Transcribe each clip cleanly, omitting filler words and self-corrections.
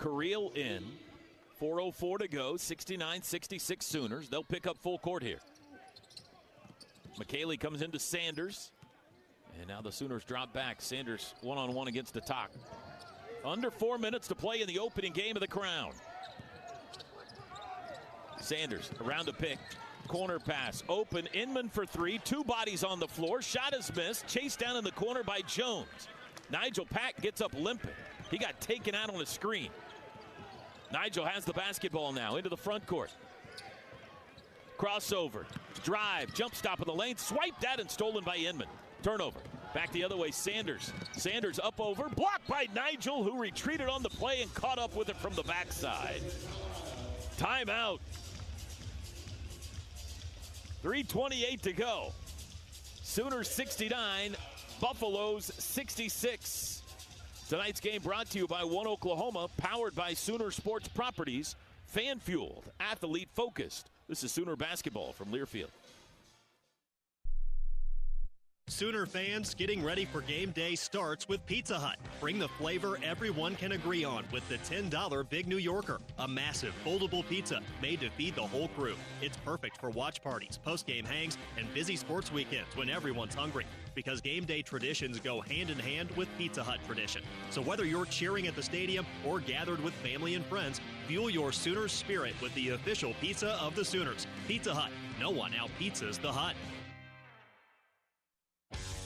Careel in. 4:04 to go. 69-66 Sooners. They'll pick up full court here. McKaylee comes into Sanders. And now the Sooners drop back. Sanders one-on-one against the top. Under 4 minutes to play in the opening game of the Crown. Sanders around the pick. Corner pass. Open. Inman for three. Two bodies on the floor. Shot is missed. Chased down in the corner by Jones. Nigel Pack gets up limping. He got taken out on a screen. Nigel has the basketball now into the front court. Crossover. Drive. Jump stop in the lane. Swiped at and stolen by Inman. Turnover. Back the other way. Sanders. Sanders up over. Blocked by Nigel, who retreated on the play and caught up with it from the backside. Timeout. 3:28 to go. Sooners 69, Buffaloes 66. Tonight's game brought to you by One Oklahoma, powered by Sooner Sports Properties, fan-fueled, athlete-focused. This is Sooner basketball from Learfield. Sooner fans, getting ready for game day starts with Pizza Hut. Bring the flavor everyone can agree on with the $10 Big New Yorker, a massive foldable pizza made to feed the whole crew. It's perfect for watch parties, post-game hangs, and busy sports weekends when everyone's hungry, because game day traditions go hand in hand with Pizza Hut tradition. So whether you're cheering at the stadium or gathered with family and friends, fuel your Sooners spirit with the official pizza of the Sooners. Pizza Hut. No one out-pizzas the Hut.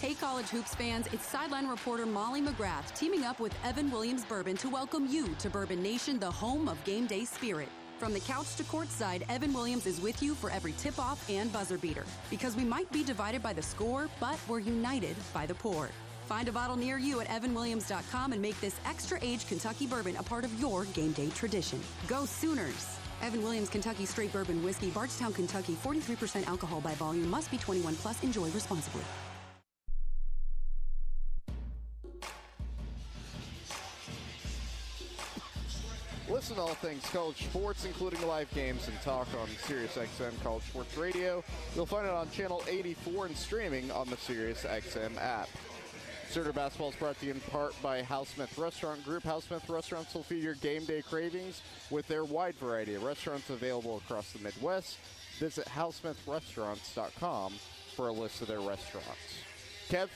Hey, college hoops fans, it's sideline reporter Molly McGrath teaming up with Evan Williams Bourbon to welcome you to Bourbon Nation, the home of game day spirit. From the couch to courtside, Evan Williams is with you for every tip-off and buzzer beater. Because we might be divided by the score, but we're united by the pour. Find a bottle near you at evanwilliams.com and make this extra-aged Kentucky bourbon a part of your game day tradition. Go Sooners! Evan Williams Kentucky Straight Bourbon Whiskey, Bardstown, Kentucky, 43% alcohol by volume, must be 21 plus, enjoy responsibly. Listen to all things college sports, including live games and talk on SiriusXM College Sports Radio. You'll find it on Channel 84 and streaming on the SiriusXM app. Sooner Basketball is brought to you in part by Housesmith Restaurant Group. Housesmith Restaurants will feed your game day cravings with their wide variety of restaurants available across the Midwest. Visit HouseSmithRestaurants.com for a list of their restaurants. Kev?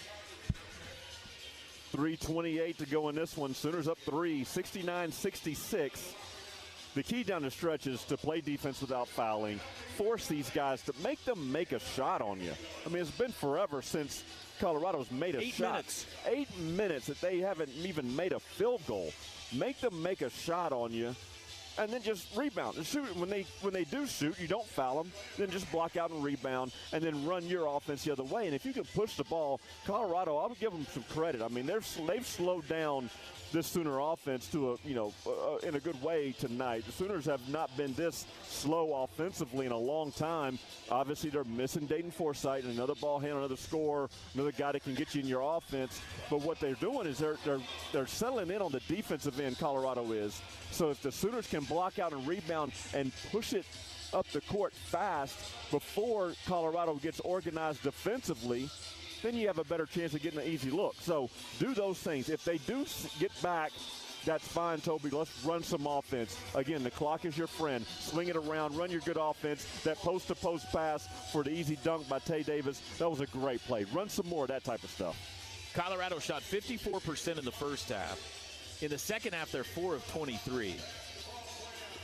3:28 to go in this one. Sooners up 3, 69-66. The key down the stretch is to play defense without fouling, force these guys to make them make a shot on you. I mean, it's been forever since Colorado's made a shot. 8 minutes. 8 minutes that they haven't even made a field goal. Make them make a shot on you, and then just rebound and shoot. When they do shoot, you don't foul them. Then just block out and rebound, and then run your offense the other way. And if you can push the ball, Colorado, I would give them some credit. I mean, they've slowed down this Sooner offense to in a good way tonight. The Sooners have not been this slow offensively in a long time. Obviously, they're missing Dayton Forsythe, another ball handler, another scorer, another guy that can get you in your offense. But what they're doing is they're settling in on the defensive end. Colorado is. So if the Sooners can block out and rebound and push it up the court fast before Colorado gets organized defensively, then you have a better chance of getting an easy look. So do those things. If they do get back, that's fine, Toby. Let's run some offense. Again, the clock is your friend. Swing it around. Run your good offense. That post-to-post pass for the easy dunk by Tay Davis, that was a great play. Run some more of that type of stuff. Colorado shot 54% in the first half. In the second half, they're 4 of 23.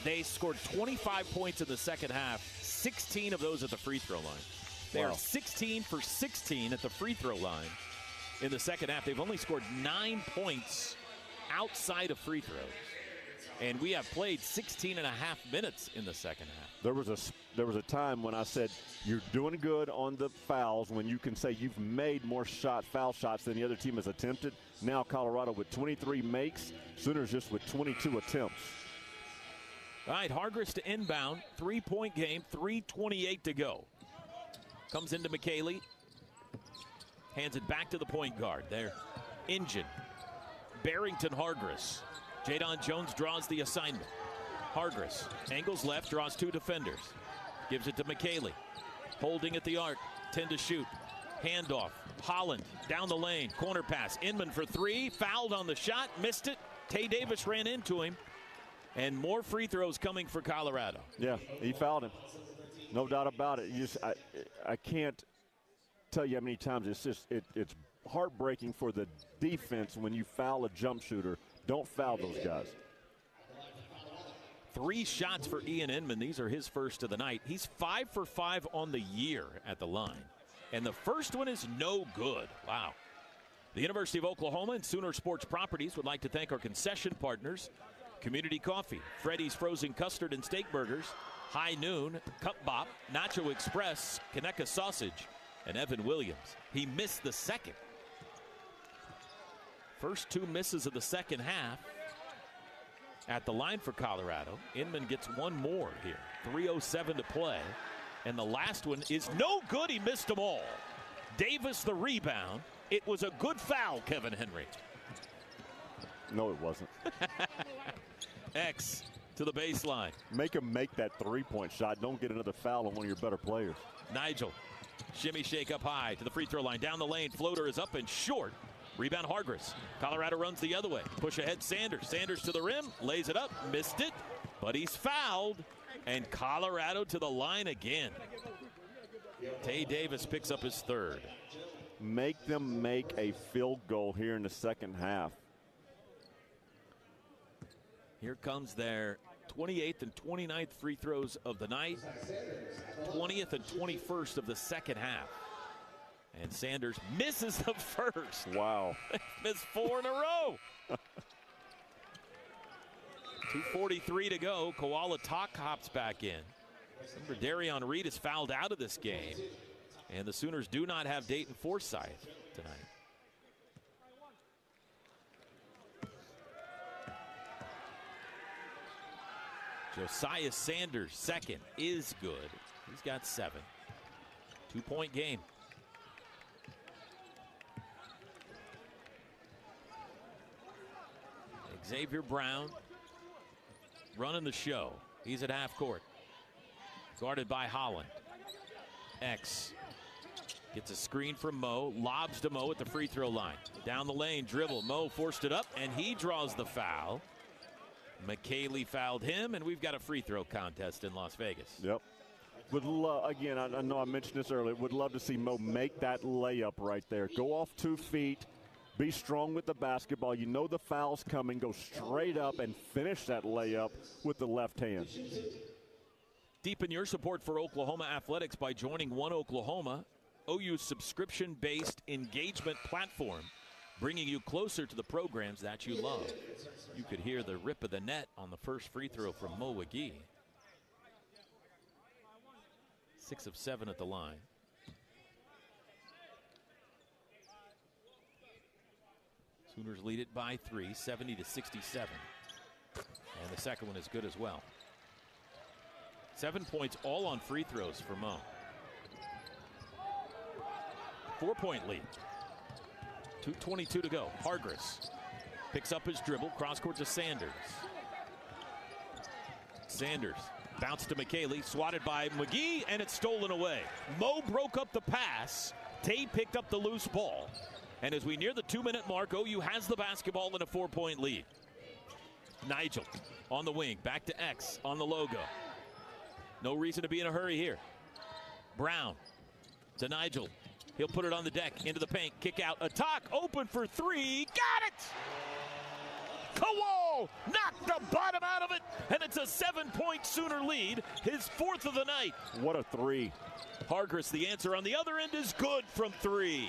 They scored 25 points in the second half, 16 of those at the free throw line. They are 16 for 16 at the free throw line in the second half. They've only scored 9 points outside of free throws. And we have played 16 and a half minutes in the second half. There was a time when I said you're doing good on the fouls when you can say you've made more foul shots than the other team has attempted. Now Colorado with 23 makes, Sooners just with 22 attempts. All right, Hargress to inbound, 3-point game, 3:28 to go. Comes into McKaylee. Hands it back to the point guard. There. Engine. Barrington Hargress. Jadon Jones draws the assignment. Hargress angles left, draws 2 defenders. Gives it to McKaylee. Holding at the arc. 10 to shoot. Handoff. Holland down the lane. Corner pass. Inman for 3. Fouled on the shot. Missed it. Tay Davis ran into him. And more free throws coming for Colorado. Yeah, he fouled him. No doubt about it. I can't tell you how many times it's heartbreaking for the defense when you foul a jump shooter. Don't foul those guys. 3 shots for Ian Inman. These are his first of the night. He's 5 for 5 on the year at the line. And the first one is no good. Wow. The University of Oklahoma and Sooner Sports Properties would like to thank our concession partners, Community Coffee, Freddy's Frozen Custard and Steak Burgers, High Noon, Cup Bop, Nacho Express, Conecuh Sausage, and Evan Williams. He missed the second. First 2 misses of the second half at the line for Colorado. Inman gets one more here. 3:07 to play. And the last one is no good. He missed them all. Davis the rebound. It was a good foul, Kevin Henry. No, it wasn't. X to the baseline. Make him make that three-point shot. Don't get another foul on one of your better players. Nigel, shimmy shake up high to the free throw line. Down the lane, floater is up and short. Rebound Hargress. Colorado runs the other way. Push ahead Sanders. Sanders to the rim, lays it up, missed it, but he's fouled. And Colorado to the line again. Tay Davis picks up his third. Make them make a field goal here in the second half. Here comes their 28th and 29th free throws of the night. 20th and 21st of the second half. And Sanders misses the first. Wow. Missed 4 in a row. 2:43 to go. Koala Talk hops back in. Remember, Darion Reed is fouled out of this game. And the Sooners do not have Dayton Forsythe tonight. Josiah Sanders, second, is good. He's got 7. 2-point game. Xavier Brown running the show. He's at half court. Guarded by Holland. X gets a screen from Mo. Lobs to Mo at the free throw line. Down the lane, dribble. Mo forced it up, and he draws the foul. McKaylee fouled him, and we've got a free throw contest in Las Vegas. Yep. Would love, again, I know I mentioned this earlier, would love to see Mo make that layup right there. Go off 2 feet. Be strong with the basketball. You know the foul's coming. Go straight up and finish that layup with the left hand. Deepen your support for Oklahoma athletics by joining One Oklahoma, OU's subscription-based engagement platform, bringing you closer to the programs that you love. You could hear the rip of the net on the first free throw from Mo McGee. 6 of 7 at the line. Sooners lead it by 3, 70-67. And the second one is good as well. 7 points all on free throws for Mo. 4-point lead. 2:22 to go. Hargress picks up his dribble, cross court to Sanders. Sanders bounced to McKaylee, swatted by McGee, and it's stolen away. Mo broke up the pass. Tay picked up the loose ball. And as we near the 2-minute mark, OU has the basketball in a 4-point lead. Nigel on the wing, back to X on the logo. No reason to be in a hurry here. Brown to Nigel. He'll put it on the deck, into the paint, kick out, Atak, open for 3, got it! Kowal knocked the bottom out of it, and it's a 7-point Sooner lead, his 4th of the night. What a 3. Hargress, the answer on the other end, is good from 3.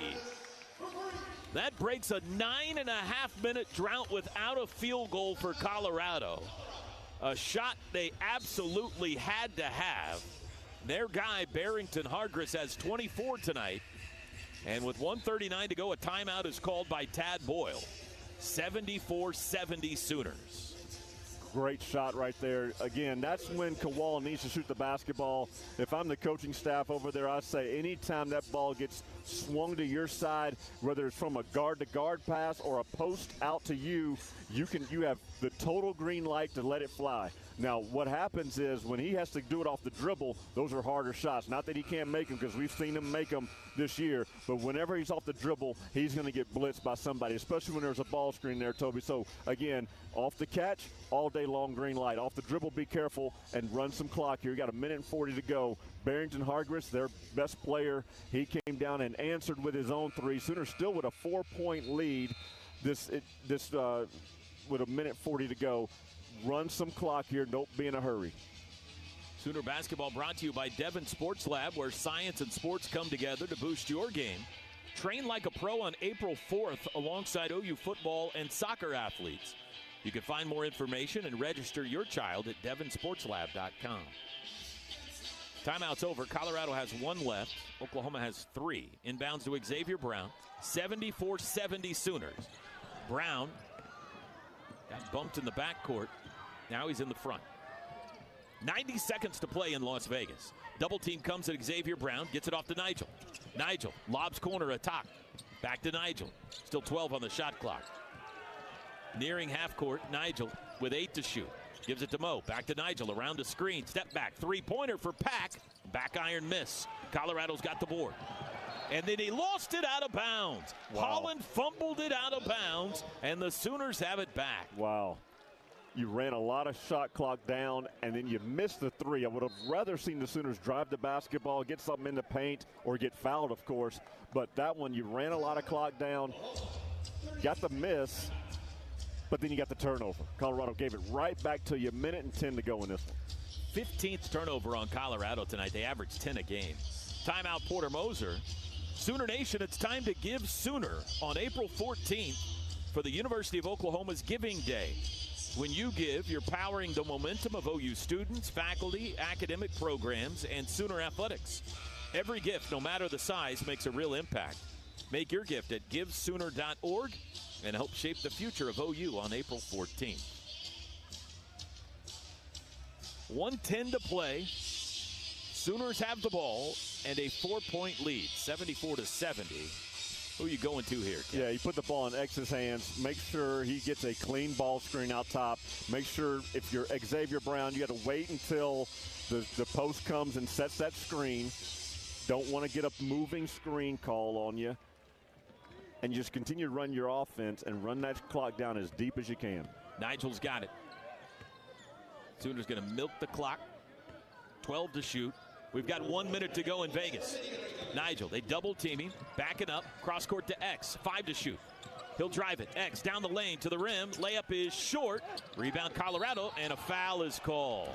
That breaks a 9.5-minute drought without a field goal for Colorado. A shot they absolutely had to have. Their guy, Barrington Hargress, has 24 tonight. And with 1:39 to go, a timeout is called by Tad Boyle. 74-70 Sooners. Great shot right there. Again, that's when Kowal needs to shoot the basketball. If I'm the coaching staff over there, I say anytime that ball gets swung to your side, whether it's from a guard-to-guard pass or a post out to you, you have the total green light to let it fly. Now, what happens is when he has to do it off the dribble, those are harder shots. Not that he can't make them, because we've seen him make them this year, but whenever he's off the dribble, he's going to get blitzed by somebody, especially when there's a ball screen there, Toby. So, again, off the catch, all day long green light. Off the dribble, be careful and run some clock here. You got 1:40 to go. Barrington Hargrist, their best player, he came down and answered with his own three. Sooners still with a 4-point lead. With 1:40 to go. Run some clock here. Don't be in a hurry. Sooner basketball brought to you by Devon Sports Lab, where science and sports come together to boost your game. Train like a pro on April 4th alongside OU football and soccer athletes. You can find more information and register your child at devonsportslab.com. Timeout's over. Colorado has 1 left. Oklahoma has 3. Inbounds to Xavier Brown. 74-70 Sooners. Brown got bumped in the backcourt. Now he's in the front. 90 seconds to play in Las Vegas. Double team comes at Xavier Brown. Gets it off to Nigel. Nigel lobs corner attack. Back to Nigel. Still 12 on the shot clock. Nearing half court, Nigel with 8 to shoot. Gives it to Mo. Back to Nigel. Around the screen. Step back. Three-pointer for Pack. Back iron miss. Colorado's got the board. And then he lost it out of bounds. Wow. Holland fumbled it out of bounds, and the Sooners have it back. Wow. You ran a lot of shot clock down, and then you missed the three. I would have rather seen the Sooners drive the basketball, get something in the paint, or get fouled, of course. But that one, you ran a lot of clock down, got the miss, but then you got the turnover. Colorado gave it right back to you. 1:10 to go in this one. 15th turnover on Colorado tonight. They averaged 10 a game. Timeout, Porter Moser. Sooner Nation, it's time to give Sooner on April 14th for the University of Oklahoma's Giving Day. When you give, you're powering the momentum of OU students, faculty, academic programs, and Sooner athletics. Every gift, no matter the size, makes a real impact. Make your gift at givesooner.org and help shape the future of OU on April 14th. 1:10 to play. Sooners have the ball and a 4-point lead, 74-70. Who are you going to here, Ken? Yeah, you put the ball in X's hands. Make sure he gets a clean ball screen out top. Make sure if you're Xavier Brown, you got to wait until the post comes and sets that screen. Don't want to get a moving screen call on you. And you just continue to run your offense and run that clock down as deep as you can. Nigel's got it. Sooners going to milk the clock. 12 to shoot. We've got 1 minute to go in Vegas. Nigel, they double team him, backing up, cross court to X, 5 to shoot. He'll drive it. X down the lane to the rim. Layup is short. Rebound Colorado, and a foul is called.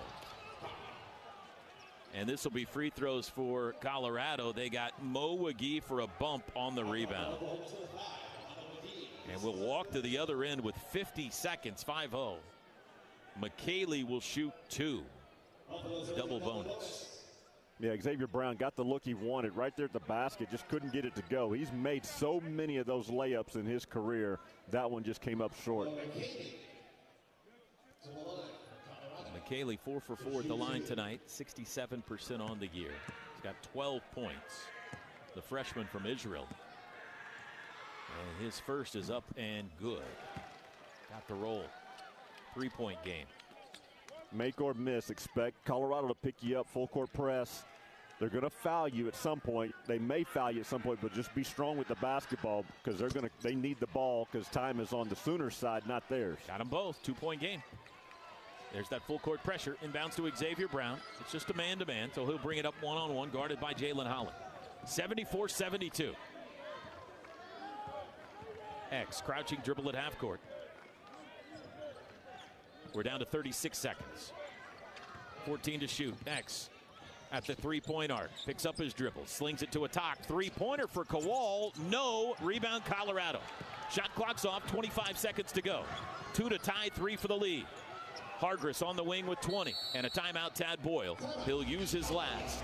And this will be free throws for Colorado. They got Mo Wagee for a bump on the rebound. And we'll walk to the other end with 50 seconds, 5-0. McKaylee will shoot 2. Double bonus. Yeah, Xavier Brown got the look he wanted right there at the basket, just couldn't get it to go. He's made so many of those layups in his career. That one just came up short. McKaylee 4 for 4 at the line tonight, 67% on the year. He's got 12 points. The freshman from Israel. And his first is up and good. Got the roll. 3-point game. Make or miss. Expect Colorado to pick you up, full court press. They're going to foul you at some point. They may foul you at some point, but just be strong with the basketball because they need the ball because time is on the Sooners side, not theirs. Got them both. 2-point game. There's that full court pressure. Inbounds to Xavier Brown. It's just a man-to-man, so he'll bring it up one-on-one, guarded by Jalen Holland. 74-72. X crouching dribble at half court. We're down to 36 seconds. 14 to shoot. X at the three-point arc. Picks up his dribble. Slings it to a Talk. Three-pointer for Kowal. No. Rebound Colorado. Shot clock's off. 25 seconds to go. 2 to tie. 3 for the lead. Hargrist on the wing with 20. And a timeout, Tad Boyle. He'll use his last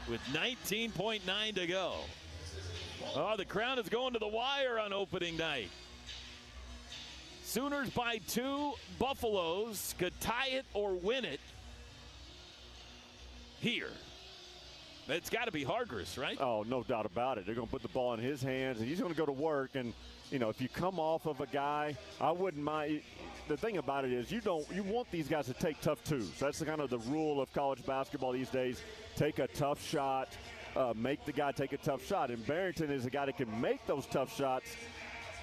with 19.9 to go. Oh, the crown is going to the wire on opening night. Sooners by 2. Buffaloes could tie it or win it here It's got to be Hargress, right? Oh, no doubt about it. They're going to put the ball in his hands, and he's going to go to work. And, if you come off of a guy, I wouldn't mind. The thing about it is you want these guys to take tough twos. That's kind of the rule of college basketball these days. Take a tough shot, make the guy take a tough shot. And Barrington is a guy that can make those tough shots.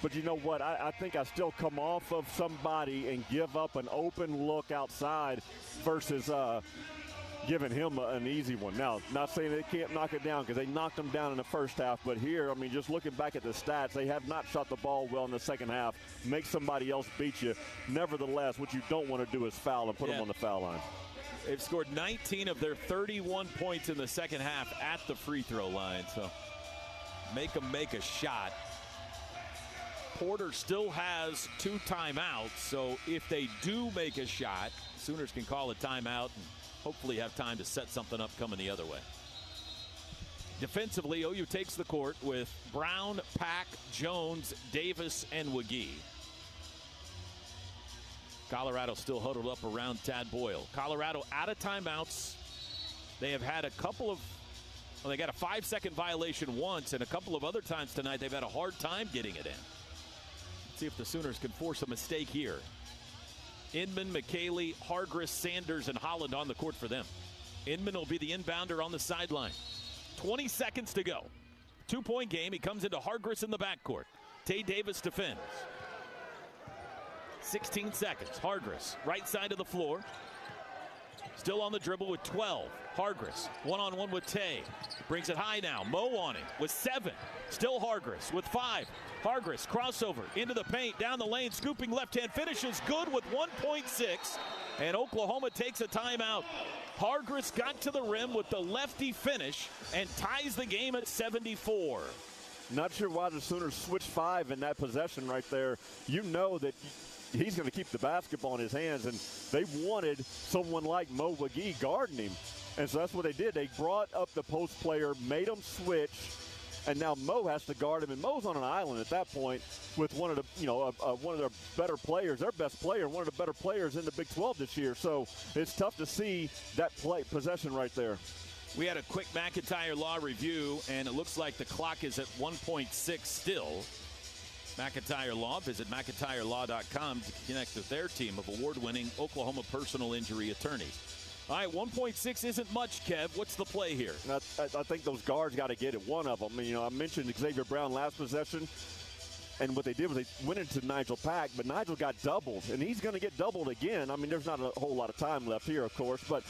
But you know what? I think I still come off of somebody and give up an open look outside versus giving him an easy one. Now, not saying they can't knock it down because they knocked them down in the first half, but here, just looking back at the stats, they have not shot the ball well in the second half. Make somebody else beat you. Nevertheless, what you don't want to do is foul and put them on the foul line. They've scored 19 of their 31 points in the second half at the free throw line, so make them make a shot. Porter still has 2 timeouts, so if they do make a shot, Sooners can call a timeout and hopefully have time to set something up coming the other way. Defensively, OU takes the court with Brown, Pack, Jones, Davis, and WcGee. Colorado still huddled up around Tad Boyle. Colorado out of timeouts. They have had a couple of, they got a 5-second violation once, and a couple of other times tonight they've had a hard time getting it in. Let's see if the Sooners can force a mistake here. Inman, McKaylee, Hargress, Sanders, and Holland on the court for them. Inman will be the inbounder on the sideline. 20 seconds to go. 2-point game. He comes into Hargress in the backcourt. Tay Davis defends. 16 seconds. Hargress, right side of the floor. Still on the dribble with 12. Hargress, one-on-one with Tay. Brings it high now. Mo on him with 7. Still Hargress with 5. Hargress, crossover into the paint, down the lane, scooping left hand, finishes good with 1.6. And Oklahoma takes a timeout. Hargress got to the rim with the lefty finish and ties the game at 74. Not sure why the Sooners switched 5 in that possession right there. You know that he's going to keep the basketball in his hands, and they wanted someone like Mo WcGee guarding him. And so that's what they did. They brought up the post player, made him switch, and now Mo has to guard him. And Mo's on an island at that point with one of the, one of their better players, their best player, one of the better players in the Big 12 this year. So it's tough to see that possession right there. We had a quick McIntyre Law review, and it looks like the clock is at 1.6 still. McIntyre Law. Visit McIntyreLaw.com to connect with their team of award-winning Oklahoma personal injury attorneys. All right, 1.6 isn't much, Kev. What's the play here? I think those guards got to get it. One of them. I mentioned Xavier Brown last possession. And what they did was they went into Nigel Pack, but Nigel got doubled, and he's going to get doubled again. There's not a whole lot of time left here, of course, but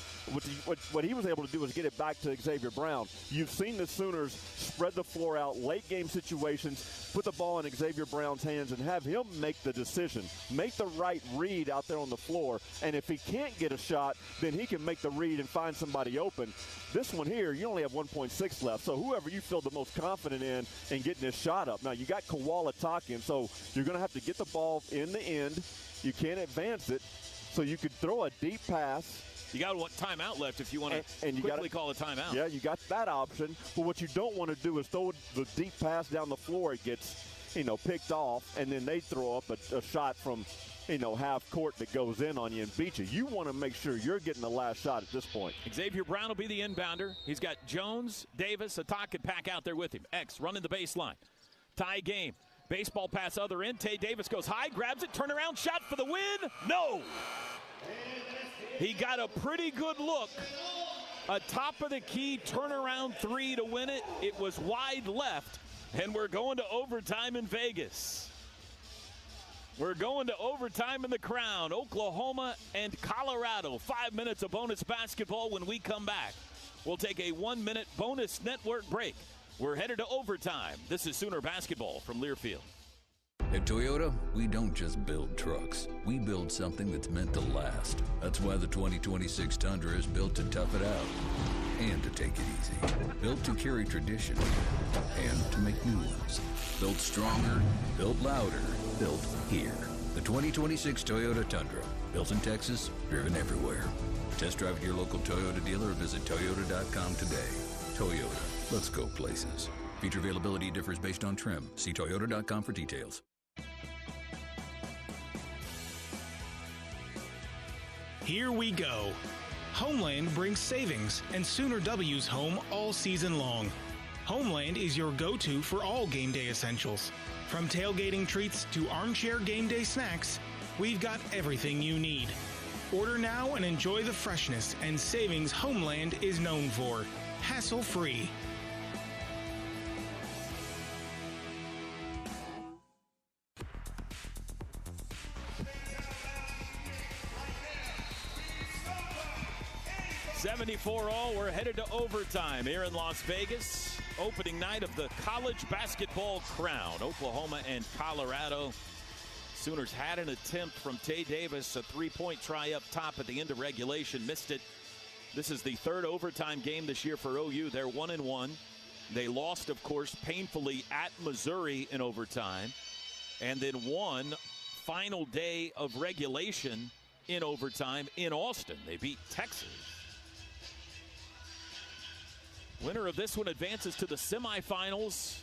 what he was able to do was get it back to Xavier Brown. You've seen the Sooners spread the floor out, late-game situations, put the ball in Xavier Brown's hands, and have him make the decision, make the right read out there on the floor. And if he can't get a shot, then he can make the read and find somebody open. This one here, you only have 1.6 left, so whoever you feel the most confident in getting this shot up. Now, you got Koala talking, so you're going to have to get the ball in the end. You can't advance it, so you could throw a deep pass. You got one timeout left if you want to quickly call a timeout. Yeah, you got that option. But what you don't want to do is throw the deep pass down the floor. It gets, picked off, and then they throw up a shot from, half court that goes in on you and beat you. You want to make sure you're getting the last shot at this point. Xavier Brown will be the inbounder. He's got Jones, Davis, Atak, and Pack out there with him. X running the baseline. Tie game. Baseball pass other end. Tay Davis goes high, grabs it, turnaround shot for the win. No! He got a pretty good look. A top of the key turnaround 3 to win it. It was wide left, and we're going to overtime in Vegas. We're going to overtime in the Crown. Oklahoma and Colorado. 5 minutes of bonus basketball when we come back. We'll take a 1-minute bonus network break. We're headed to overtime. This is Sooner basketball from Learfield. At Toyota, we don't just build trucks. We build something that's meant to last. That's why the 2026 Tundra is built to tough it out and to take it easy. Built to carry tradition and to make new ones. Built stronger, built louder, built here. The 2026 Toyota Tundra. Built in Texas, driven everywhere. Test drive at your local Toyota dealer or visit Toyota.com today. Toyota, let's go places. Feature availability differs based on trim. See Toyota.com for details. Here we go. Homeland brings savings and Sooner W's home all season long. Homeland is your go-to for all game day essentials. From tailgating treats to armchair game day snacks, we've got everything you need. Order now and enjoy the freshness and savings Homeland is known for. Hassle-free. $74-all. We're headed to overtime here in Las Vegas. Opening night of the college basketball crown. Oklahoma and Colorado. Sooners had an attempt from Tay Davis, a three-point try up top at the end of regulation. Missed it. This is the third overtime game this year for OU. They're 1-1. They lost, of course, painfully at Missouri in overtime. And then won final day of regulation in overtime in Austin. They beat Texas. Winner of this one advances to the semifinals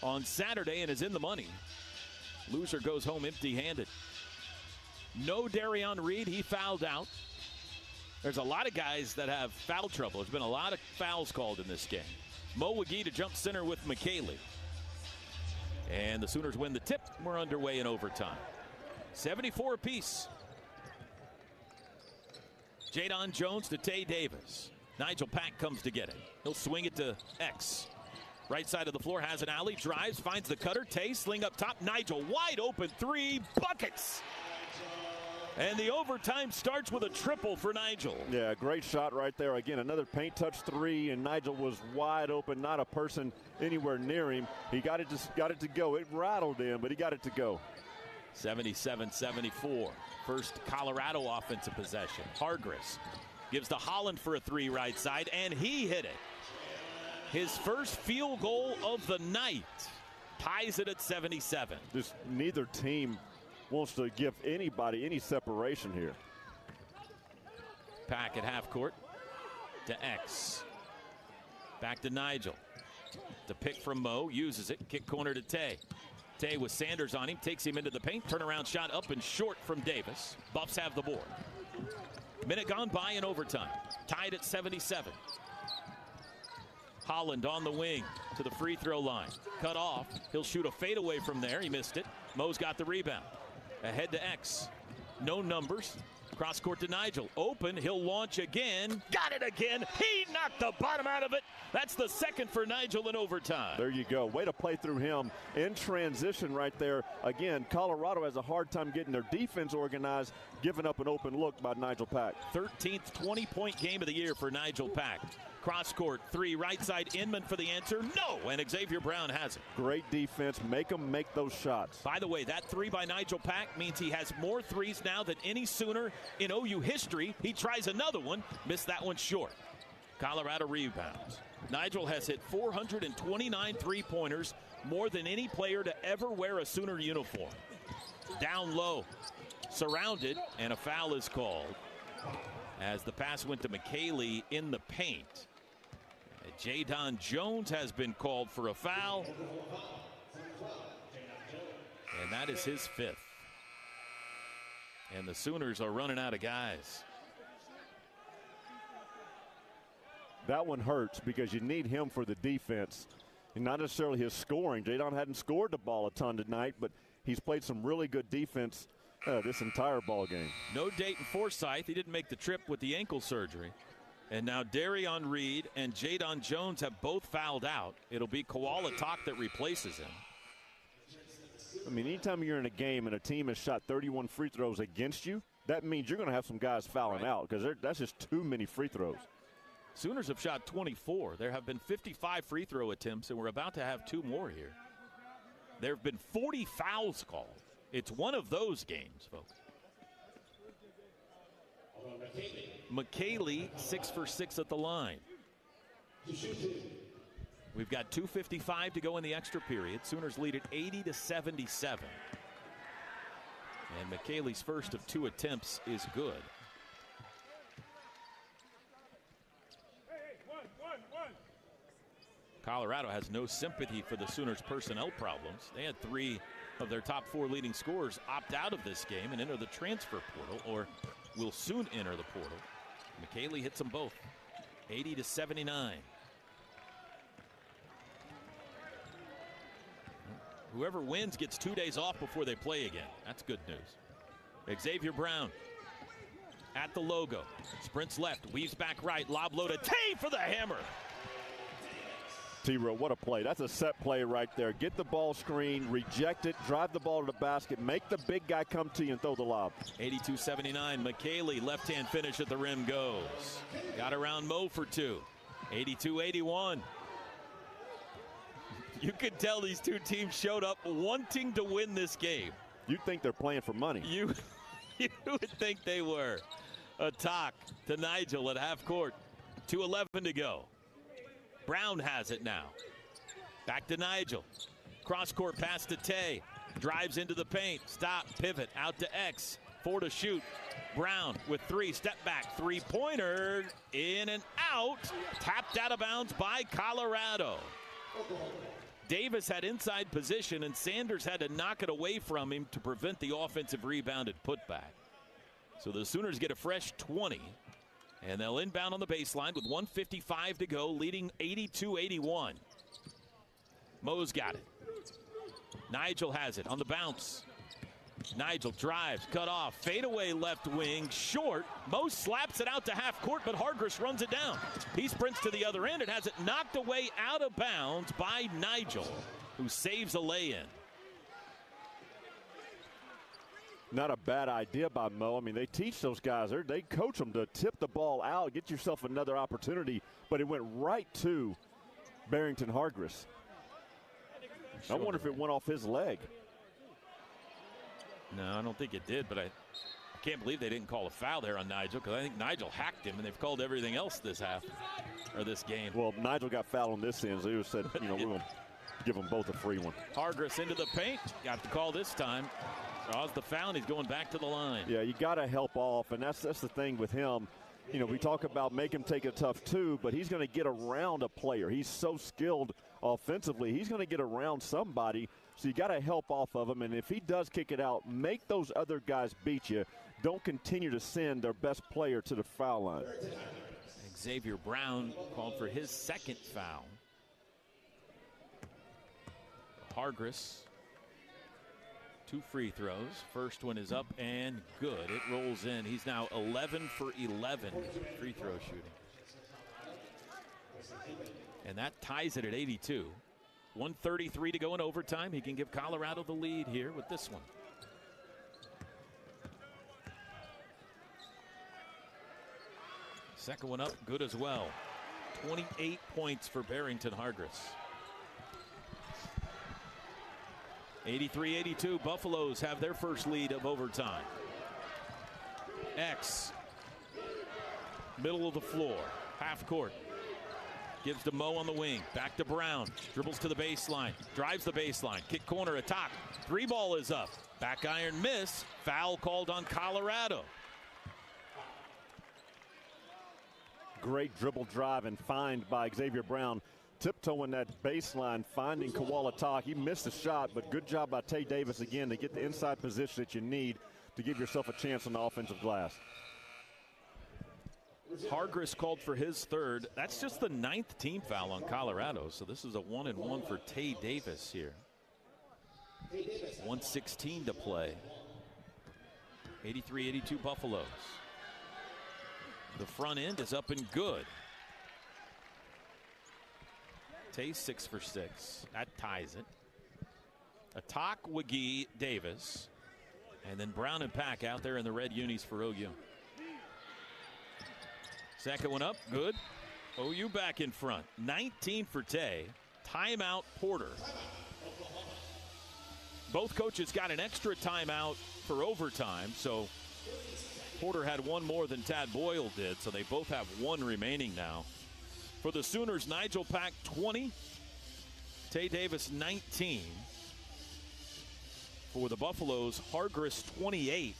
on Saturday and is in the money. Loser goes home empty-handed. No Darion Reed. He fouled out. There's a lot of guys that have foul trouble. There's been a lot of fouls called in this game. Mo Wagee to jump center with McKaylee. And the Sooners win the tip. We're underway in overtime. 74 apiece. Jadon Jones to Tay Davis. Nigel Pack comes to get it. He'll swing it to X. Right side of the floor, has an alley, drives, finds the cutter. Tay, sling up top. Nigel wide open three, buckets. And the overtime starts with a triple for Nigel. Yeah, great shot right there. Again, another paint touch three, and Nigel was wide open, not a person anywhere near him. He got it to go. It rattled him, but he got it to go. 77-74. First Colorado offensive possession. Hargress gives to Holland for a three right side, and he hit it. His first field goal of the night ties it at 77. Just neither team wants to give anybody any separation here. Pack at half court to X. Back to Nigel. The pick from Mo, uses it, kick corner to Tay. Tay with Sanders on him, takes him into the paint, turnaround shot up and short from Davis. Buffs have the board. Minute gone by in overtime, tied at 77. Holland on the wing to the free throw line. Cut off. He'll shoot a fadeaway from there. He missed it. Mo's got the rebound. Ahead to X. No numbers. Cross court to Nigel. Open. He'll launch again. Got it again. He knocked the bottom out of it. That's the second for Nigel in overtime. There you go. Way to play through him in transition right there. Again, Colorado has a hard time getting their defense organized, giving up an open look by Nigel Pack. 13th 20-point game of the year for Nigel Pack. Cross court three, right side, Inman for the answer. No, and Xavier Brown has it. Great defense. Make them make those shots. By the way, that three by Nigel Pack means he has more threes now than any Sooner in OU history. He tries another one, missed that one short. Colorado rebounds. Nigel has hit 429 three-pointers, more than any player to ever wear a Sooner uniform. Down low, surrounded, and a foul is called as the pass went to McKaylee in the paint. Jadon Jones has been called for a foul, and that is his fifth. And the Sooners are running out of guys. That one hurts because you need him for the defense and not necessarily his scoring. Jadon hadn't scored the ball a ton tonight, but he's played some really good defense this entire ball game. No Dayton Forsythe. He didn't make the trip with the ankle surgery. And now Darion Reed and Jadon Jones have both fouled out. It'll be Koala Talk that replaces him. I mean, anytime you're in a game and a team has shot 31 free throws against you, that means you're going to have some guys fouling out because that's just too many free throws. Sooners have shot 24. There have been 55 free throw attempts, and we're about to have two more here. There have been 40 fouls called. It's one of those games, folks. McKaylee 6 for 6 at the line. We've got 2:55 to go in the extra period. Sooners lead at 80-77. And McKaylee's first of two attempts is good. Colorado has no sympathy for the Sooners' personnel problems. They had three of their top four leading scorers opt out of this game and enter the transfer portal, or will soon enter the portal. McKaylee hits them both. 80-79. Whoever wins gets 2 days off before they play again. That's good news. Xavier Brown at the logo. Sprints left, weaves back right, lob low to Tay for the hammer. T-Row, what a play. That's a set play right there. Get the ball screen, reject it, drive the ball to the basket, make the big guy come to you and throw the lob. 82-79. McKaylee, left-hand finish at the rim goes. Got around Mo for two. 82-81. You could tell these two teams showed up wanting to win this game. You'd think they're playing for money. You would think they were. A talk to Nigel at half court. 2:11 to go. Brown has it now. Back to Nigel. Cross-court pass to Tay. Drives into the paint. Stop, pivot, out to X. 4 to shoot. Brown with 3. Step back. Three-pointer. In and out. Tapped out of bounds by Colorado. Davis had inside position, and Sanders had to knock it away from him to prevent the offensive rebounded putback. So the Sooners get a fresh 20. And they'll inbound on the baseline with 1:55 to go, leading 82-81. Mo's got it. Nigel has it on the bounce. Nigel drives, cut off, fadeaway left wing, short. Mo slaps it out to half court, but Hargress runs it down. He sprints to the other end and has it knocked away out of bounds by Nigel, who saves a lay-in. Not a bad idea by Mo. I mean, they teach those guys, they coach them to tip the ball out, get yourself another opportunity, but it went right to Barrington Hargress. I wonder if it went off his leg. No, I don't think it did, but I can't believe they didn't call a foul there on Nigel, because I think Nigel hacked him, and they've called everything else this half, or this game. Well, Nigel got fouled on this end, so he said, we're going to give them both a free one. Hargress into the paint, got the call this time. Draws the foul, and he's going back to the line. Yeah, you got to help off, and that's the thing with him. We talk about make him take a tough two, but he's going to get around a player. He's so skilled offensively. He's going to get around somebody, so you got to help off of him. And if he does kick it out, make those other guys beat you. Don't continue to send their best player to the foul line. Xavier Brown called for his second foul. Hargress. 2 free throws. First one is up and good. It rolls in. He's now 11 for 11 free throw shooting. And that ties it at 82. 1:33 to go in overtime. He can give Colorado the lead here with this one. Second one up, good as well. 28 points for Barrington Hargress. 83-82, Buffaloes have their first lead of overtime. X, middle of the floor, half court. Gives to Mo on the wing, back to Brown, dribbles to the baseline, drives the baseline, kick corner, attack. 3 ball is up, back iron miss, foul called on Colorado. Great dribble drive and find by Xavier Brown. Tiptoeing that baseline, finding Koala Talk. He missed the shot, but good job by Tay Davis again to get the inside position that you need to give yourself a chance on the offensive glass. Hargress called for his third. That's just the 9th team foul on Colorado, so this is a 1-and-1 for Tay Davis here. 1:16 to play. 83-82 Buffaloes. The front end is up and good. Tay 6 for 6. That ties it. Attack, Wagee, Davis. And then Brown and Pack out there in the red unis for OU. Second one up, good. OU back in front. 19 for Tay. Timeout, Porter. Both coaches got an extra timeout for overtime, so Porter had one more than Tad Boyle did, so they both have one remaining now. For the Sooners, Nigel Pack 20, Tay Davis 19. For the Buffaloes, Hargress 28,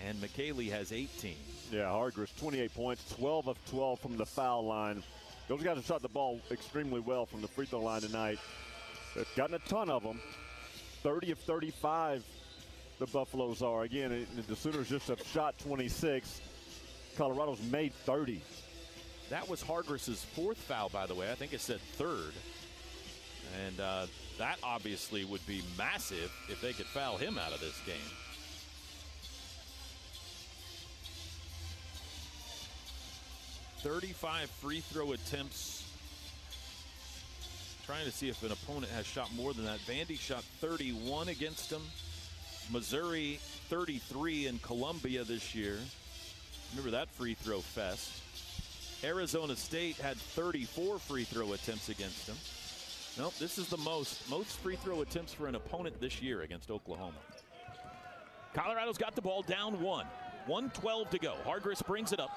and McKaylee has 18. Yeah, Hargress 28 points, 12 of 12 from the foul line. Those guys have shot the ball extremely well from the free throw line tonight. They've gotten a ton of them. 30 of 35 the Buffaloes are. Again, the Sooners just have shot 26. Colorado's made 30. That was Hargress's 4th foul, by the way. I think it said 3rd. And that obviously would be massive if they could foul him out of this game. .35 free throw attempts. Trying to see if an opponent has shot more than that. Vandy shot 31 against him. Missouri 33 in Columbia this year. Remember that free throw fest. Arizona State had 34 free throw attempts against him. Nope, this is the most free throw attempts for an opponent this year against Oklahoma. Colorado's got the ball down 1. 1:12 to go. Hargress brings it up.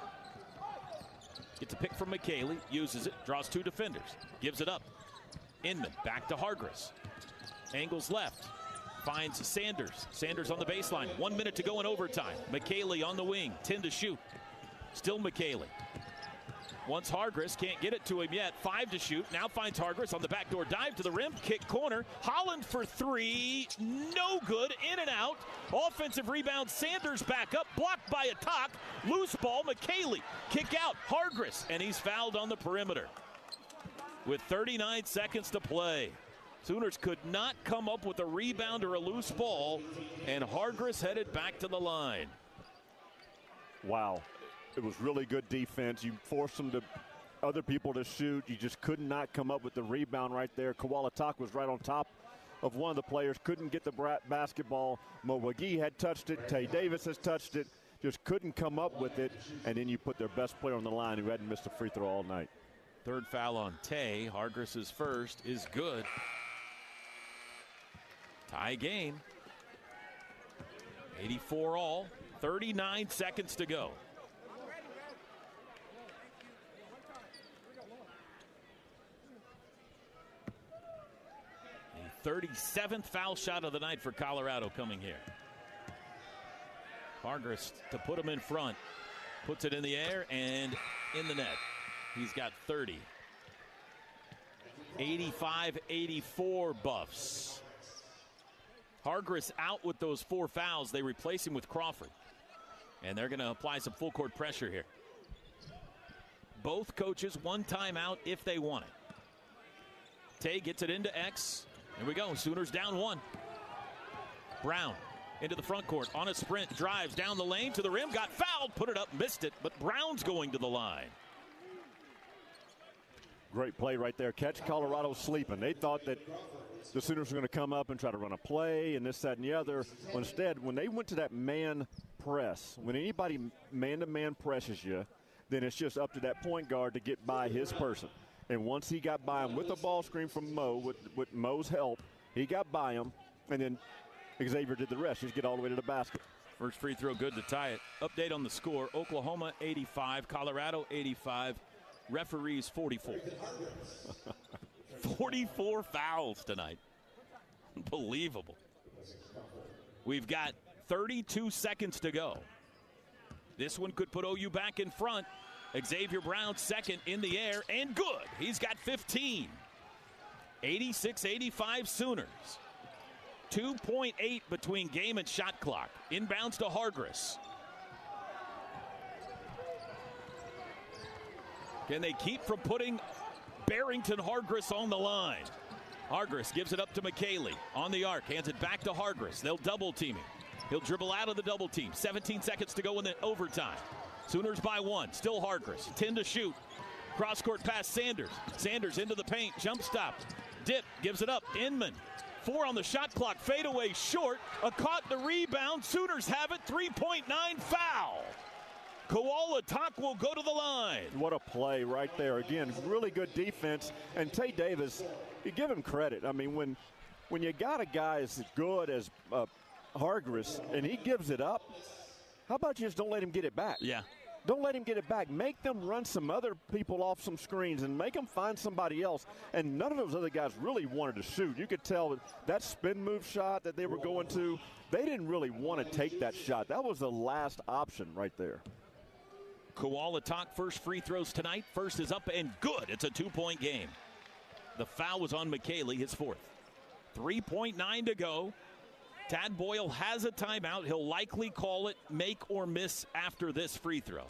Gets a pick from McKaylee, uses it, draws 2 defenders, gives it up. Inman back to Hargress. Angles left, finds Sanders. Sanders on the baseline. 1 minute to go in overtime. McKaylee on the wing, 10 to shoot. Still McKaylee. Once Hargress, can't get it to him yet. 5 to shoot. Now finds Hargress on the backdoor dive to the rim. Kick corner. Holland for 3. No good. In and out. Offensive rebound. Sanders back up. Blocked by a talk. Loose ball. McKaylee. Kick out. Hargress. And he's fouled on the perimeter. With 39 seconds to play. Sooners could not come up with a rebound or a loose ball. And Hargress headed back to the line. Wow. It was really good defense. You forced other people to shoot. You just could not come up with the rebound right there. Kowalatak was right on top of one of the players. Couldn't get the basketball. Mo McGee had touched it. Tay Davis has touched it. Just couldn't come up with it. And then you put their best player on the line who hadn't missed a free throw all night. 3rd foul on Tay. Hargress's first is good. Tie game. 84 all. 39 seconds to go. A 37th foul shot of the night for Colorado coming here. Hargress to put him in front. Puts it in the air and in the net. He's got 30. 85-84 Buffs. Hargress out with those 4 fouls. They replace him with Crawford. And they're going to apply some full court pressure here. Both coaches 1 timeout if they want it. Tay gets it into X. Here we go. Sooners down 1. Brown into the front court on a sprint. Drives down the lane to the rim. Got fouled. Put it up. Missed it. But Brown's going to the line. Great play right there. Catch Colorado sleeping. They thought that the Sooners were going to come up and try to run a play and this, that, and the other. Well, instead, when they went to that man press, when anybody man-to-man presses you, then it's just up to that point guard to get by his person. And once he got by him with a ball screen from Mo, with Mo's help, he got by him, and then Xavier did the rest. Just get all the way to the basket. First free throw good to tie it. Update on the score. Oklahoma 85, Colorado 85. Referees 44. 44 fouls tonight. Unbelievable. We've got 32 seconds to go. This one could put OU back in front. Xavier Brown second in the air and good. He's got 15. 86-85 Sooners. 2.8 between game and shot clock. Inbounds to Hargress. Can they keep from putting Barrington Hargress on the line? Hargress gives it up to McKaylee on the arc. Hands it back to Hargress. They'll double team him. He'll dribble out of the double team. 17 seconds to go in the overtime. Sooners by 1. Still Hargress. 10 to shoot. Cross court pass Sanders. Sanders into the paint. Jump stop. Dip. Gives it up. Inman. 4 on the shot clock. Fadeaway short. A caught the rebound. Sooners have it. 3.9 foul. Kowalatak will go to the line. What a play right there. Again, really good defense. And Tay Davis, you give him credit. I mean, when you got a guy as good as Hargress and he gives it up, how about you just don't let him get it back? Yeah. Don't let him get it back. Make them run some other people off some screens and make them find somebody else. And none of those other guys really wanted to shoot. You could tell that spin move shot that they were going to, they didn't really want to take that shot. That was the last option right there. Kowalatak first free throws tonight. First is up and good. It's a 2-point game. The foul was on McKaylee, his 4th. 3.9 to go. Tad Boyle has a timeout. He'll likely call it make or miss after this free throw.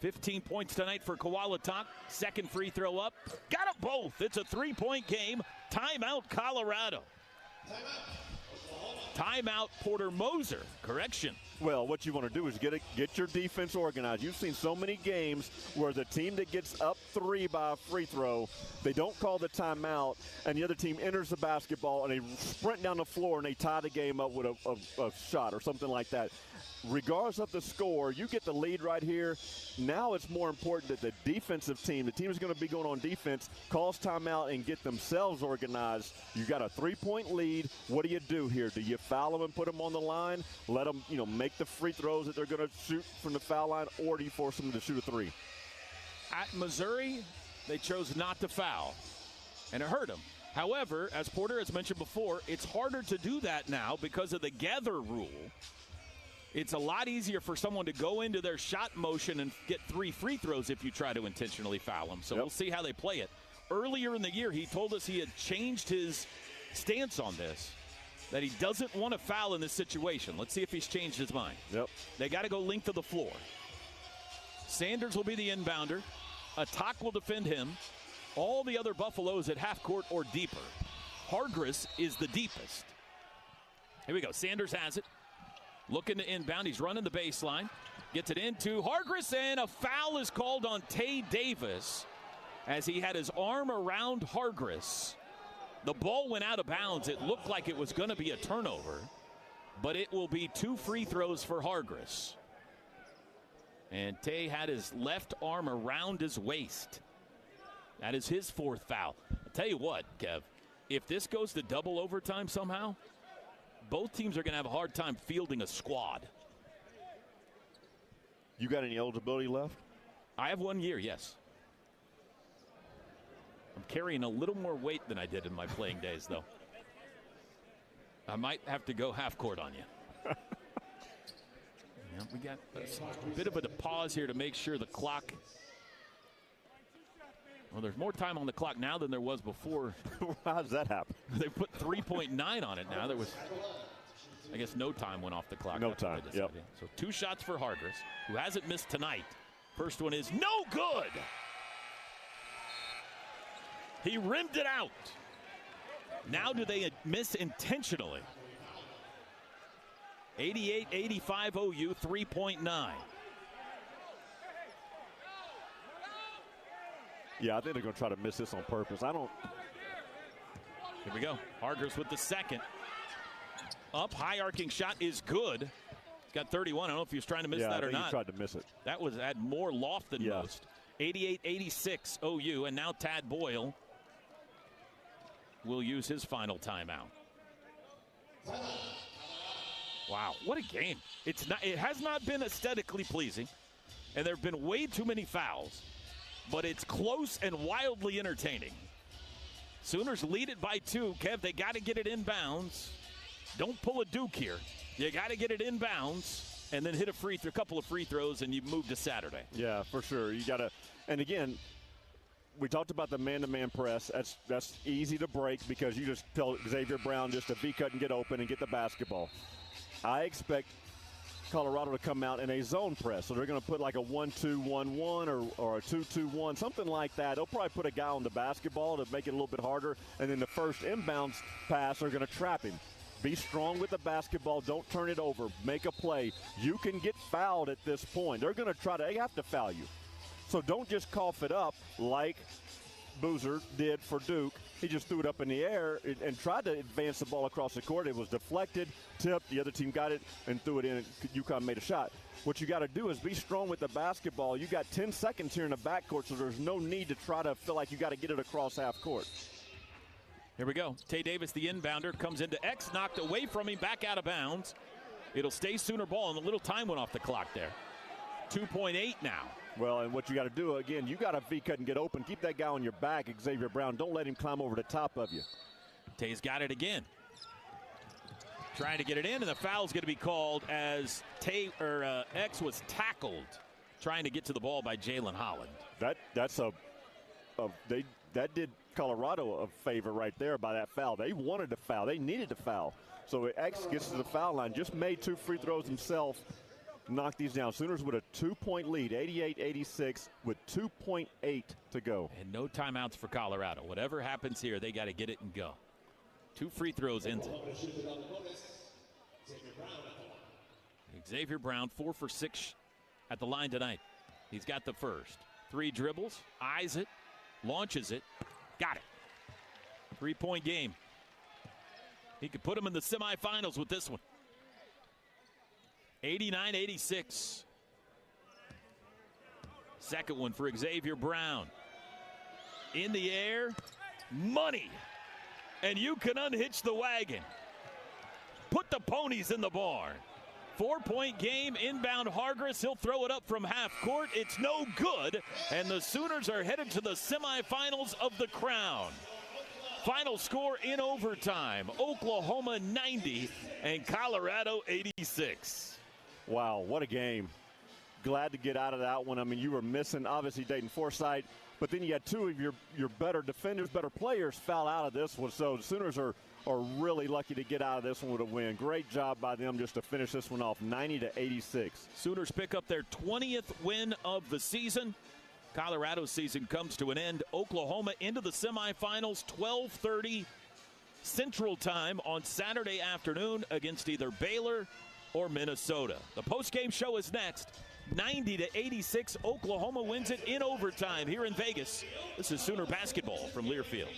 15 points tonight for Kowalatak. Second free throw up. Got them both. It's a 3-point game. Timeout, Colorado. Timeout, Porter Moser. Correction. Well, what you want to do is get your defense organized. You've seen so many games where the team that gets up 3 by a free throw, they don't call the timeout, and the other team enters the basketball, and they sprint down the floor, and they tie the game up with a shot or something like that. Regardless of the score, you get the lead right here. Now it's more important that the defensive team, the team is going to be going on defense, calls timeout and get themselves organized. You got a 3-point lead. What do you do here? Do you foul them and put them on the line? Let them, make the free throws that they're going to shoot from the foul line, or do you force them to shoot a 3? At Missouri, they chose not to foul, and it hurt them. However, as Porter has mentioned before, it's harder to do that now because of the gather rule. It's a lot easier for someone to go into their shot motion and get 3 free throws if you try to intentionally foul them. So We'll see how they play it. Earlier in the year, he told us he had changed his stance on this, that he doesn't want to foul in this situation. Let's see if he's changed his mind. They got to go length of the floor. Sanders will be the inbounder. Atak will defend him. All the other Buffaloes at half court or deeper. Hargress is the deepest. Here we go. Sanders has it. Looking to inbound. He's running the baseline. Gets it into Hargress, and a foul is called on Tay Davis as he had his arm around Hargress. The ball went out of bounds. It looked like it was going to be a turnover, but it will be 2 free throws for Hargress. And Tay had his left arm around his waist. That is his 4th foul. I'll tell you what, Kev, if this goes to double overtime somehow, both teams are going to have a hard time fielding a squad. You got any eligibility left? I have 1 year, yes. I'm carrying a little more weight than I did in my playing days, though. I might have to go half court on you. We got a bit of a pause here to make sure the clock. Well, there's more time on the clock now than there was before. How does that happen? They put 3.9 on it now. There was, I guess, no time went off the clock. No time, yep. So 2 shots for Hargress, who hasn't missed tonight. First one is no good. He rimmed it out. Now do they miss intentionally? 88-85 OU, 3.9. Yeah, I think they're going to try to miss this on purpose. Here we go. Hargress with the second. Up, high arcing shot is good. He's got 31. I don't know if he was trying to miss that or not. He tried to miss it. That had more loft than most. 88-86 OU, and now Tad Boyle will use his final timeout. Wow, what a game. It has not been aesthetically pleasing, and there have been way too many fouls, but it's close and wildly entertaining. Sooners lead it by 2. Kev, they got to get it inbounds. Don't pull a Duke here. You got to get it inbounds and then hit a couple of free throws, and you move to Saturday. Yeah, for sure. You got to, and again, we talked about the man-to-man press. That's easy to break because you just tell Xavier Brown just to V-cut and get open and get the basketball. I expect Colorado to come out in a zone press. So they're going to put like a 1-2-1-1 or a 2-2-1, something like that. They'll probably put a guy on the basketball to make it a little bit harder. And then the first inbounds pass, they're going to trap him. Be strong with the basketball. Don't turn it over. Make a play. You can get fouled at this point. They're going to they have to foul you. So don't just cough it up like Boozer did for Duke. He just threw it up in the air and tried to advance the ball across the court. It was deflected, tipped. The other team got it and threw it in. And UConn made a shot. What you got to do is be strong with the basketball. You got 10 seconds here in the backcourt, so there's no need to try to feel like you got to get it across half court. Here we go. Tay Davis, the inbounder, comes into X, knocked away from him, back out of bounds. It'll stay Sooner ball, and a little time went off the clock there. 2.8 now. Well, and what you got to do, again, you got to V-cut and get open. Keep that guy on your back, Xavier Brown. Don't let him climb over the top of you. Tay's got it again. Trying to get it in, and the foul's going to be called as X was tackled trying to get to the ball by Jalen Holland. That did Colorado a favor right there by that foul. They wanted to foul. They needed to foul. So X gets to the foul line, just made 2 free throws himself. knock these down. Sooners with a 2-point lead, 88-86, with 2.8 to go. And no timeouts for Colorado. Whatever happens here, they got to get it and go. 2 free throws ends it. Xavier Brown, 4 for 6 at the line tonight. He's got the first. 3 dribbles, eyes it, launches it, got it. 3-point game. He could put him in the semifinals with this one. 89-86. Second one for Xavier Brown. In the air, money. And you can unhitch the wagon. Put the ponies in the barn. 4-point game, inbound Hargress. He'll throw it up from half court. It's no good. And the Sooners are headed to the semifinals of the Crown. Final score in overtime, Oklahoma 90 and Colorado 86. Wow, what a game. Glad to get out of that one. I mean, you were missing, obviously, Dayton Forsythe, but then you had 2 of your better defenders, better players foul out of this one. So the Sooners are really lucky to get out of this one with a win. Great job by them just to finish this one off, 90-86. Sooners pick up their 20th win of the season. Colorado's season comes to an end. Oklahoma into the semifinals, 12:30 Central Time on Saturday afternoon against either Baylor or Minnesota. The postgame show is next. 90-86, Oklahoma wins it in overtime here in Vegas. This is Sooner basketball from Learfield.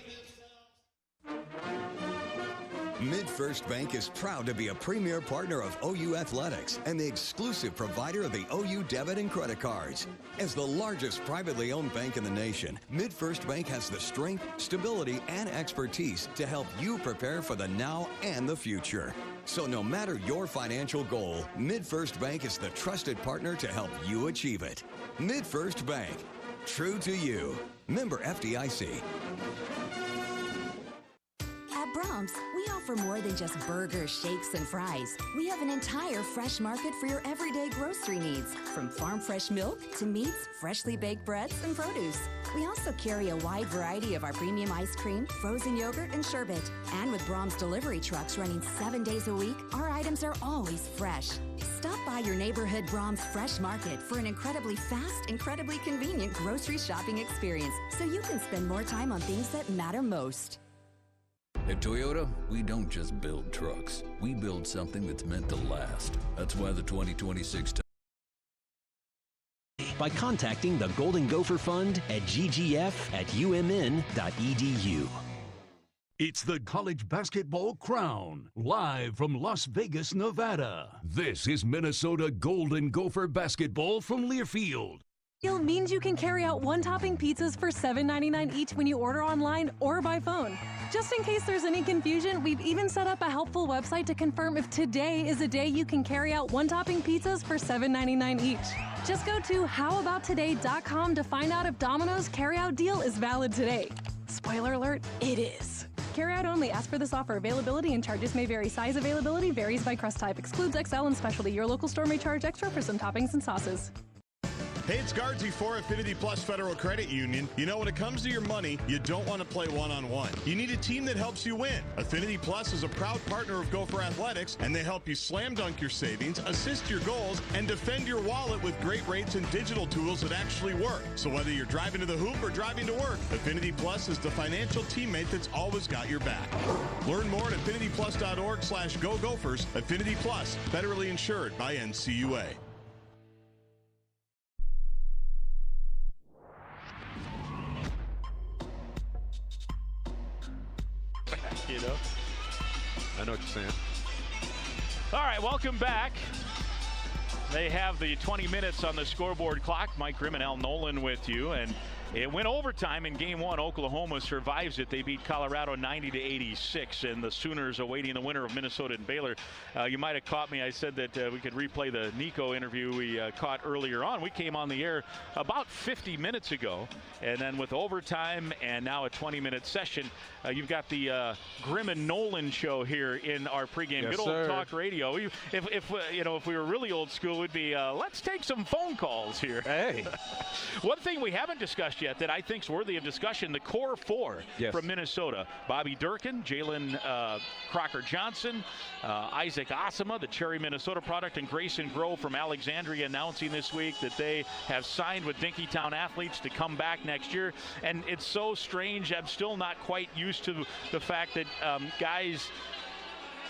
MidFirst Bank is proud to be a premier partner of OU Athletics and the exclusive provider of the OU debit and credit cards. As the largest privately owned bank in the nation, MidFirst Bank has the strength, stability, and expertise to help you prepare for the now and the future. So no matter your financial goal, MidFirst Bank is the trusted partner to help you achieve it. MidFirst Bank, true to you. Member FDIC. At Brahms, we offer more than just burgers, shakes, and fries. We have an entire fresh market for your everyday grocery needs, from farm fresh milk to meats, freshly baked breads, and produce. We also carry a wide variety of our premium ice cream, frozen yogurt, and sherbet. And with Brahms delivery trucks running 7 days a week, our items are always fresh. Stop by your neighborhood Brahms Fresh Market for an incredibly fast, incredibly convenient grocery shopping experience, so you can spend more time on things that matter most. At Toyota, we don't just build trucks. We build something that's meant to last. That's why the 2026 by contacting the Golden Gopher Fund at ggf@umn.edu. It's the College Basketball Crown, live from Las Vegas, Nevada. This is Minnesota Golden Gopher Basketball from Learfield. Deal means you can carry out one-topping pizzas for $7.99 each when you order online or by phone. Just in case there's any confusion, we've even set up a helpful website to confirm if today is a day you can carry out one-topping pizzas for $7.99 each. Just go to howaboutoday.com to find out if Domino's carryout deal is valid today. Spoiler alert, it is. Carryout only. Ask for this offer. Availability and charges may vary. Size availability varies by crust type. Excludes XL and specialty. Your local store may charge extra for some toppings and sauces. Hey, it's Guardsy for Affinity Plus Federal Credit Union. You know, when it comes to your money, you don't want to play one-on-one. You need a team that helps you win. Affinity Plus is a proud partner of Gopher Athletics, and they help you slam dunk your savings, assist your goals, and defend your wallet with great rates and digital tools that actually work. So whether you're driving to the hoop or driving to work, Affinity Plus is the financial teammate that's always got your back. Learn more at affinityplus.org/go Gophers. Affinity Plus, federally insured by NCUA. You know? I know what you're saying. All right, welcome back. They have the 20 minutes on the scoreboard clock. Mike Grimm and Al Nolan with you. And it went overtime in game one. Oklahoma survives it. They beat Colorado 90-86, and the Sooners awaiting the winner of Minnesota and Baylor. You might have caught me. I said that we could replay the Nico interview we caught earlier on. We came on the air about 50 minutes ago, and then with overtime and now a 20-minute session, you've got the Grimm and Nolan show here in our pregame. Yes, good old sir. talk radio. If we were really old school, it'd be let's take some phone calls here. Hey. One thing we haven't discussed yet yet that I think is worthy of discussion. The core four from Minnesota: Bobby Durkin, Jalen Crocker-Johnson, Isaac Asama, the Cherry Minnesota product, and Grayson Grove from Alexandria, announcing this week that they have signed with Dinkytown Athletes to come back next year. And it's so strange. I'm still not quite used to the fact that guys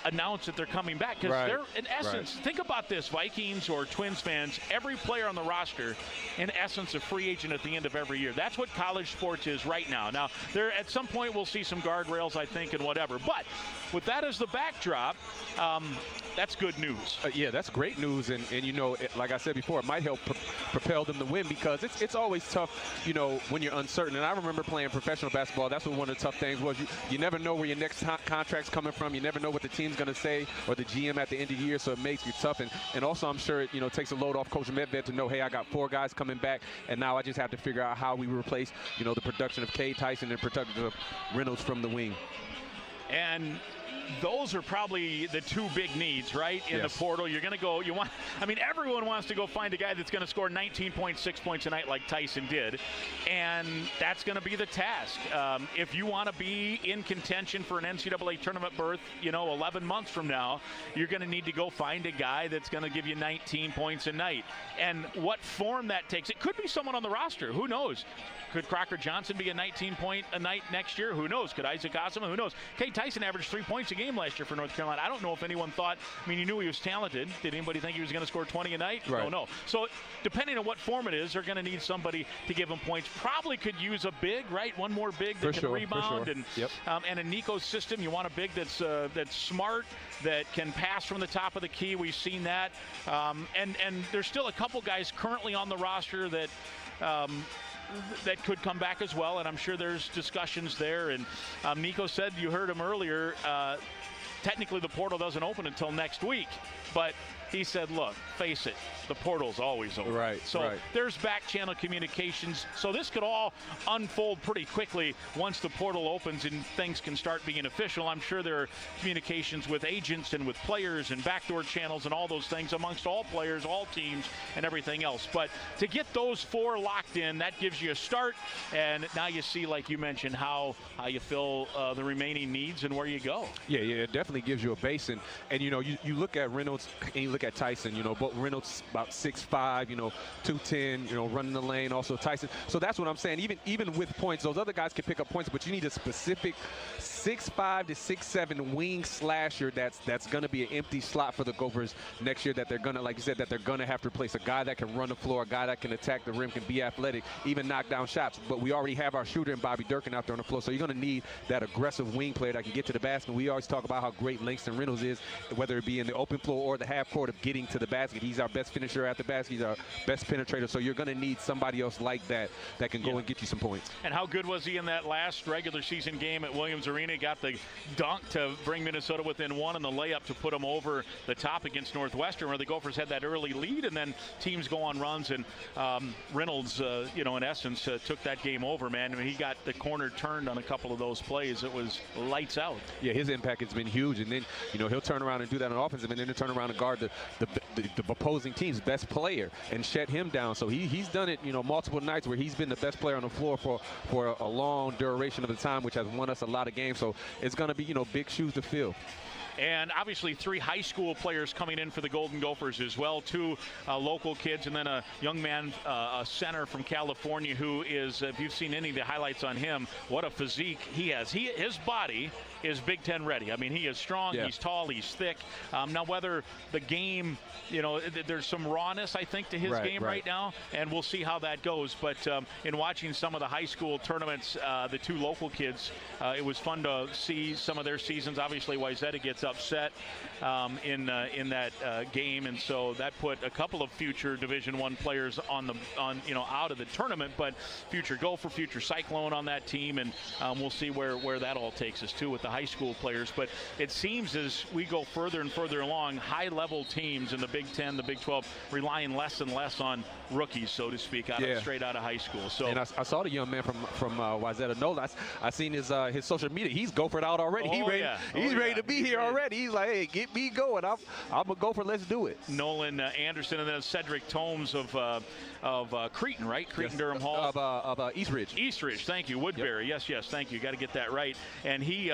announce that they're coming back, because they're, in essence, think about this, Vikings or Twins fans, every player on the roster, in essence, a free agent at the end of every year. That's what college sports is right now. Now, there at some point we'll see some guardrails, I think, and whatever. But with that as the backdrop, that's good news. Yeah, that's great news. And you know, like I said before, it might help propel them to win, because it's always tough, you know, when you're uncertain. And I remember playing professional basketball. That's what one of the tough things was. You never know where your next contract's coming from. You never know what the team's going to say, or the GM at the end of the year, so it makes you tough. And also, I'm sure it, you know, takes a load off Coach Medved to know, hey, I got 4 guys coming back, and now I just have to figure out how we replace, you know, the production of Cade Tyson and production of Reynolds from the wing. And those are probably the 2 big needs, right, in the portal. You're going to go, everyone wants to go find a guy that's going to score 19.6 points a night like Tyson did, and that's going to be the task. If you want to be in contention for an NCAA tournament berth, 11 months from now, you're going to need to go find a guy that's going to give you 19 points a night. And what form that takes, it could be someone on the roster. Who knows? Could Crocker-Johnson be a 19-point a night next year? Who knows? Could Isaac Asama? Who knows? Cade Tyson averaged 3 points a game last year for North Carolina. I don't know if anyone thought, you knew he was talented. Did anybody think he was going to score 20 a night? Right. No. So depending on what form it is, they're going to need somebody to give them points. Probably could use a big, right? One more big that can rebound. And a Nico system. You want a big that's smart, that can pass from the top of the key. We've seen that. And there's still a couple guys currently on the roster that that could come back as well, and I'm sure there's discussions there. And Nico said, you heard him earlier, technically the portal doesn't open until next week, but he said, look, face it, the portal's always open. So there's back channel communications. So this could all unfold pretty quickly once the portal opens and things can start being official. I'm sure there are communications with agents and with players and backdoor channels and all those things amongst all players, all teams, and everything else. But to get those 4 locked in, that gives you a start. And now you see, like you mentioned, how you fill the remaining needs and where you go. Yeah, it definitely gives you a base. And you look at Reynolds and you look at Tyson, but Reynolds about 6'5", 210, running the lane, also Tyson. So that's what I'm saying. Even with points, those other guys can pick up points, but you need a specific 6'5" to 6'7" wing slasher that's going to be an empty slot for the Gophers next year, that they're going to, like you said, that they're going to have to replace a guy that can run the floor, a guy that can attack the rim, can be athletic, even knock down shots. But we already have our shooter in Bobby Durkin out there on the floor, so you're going to need that aggressive wing player that can get to the basket. We always talk about how great Langston Reynolds is, whether it be in the open floor or the half court of getting to the basket. He's our best finisher at the basket. He's our best penetrator. So you're going to need somebody else like that can go and get you some points. And how good was he in that last regular season game at Williams Arena? Got the dunk to bring Minnesota within 1 and the layup to put them over the top against Northwestern, where the Gophers had that early lead, and then teams go on runs. And Reynolds, in essence, took that game over, man. I mean, he got the corner turned on a couple of those plays. It was lights out. Yeah, his impact has been huge. And then, he'll turn around and do that on offensive, and then he'll turn around and guard the opposing team's best player and shut him down. So he's done it, multiple nights where he's been the best player on the floor for a long duration of the time, which has won us a lot of games. So it's going to be, big shoes to fill. And obviously 3 high school players coming in for the Golden Gophers as well, 2 local kids, and then a young man, a center from California who is, if you've seen any of the highlights on him, what a physique he has. His body is Big Ten ready. I mean, he is strong, he's tall, he's thick. Now, whether the game, there's some rawness, I think, to his game right now, and we'll see how that goes. But in watching some of the high school tournaments, the 2 local kids, it was fun to see some of their seasons. Obviously, Wayzata gets upset in that game, and so that put a couple of future Division I players out of the tournament, but future Gopher, future Cyclone on that team, and we'll see where that all takes us too with the high school players. But it seems as we go further and further along, high-level teams in the Big Ten, the Big 12, relying less and less on rookies, so to speak, straight out of high school. So, and I saw the young man from Wayzata Nola. I seen his social media. He's Gophered out already. He's ready to be here already. ready. He's like, hey, get me going. I'm going to go for let's do it. Nolan Anderson, and then Cedric Tomes of Cretan, right? Cretan Durham Hall. Of East Ridge. East Ridge, thank you. Woodbury, yes, thank you. Got to get that right. And he,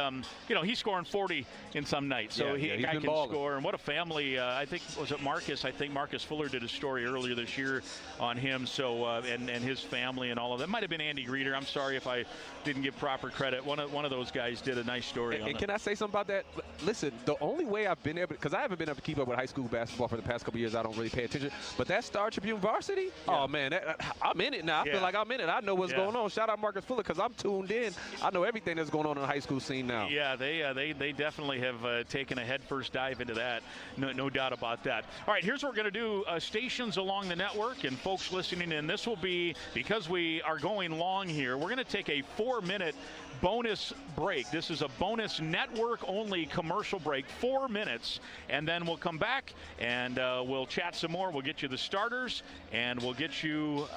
he's scoring 40 in some nights, so he can score. And what a family! I think was it Marcus? I think Marcus Fuller did a story earlier this year on him. So and his family and all of that. Might have been Andy Reeder. I'm sorry if I didn't give proper credit. One of those guys did a nice story on it. And can I say something about that? Listen, the only way I've been able, because I haven't been able to keep up with high school basketball for the past couple years, I don't really pay attention. But that Star Tribune varsity, oh man, I'm in it now. I feel like I'm in it. I know what's going on. Shout out Marcus Fuller, because I'm tuned in. I know everything that's going on in the high school scene now. Yeah, they definitely have taken a headfirst dive into that. No doubt about that. All right, here's what we're going to do. Stations along the network and folks listening in, this will be, because we are going long here, we're going to take a 4-minute bonus break. This is a bonus network-only commercial break, 4 minutes, and then we'll come back and we'll chat some more. We'll get you the starters, and we'll get you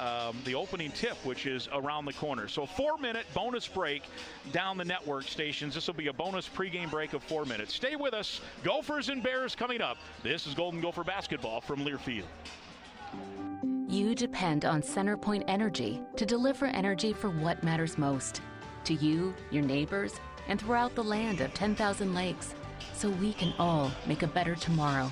the opening tip, which is around the corner. So 4-minute bonus break down the network stations. This will be a bonus pregame break of 4 minutes. Stay with us. Gophers and Bears coming up. This is Golden Gopher basketball from Learfield. You depend on CenterPoint Energy to deliver energy for what matters most to you, your neighbors, and throughout the land of 10,000 lakes, so we can all make a better tomorrow.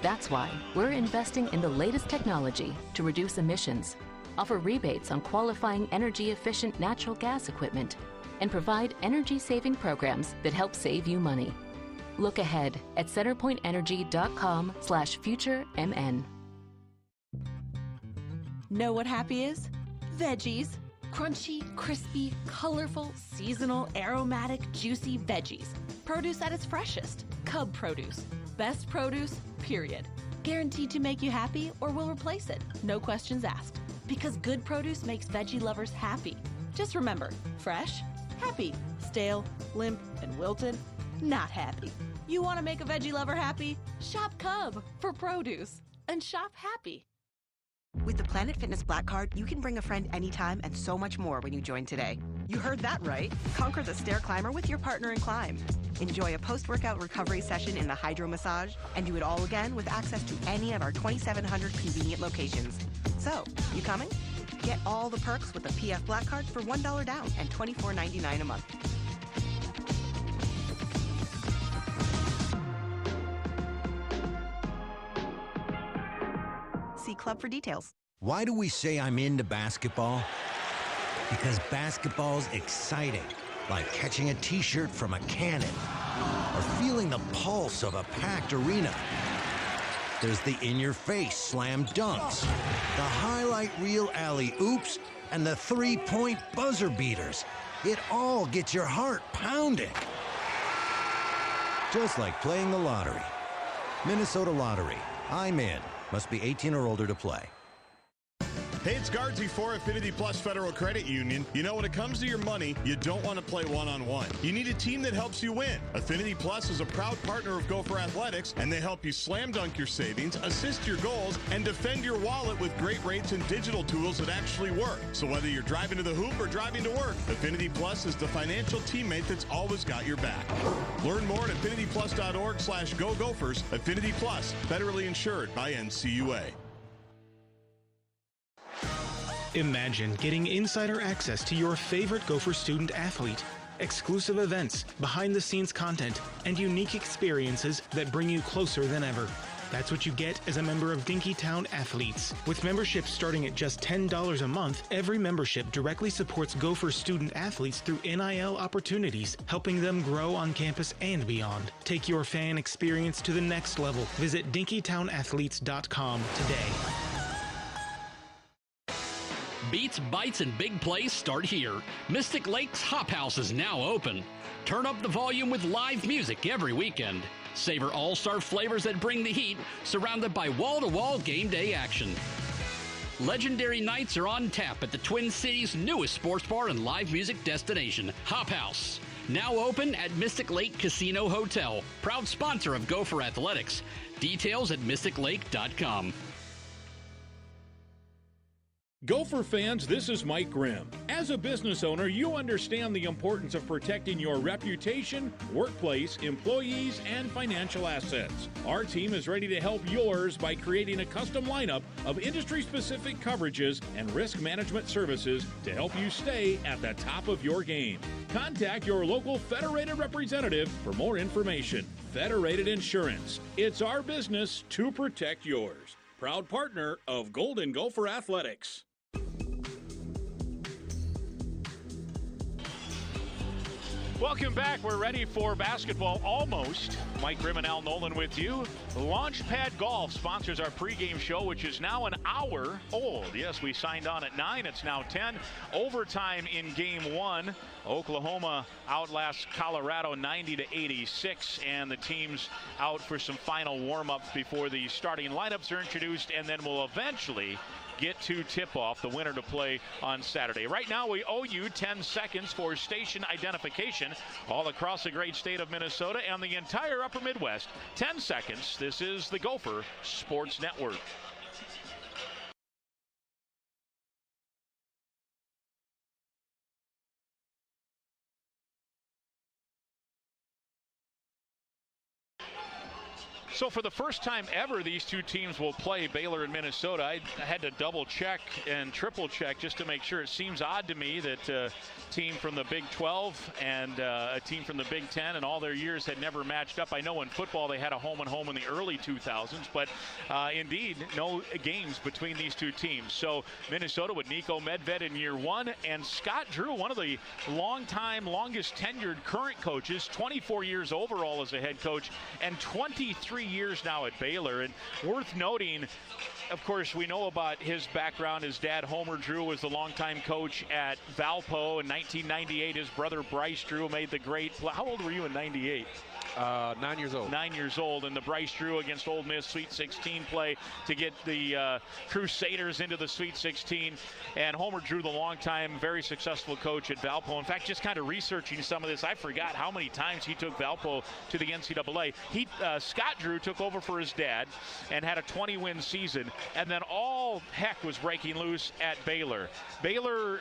That's why we're investing in the latest technology to reduce emissions, offer rebates on qualifying energy-efficient natural gas equipment, and provide energy-saving programs that help save you money. Look ahead at centerpointenergy.com/futuremn. Know what happy is? Veggies. Crunchy, crispy, colorful, seasonal, aromatic, juicy veggies. Produce at its freshest. Cub produce. Best produce, period. Guaranteed to make you happy or will replace it. No questions asked. Because good produce makes veggie lovers happy. Just remember, fresh, happy. Stale, limp, and wilted, not happy. You want to make a veggie lover happy? Shop Cub for produce. And shop happy. With the Planet Fitness Black Card, you can bring a friend anytime and so much more when you join today. You heard that right. Conquer the stair climber with your partner in climb. Enjoy a post-workout recovery session in the hydro massage, and do it all again with access to any of our 2,700 convenient locations. So, you coming? Get all the perks with the PF Black Card for $1 down and $24.99 a month. See Club for details. Why do we say I'm into basketball? Because basketball's exciting, like catching a t-shirt from a cannon or feeling the pulse of a packed arena. There's the in-your-face slam dunks, the highlight reel alley-oops, and the three-point buzzer beaters. It all gets your heart pounding. Just like playing the lottery. Minnesota Lottery. I'm in. Must be 18 or older to play. Hey, it's Guardsy for Affinity Plus Federal Credit Union. You know, when it comes to your money, you don't want to play one-on-one. You need a team that helps you win. Affinity Plus is a proud partner of Gopher Athletics, and they help you slam dunk your savings, assist your goals, and defend your wallet with great rates and digital tools that actually work. So whether you're driving to the hoop or driving to work, Affinity Plus is the financial teammate that's always got your back. Learn more at affinityplus.org/GoGophers. Affinity Plus, federally insured by NCUA. Imagine getting insider access to your favorite Gopher student athlete, exclusive events, behind-the-scenes content, and unique experiences that bring you closer than ever. That's what you get as a member of Dinkytown Athletes. With memberships starting at just $10 a month, every membership directly supports Gopher student athletes through NIL opportunities, helping them grow on campus and beyond. Take your fan experience to the next level. Visit DinkytownAthletes.com today. Beats, bites, and big plays start here. Mystic Lake's Hop House is now open. Turn up the volume with live music every weekend. Savor all-star flavors that bring the heat, surrounded by wall-to-wall game day action. Legendary nights are on tap at the Twin Cities' newest sports bar and live music destination, Hop House. Now open at Mystic Lake Casino Hotel, proud sponsor of Gopher Athletics. Details at mysticlake.com. Gopher fans, this is Mike Grimm. As a business owner, you understand the importance of protecting your reputation, workplace, employees, and financial assets. Our team is ready to help yours by creating a custom lineup of industry-specific coverages and risk management services to help you stay at the top of your game. Contact your local Federated representative for more information. Federated Insurance. It's our business to protect yours. Proud partner of Golden Gopher Athletics. Welcome back. We're ready for basketball almost. Mike Grimm and Al Nolan with you. Launchpad Golf sponsors our pregame show, which is now an hour old. Yes, we signed on at 9. It's now 10. Overtime in game 1. Oklahoma outlasts Colorado 90-86, and the team's out for some final warm-ups before the starting lineups are introduced, and then we'll eventually get to tip-off, the winner to play on Saturday. Right now, we owe you 10 seconds for station identification all across the great state of Minnesota and the entire upper Midwest. 10 seconds. This is the Gopher Sports Network. So for the first time ever, these two teams will play, Baylor and Minnesota. I had to double check and triple check just to make sure. It seems odd to me that a team from the Big 12 and a team from the Big 10 in all their years had never matched up. I know in football they had a home and home in the early 2000s, but indeed no games between these two teams. So Minnesota with Nico Medved in year 1, and Scott Drew, one of the longest tenured current coaches, 24 years overall as a head coach, and 23 years now at Baylor. And worth noting, of course, we know about his background. His dad, Homer Drew, was the longtime coach at Valpo. In 1998, his brother, Bryce Drew, made the great – how old were you in 98? 9 years old. 9 years old, and the Bryce Drew against Ole Miss Sweet 16 play to get the Crusaders into the Sweet 16. And Homer Drew, the longtime, very successful coach at Valpo. In fact, just kind of researching some of this, I forgot how many times he took Valpo to the NCAA. Scott Drew took over for his dad and had a 20-win season, and then all heck was breaking loose at Baylor. Baylor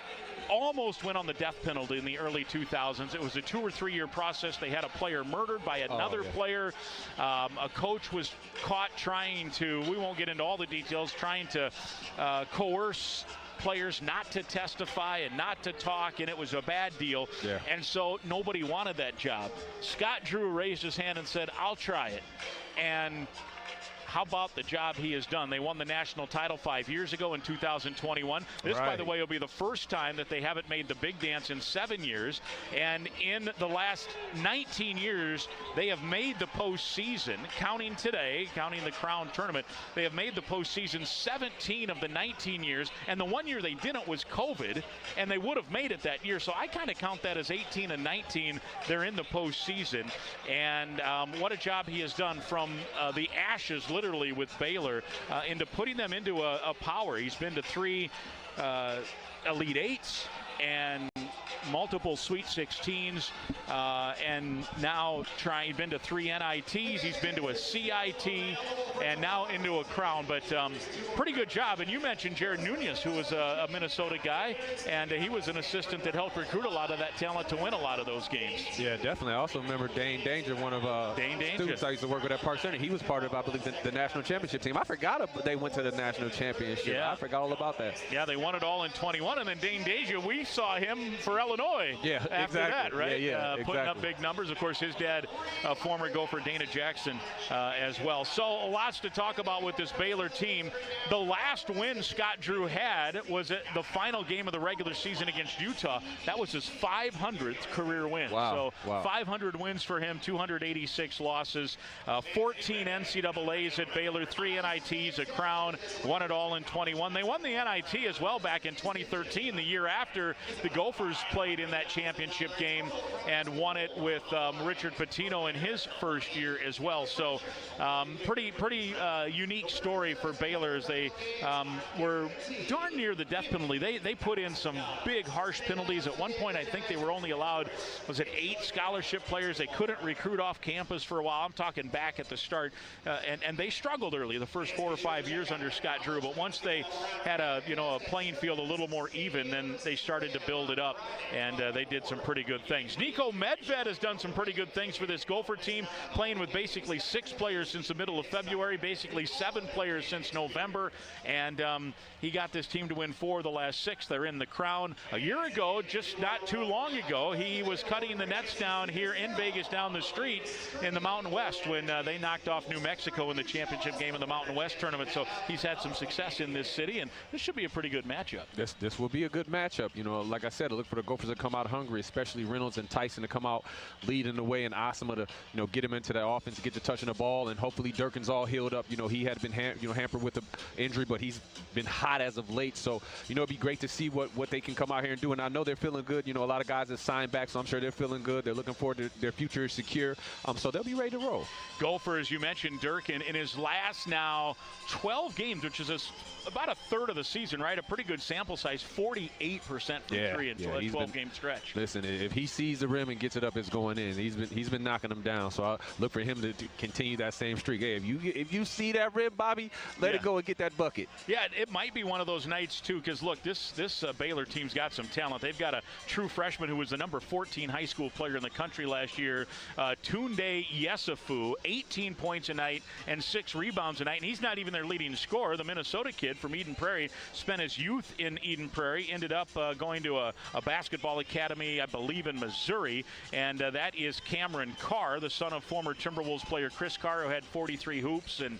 almost went on the death penalty in the early 2000s. It was a 2 or 3 year process. They had a player murdered by another player. A coach was caught trying to, we won't get into all the details, trying to coerce players not to testify and not to talk, and it was a bad deal. Yeah. And so nobody wanted that job. Scott Drew raised his hand and said, I'll try it. And how about the job he has done? They won the national title 5 years ago in 2021. This, by the way, will be the first time that they haven't made the big dance in 7 years. And in the last 19 years, they have made the postseason, counting today, counting the Crown tournament, they have made the postseason 17 of the 19 years. And the 1 year they didn't was COVID, and they would have made it that year. So I kind of count that as 18 and 19. They're in the postseason. And what a job he has done from the ashes, literally, with Baylor into putting them into a power. He's been to 3 Elite Eights and multiple Sweet 16s, and now he's been to 3 NITs, he's been to a CIT, and now into a Crown. But pretty good job. And you mentioned Jared Nunez, who was a Minnesota guy, and he was an assistant that helped recruit a lot of that talent to win a lot of those games. Yeah, definitely. I also remember Dane Danger, one of students I used to work with at Park Center. He was part of, I believe, the national championship team. I forgot they went to the national championship. Yeah. I forgot all about that. Yeah, they won it all in 21, and then Dane Danger, we saw him for Illinois after that, right? Yeah, putting up big numbers. Of course, his dad, former Gopher Dana Jackson as well. So lots to talk about with this Baylor team. The last win Scott Drew had was at the final game of the regular season against Utah. That was his 500th career win. Wow. So 500 wins for him, 286 losses, 14 NCAAs at Baylor, 3 NITs, a Crown, won it all in 21. They won the NIT as well back in 2013, the year after the Gophers played in that championship game and won it with Richard Pitino in his first year as well. So pretty unique story for Baylor as they were darn near the death penalty. They put in some big, harsh penalties. At one point, I think they were only allowed, was it 8 scholarship players? They couldn't recruit off campus for a while. I'm talking back at the start. And they struggled early the first 4 or 5 years under Scott Drew. But once they had a playing field a little more even, then they started to build it up, and they did some pretty good things. Nico Medved has done some pretty good things for this Gopher team, playing with basically 6 players since the middle of February, basically 7 players since November, and he got this team to win 4 of the last 6. They're in the crown. A year ago, just not too long ago, he was cutting the nets down here in Vegas down the street in the Mountain West when they knocked off New Mexico in the championship game in the Mountain West tournament. So he's had some success in this city, and this should be a pretty good matchup. This will be a good matchup. Like I said, I look for the Gophers to come out hungry, especially Reynolds and Tyson to come out leading the way, and Asima to get him into that offense, get to touching the ball, and hopefully Durkin's all healed up. He had been hampered with an injury, but he's been hot as of late. So it'd be great to see what they can come out here and do. And I know they're feeling good. A lot of guys have signed back, so I'm sure they're feeling good. They're looking forward to their future is secure. So they'll be ready to roll. Gophers, you mentioned Durkin in his last now 12 games, which is about a third of the season, right? A pretty good sample size, 48% from 3 in a 12-game stretch. Listen, if he sees the rim and gets it up, it's going in. He's been knocking them down, so I look for him to continue that same streak. Hey, if you see that rim, Bobby, let it go and get that bucket. Yeah, it might be one of those nights too, because look, this Baylor team's got some talent. They've got a true freshman who was the number 14 high school player in the country last year, Tunde Yesufu, 18 points a night and 6 rebounds a night, and he's not even their leading scorer. The Minnesota kid from Eden Prairie spent his youth in Eden Prairie, ended up going to a basketball academy, I believe, in Missouri, and that is Cameron Carr, the son of former Timberwolves player Chris Carr, who had 43 hoops and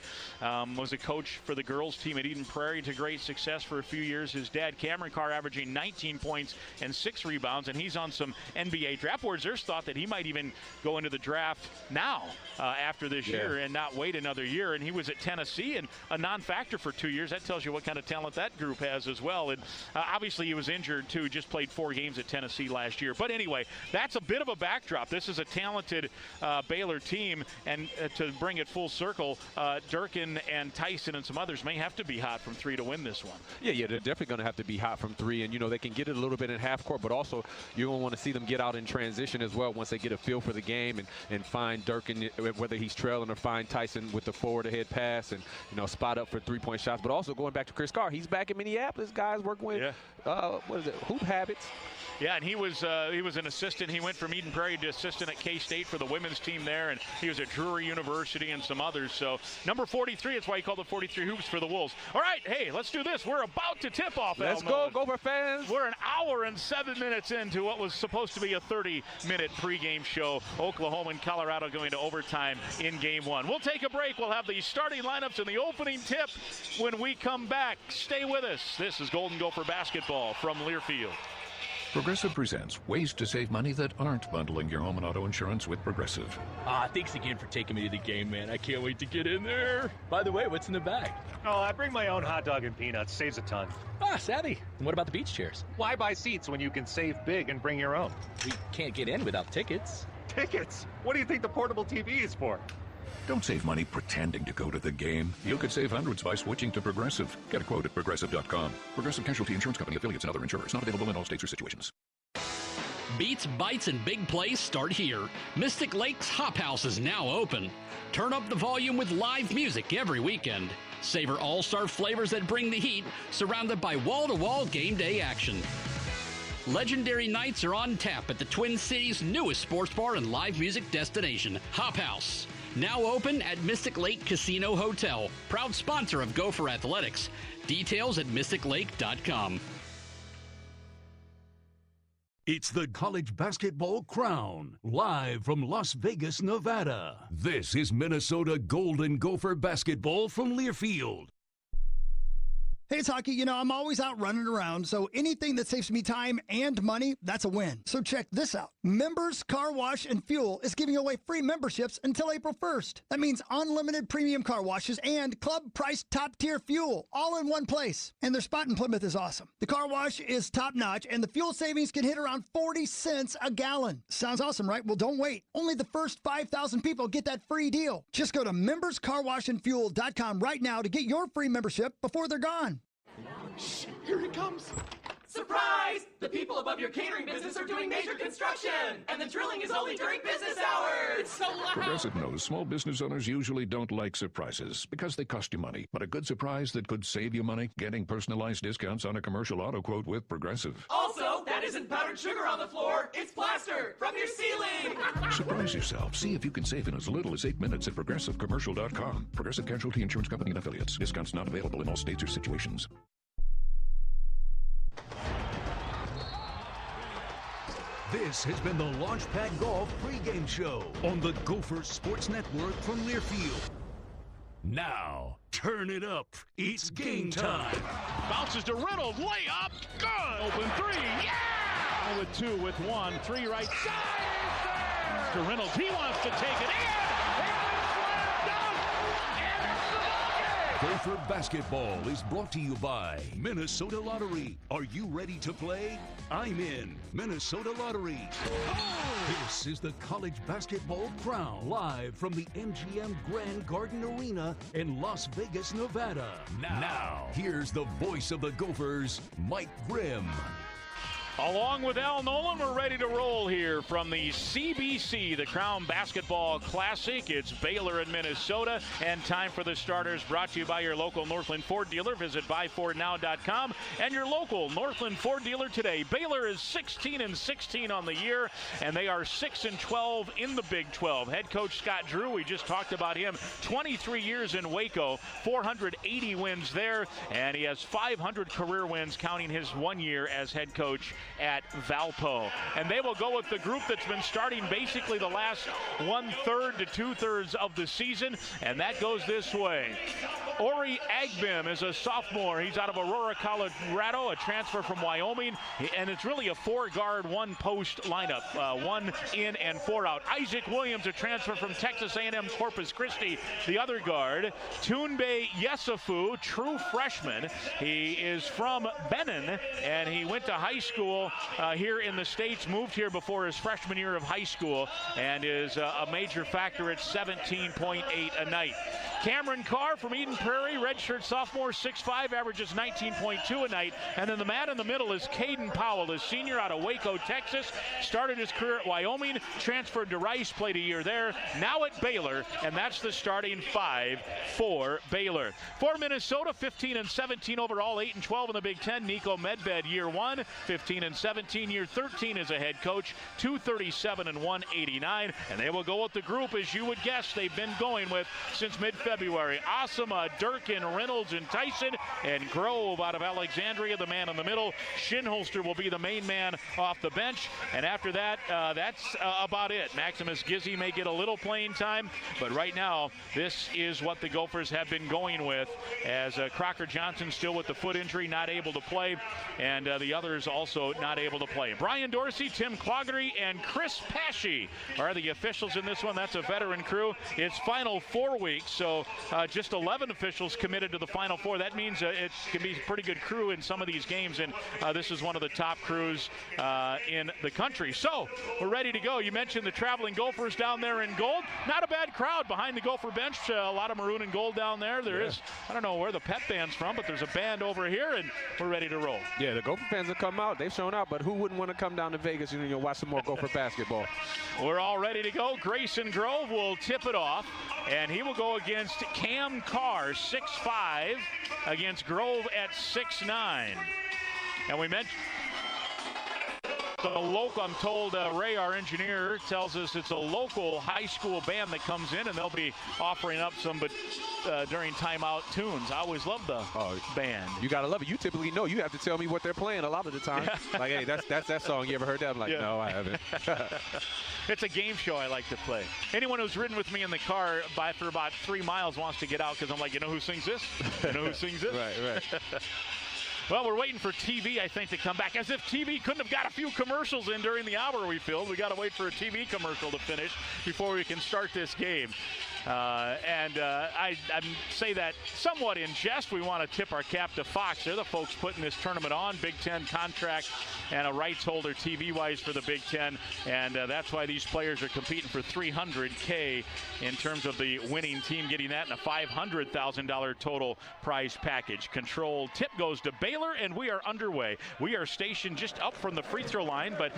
was a coach for the girls team at Eden Prairie to great success for a few years. His dad, Cameron Carr, averaging 19 points and 6 rebounds, and he's on some NBA draft boards. There's thought that he might even go into the draft now after this year and not wait another year. And he was at Tennessee and a non-factor for 2 years. That tells you what kind of talent that group has as well. And obviously he was injured too, just played 4 games at Tennessee last year. But anyway, that's a bit of a backdrop. This is a talented Baylor team, and to bring it full circle, Durkin and Tyson and some others may have to be hot from 3 to win this one. Yeah, they're definitely going to have to be hot from 3, and they can get it a little bit in half court, but also you're going to want to see them get out in transition as well once they get a feel for the game and find Durkin, whether he's trailing, or find Tyson with the forward ahead pass and spot up for 3-point shots. But also going back to Chris Carr, he's back in Minneapolis, guys, working with Hoop Habits. Yeah, and he was an assistant. He went from Eden Prairie to assistant at K-State for the women's team there, and he was at Drury University and some others. So number 43, that's why he called it 43 hoops for the Wolves. All right, hey, let's do this. We're about to tip off. Let's go, Gopher fans. We're an hour and 7 minutes into what was supposed to be a 30-minute pregame show. Oklahoma and Colorado going to overtime in Game 1. We'll take a break. We'll have the starting lineups and the opening tip when we come back. Stay with us. This is Golden Gopher basketball from Learfield. Progressive presents ways to save money that aren't bundling your home and auto insurance with Progressive. Thanks again for taking me to the game, man. I can't wait to get in there. By the way, what's in the bag? Oh, I bring my own hot dog and peanuts. Saves a ton. Savvy. And what about the beach chairs? Why buy seats when you can save big and bring your own? We can't get in without tickets. Tickets? What do you think the portable TV is for? Don't save money pretending to go to the game. You could save hundreds by switching to Progressive. Get a quote at Progressive.com. Progressive Casualty Insurance Company, affiliates, and other insurers. Not available in all states or situations. Beats, bites, and big plays start here. Mystic Lake's Hop House is now open. Turn up the volume with live music every weekend. Savor all-star flavors that bring the heat, surrounded by wall-to-wall game day action. Legendary nights are on tap at the Twin Cities' newest sports bar and live music destination, Hop House. Now open at Mystic Lake Casino Hotel, proud sponsor of Gopher Athletics. Details at mysticlake.com. It's the College Basketball Crown, live from Las Vegas, Nevada. This is Minnesota Golden Gopher basketball from Learfield. Hey, it's Hockey. You know, I'm always out running around, so anything that saves me time and money, that's a win. So check this out. Members Car Wash and Fuel is giving away free memberships until April 1st. That means unlimited premium car washes and club price top-tier fuel, all in one place. And their spot in Plymouth is awesome. The car wash is top-notch, and the fuel savings can hit around 40 cents a gallon. Sounds awesome, right? Well, don't wait. Only the first 5,000 people get that free deal. Just go to memberscarwashandfuel.com right now to get your free membership before they're gone. Shh, here he comes. Surprise! The people above your catering business are doing major construction, and the drilling is only during business hours. It's so loud. Progressive knows small business owners usually don't like surprises because they cost you money. But a good surprise that could save you money, getting personalized discounts on a commercial auto quote with Progressive. Also, that isn't powdered sugar on the floor. It's plaster from your ceiling. Surprise yourself. See if you can save in as little as 8 minutes at ProgressiveCommercial.com. Progressive Casualty Insurance Company and Affiliates. Discounts not available in all states or situations. This has been the Launchpad Golf pregame show on the Gophers Sports Network from Learfield. Now, turn it up. It's game time. Bounces to Reynolds, layup, good. Open three, yeah! With 2, with 1, 3 right side. To Reynolds, he wants to take it in. Gopher basketball is brought to you by Minnesota Lottery. Are you ready to play? I'm in. Minnesota Lottery. This is the College Basketball Crown, live from the MGM Grand Garden Arena in Las Vegas, Nevada. Now, here's the voice of the Gophers, Mike Grimm. Along with Al Nolan, we're ready to roll here from the CBC, the Crown Basketball Classic. It's Baylor in Minnesota, and time for the starters, brought to you by your local Northland Ford dealer. Visit buyfordnow.com and your local Northland Ford dealer today. Baylor is 16-16 on the year, and they are 6-12 in the Big 12. Head coach Scott Drew, we just talked about him, 23 years in Waco, 480 wins there, and he has 500 career wins, counting his 1 year as head coach at Valpo. And they will go with the group that's been starting basically the last 1/3 to 2/3 of the season, and that goes this way. Ori Agbim is a sophomore. He's out of Aurora, Colorado, a transfer from Wyoming, and it's really a 4-guard, 1-post lineup, 1 in and 4 out. Isaac Williams, a transfer from Texas A&M Corpus Christi, the other guard. Tunde Yesufu, true freshman. He is from Benin, and he went to high school here in the States, moved here before his freshman year of high school, and is a major factor at 17.8 a night. Cameron Carr from Eden Prairie, redshirt sophomore, 6'5", averages 19.2 a night. And then the man in the middle is Caden Powell, a senior out of Waco, Texas. Started his career at Wyoming, transferred to Rice, played a year there, now at Baylor, and that's the starting 5 for Baylor. For Minnesota, 15-17 overall, 8-12 in the Big Ten. Nico Medved, year 1, 15-17, year 13 as a head coach, 237 and 189, and they will go with the group, as you would guess, they've been going with since mid-February. Asama, Durkin, Reynolds, and Tyson, and Grove out of Alexandria, the man in the middle. Shinholster will be the main man off the bench, and after that, that's about it. Maximus Gizzi may get a little playing time, but right now, this is what the Gophers have been going with, as Crocker Johnson still with the foot injury, not able to play, and the others also not able to play. Brian Dorsey, Tim Cloggery, and Chris Pashy are the officials in this one. That's a veteran crew. It's final 4 weeks, so just 11 officials committed to the Final Four. That means it can be a pretty good crew in some of these games, and this is one of the top crews in the country. So we're ready to go. You mentioned the traveling Gophers down there in gold. Not a bad crowd behind the Gopher bench. A lot of maroon and gold down there. There is, I don't know where the pep band's from, but there's a band over here, and we're ready to roll. Yeah, the Gopher fans have come out. They've shown out, but who wouldn't want to come down to Vegas and watch some more Gopher basketball? We're all ready to go. Grayson Grove will tip it off, and he will go against Cam Carr, 6'5", against Grove at 6'9". And we mentioned a local, I'm told Ray, our engineer, tells us it's a local high school band that comes in, and they'll be offering up some during timeout tunes. I always love the band. You got to love it. You typically know. You have to tell me what they're playing a lot of the time. Like, hey, that's that song. You ever heard that? I'm like, no, I haven't. It's a game show I like to play. Anyone who's ridden with me in the car for about 3 miles wants to get out because I'm like, you know who sings this? You know who sings this? Right. Well, we're waiting for TV, I think, to come back. As if TV couldn't have got a few commercials in during the hour we filled. We got to wait for a TV commercial to finish before we can start this game. I say that somewhat in jest. We want to tip our cap to Fox. They're the folks putting this tournament on. Big Ten contract and a rights holder TV-wise for the Big Ten. And that's why these players are competing for $300K in terms of the winning team getting that, and a $500,000 total prize package. Control tip goes to Baylor, and we are underway. We are stationed just up from the free throw line, but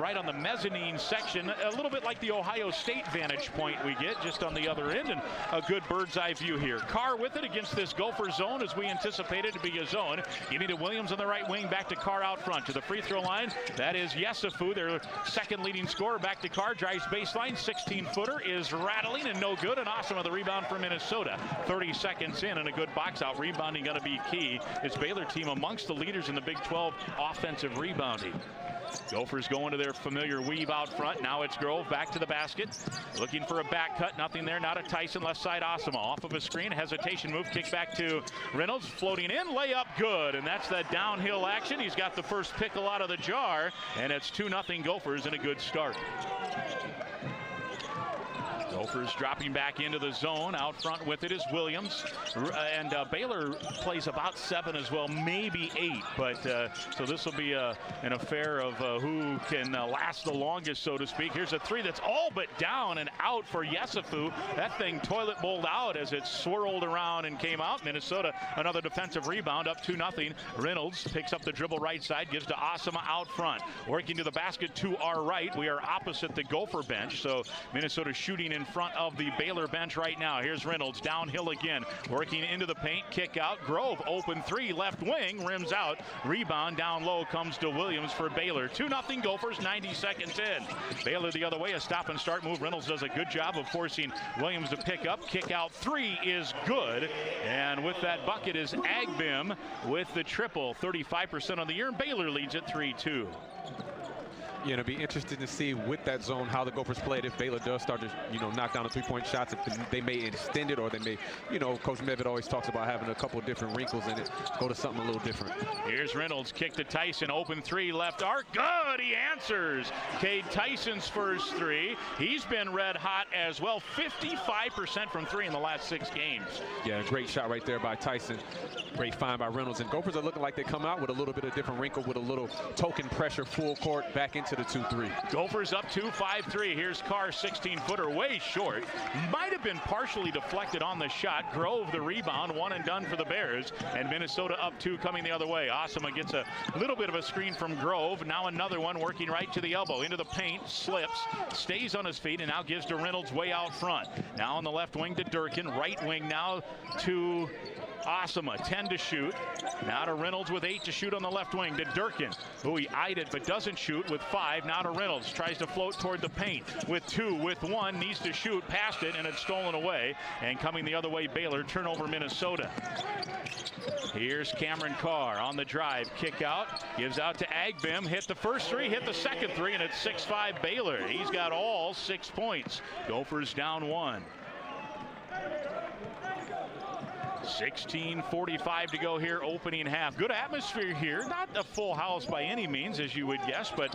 right on the mezzanine section, a little bit like the Ohio State vantage point we get, just on the other end, and a good bird's eye view here. Carr with it against this Gopher zone, as we anticipated to be a zone. Giving to Williams on the right wing, back to Carr out front to the free throw line. That is Yesufu, their second leading scorer. Back to Carr, drives baseline, 16-footer is rattling and no good, and awesome with the rebound for Minnesota. 30 seconds in and a good box out. Rebounding going to be key. This Baylor team amongst the leaders in the Big 12 offensive rebounding. Gophers going to their familiar weave out front. Now it's Grove back to the basket. Looking for a back cut. Nothing there. Not a Tyson. Left side Osama. Off of a screen. Hesitation move. Kick back to Reynolds. Floating in. Layup good. And that's that downhill action. He's got the first pickle out of the jar. And it's 2-0 Gophers and a good start. Gophers dropping back into the zone. Out front with it is Williams. And Baylor plays about 7 as well, maybe 8. But so this will be an affair of who can last the longest, so to speak. Here's a three that's all but down and out for Yesufu. That thing toilet bowled out as it swirled around and came out. Minnesota, another defensive rebound, up 2-0. Reynolds picks up the dribble right side, gives to Osama out front. Working to the basket to our right. We are opposite the Gopher bench, so Minnesota shooting in front of the Baylor bench right now. Here's Reynolds downhill again, working into the paint, kick out. Grove open three, left wing, rims out. Rebound down low comes to Williams for Baylor. 2-0 Gophers, 90 seconds in. Baylor the other way, a stop and start move. Reynolds does a good job of forcing Williams to pick up. Kick out three is good, and with that bucket is Agbim with the triple. 35% on the year, and Baylor leads at 3-2. Yeah, it'll be interesting to see with that zone how the Gophers play it if Baylor does start to, knock down the three-point shots. If they may extend it, or they may, Coach Mevett always talks about having a couple of different wrinkles in it. Go to something a little different. Here's Reynolds, kick to Tyson, open three, left arc, good, he answers. Cade Tyson's first three. He's been red hot as well, 55% from three in the last 6 games. Yeah, great shot right there by Tyson. Great find by Reynolds. And Gophers are looking like they come out with a little bit of different wrinkle, with a little token pressure, full court, back into the 2-3. Gophers up 2-5-3. Here's Carr, 16-footer, way short. Might have been partially deflected on the shot. Grove the rebound, one and done for the Bears. And Minnesota up 2 coming the other way. Osama gets a little bit of a screen from Grove. Now another one working right to the elbow. Into the paint, slips, stays on his feet, and now gives to Reynolds way out front. Now on the left wing to Durkin. Right wing now to Osama, 10 to shoot. Now to Reynolds with 8 to shoot on the left wing to Durkin, who he eyed it but doesn't shoot with 5. Now to Reynolds, tries to float toward the paint with 2, with 1, needs to shoot, past it, and it's stolen away. And coming the other way, Baylor, turnover Minnesota. Here's Cameron Carr on the drive, kick out, gives out to Agbim, hit the first three, hit the second three, and it's 6-5 Baylor. He's got all 6 points. Gophers down 1. 16:45 to go here, opening half. Good atmosphere here. Not a full house by any means, as you would guess, but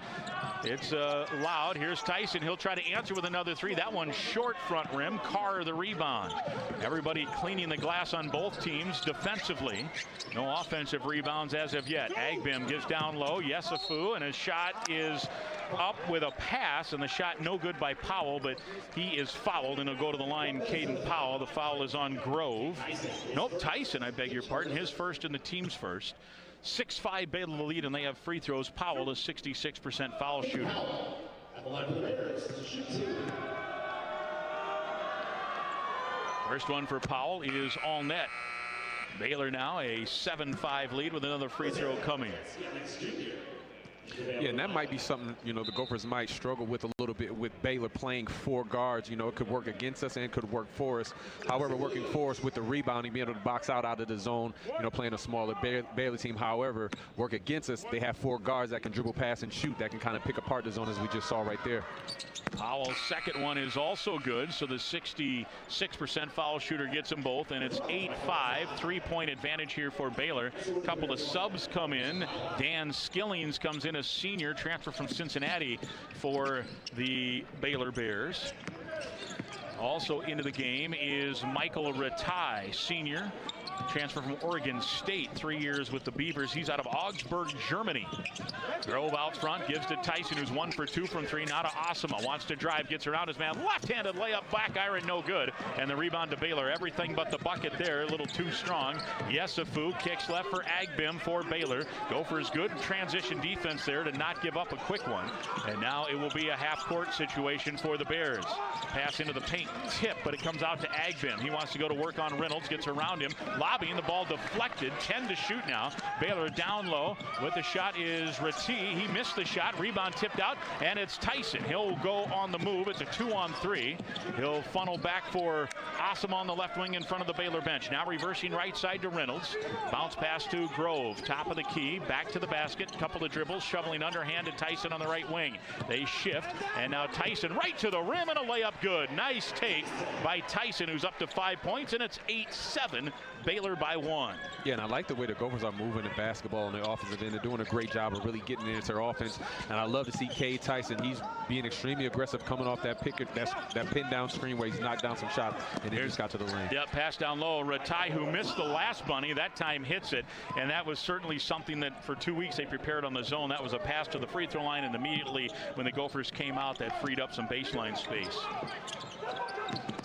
it's loud. Here's Tyson. He'll try to answer with another three. That one short front rim. Carr the rebound. Everybody cleaning the glass on both teams defensively. No offensive rebounds as of yet. Agbim gives down low. Yesufu, and his shot is up with a pass, and the shot no good by Powell, but he is fouled, and he'll go to the line. Caden Powell. The foul is on Grove. Nope, Tyson, I beg your pardon. His first and the team's first. 6-5 Baylor the lead, and they have free throws. Powell is 66% foul shooter. First one for Powell is all net. Baylor now a 7-5 lead with another free throw coming. Yeah, and that might be something, you know, the Gophers might struggle with a little bit with Baylor playing 4 guards. You know, it could work against us and could work for us. However, working for us with the rebounding, being able to box out of the zone, you know, playing a smaller Baylor team. However, work against us, they have 4 guards that can dribble, pass, and shoot, that can kind of pick apart the zone, as we just saw right there. Powell's second one is also good, so the 66% foul shooter gets them both, and it's 8-5, 3-point advantage here for Baylor. A couple of subs come in. Dan Skillings comes in, a senior transfer from Cincinnati for the Baylor Bears. Also into the game is Michael Ratai, senior, transfer from Oregon State, 3 years with the Beavers. He's out of Augsburg, Germany. Grove out front, gives to Tyson, who's 1 for 2 from 3. Now to Osama, wants to drive, gets around his man, left-handed layup, back iron, no good. And the rebound to Baylor. Everything but the bucket there, a little too strong. Yesufu kicks left for Agbim for Baylor. Gophers good transition defense there to not give up a quick one. And now it will be a half-court situation for the Bears. Pass into the paint, tip, but it comes out to Agbim. He wants to go to work on Reynolds, gets around him, lobbying, the ball deflected, 10 to shoot now. Baylor down low with the shot is Rati. He missed the shot, rebound tipped out, and it's Tyson. He'll go on the move. It's a 2-on-3. He'll funnel back for Osama on the left wing in front of the Baylor bench. Now reversing right side to Reynolds. Bounce pass to Grove, top of the key, back to the basket, couple of dribbles, shoveling underhand to Tyson on the right wing. They shift, and now Tyson right to the rim, and a layup good. Nice take by Tyson, who's up to 5 points, and it's 8-7. Baylor by 1. Yeah, and I like the way the Gophers are moving the basketball on the offensive end. They're doing a great job of really getting into their offense. And I love to see Cade Tyson. He's being extremely aggressive coming off that pin down screen where he's knocked down some shots and then just got to the lane. Yep, pass down low. Ratai, who missed the last bunny, that time hits it. And that was certainly something that for 2 weeks they prepared on the zone. That was a pass to the free throw line, and immediately when the Gophers came out, that freed up some baseline space.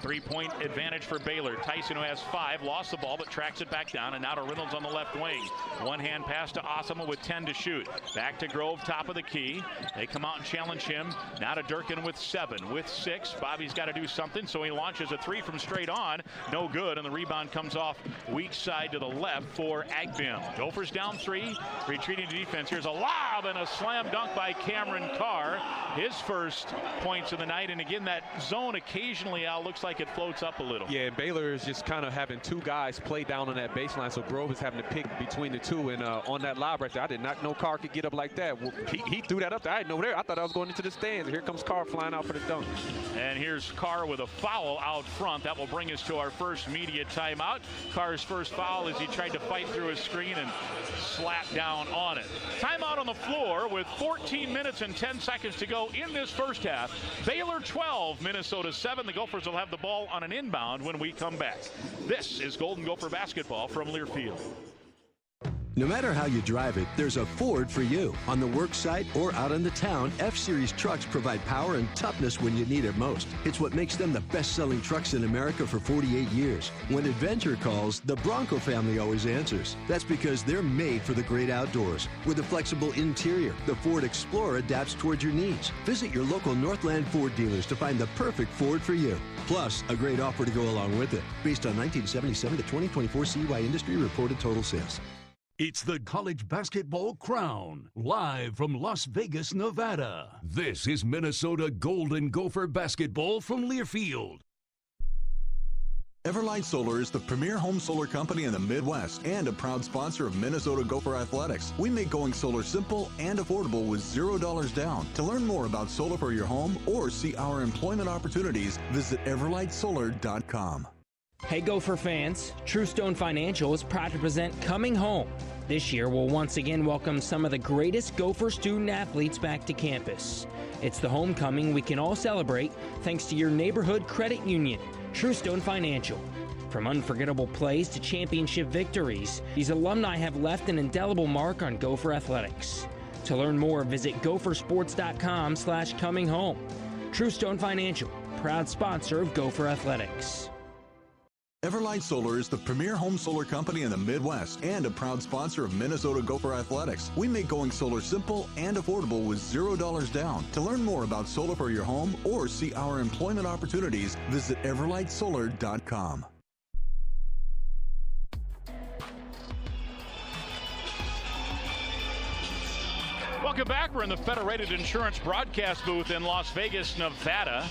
3-point advantage for Baylor. Tyson, who has 5, lost the ball but tracks it back down, and now to Reynolds on the left wing. One-hand pass to Osama with 10 to shoot. Back to Grove, top of the key. They come out and challenge him. Now to Durkin with 7. With 6, Bobby's got to do something, so he launches a 3 from straight on. No good, and the rebound comes off weak side to the left for Agbim. Gophers down 3, retreating to defense. Here's a lob and a slam dunk by Cameron Carr. His first points of the night, and again, that zone occasionally, Al, looks like it floats up a little. Yeah, and Baylor is just kind of having 2 guys play down on that baseline, so Grove is having to pick between the 2. And on that lob right there, I did not know Carr could get up like that. Well, he threw that up there. I didn't know there. I thought I was going into the stands. Here comes Carr flying out for the dunk. And here's Carr with a foul out front. That will bring us to our first media timeout. Carr's first foul as he tried to fight through his screen and slap down on it. Timeout on the floor with 14 minutes and 10 seconds to go in this first half. Baylor 12, Minnesota 7. The Gophers will have the ball on an inbound when we come back. This is Golden Gopher basketball from Learfield. No matter how you drive it, there's a Ford for you. On the work site or out in the town, F-Series trucks provide power and toughness when you need it most. It's what makes them the best-selling trucks in America for 48 years. When adventure calls, the Bronco family always answers. That's because they're made for the great outdoors. With a flexible interior, the Ford Explorer adapts towards your needs. Visit your local Northland Ford dealers to find the perfect Ford for you. Plus, a great offer to go along with it. Based on 1977 to 2024 CY Industry reported total sales. It's the College Basketball Crown, live from Las Vegas, Nevada. This is Minnesota Golden Gopher basketball from Learfield. Everlight Solar is the premier home solar company in the Midwest and a proud sponsor of Minnesota Gopher Athletics. We make going solar simple and affordable with $0 down. To learn more about solar for your home or see our employment opportunities, visit everlightsolar.com. Hey Gopher fans, True Stone Financial is proud to present Coming Home. This year we'll once again welcome some of the greatest Gopher student athletes back to campus. It's the homecoming we can all celebrate thanks to your neighborhood credit union, True Stone Financial. From unforgettable plays to championship victories, these alumni have left an indelible mark on Gopher athletics. To learn more, visit gophersports.com/cominghome. True Stone Financial, proud sponsor of Gopher Athletics. Everlight Solar is the premier home solar company in the Midwest and a proud sponsor of Minnesota Gopher Athletics. We make going solar simple and affordable with $0 down. To learn more about solar for your home or see our employment opportunities, visit everlightsolar.com. Welcome back. We're in the Federated Insurance broadcast booth in Las Vegas, Nevada.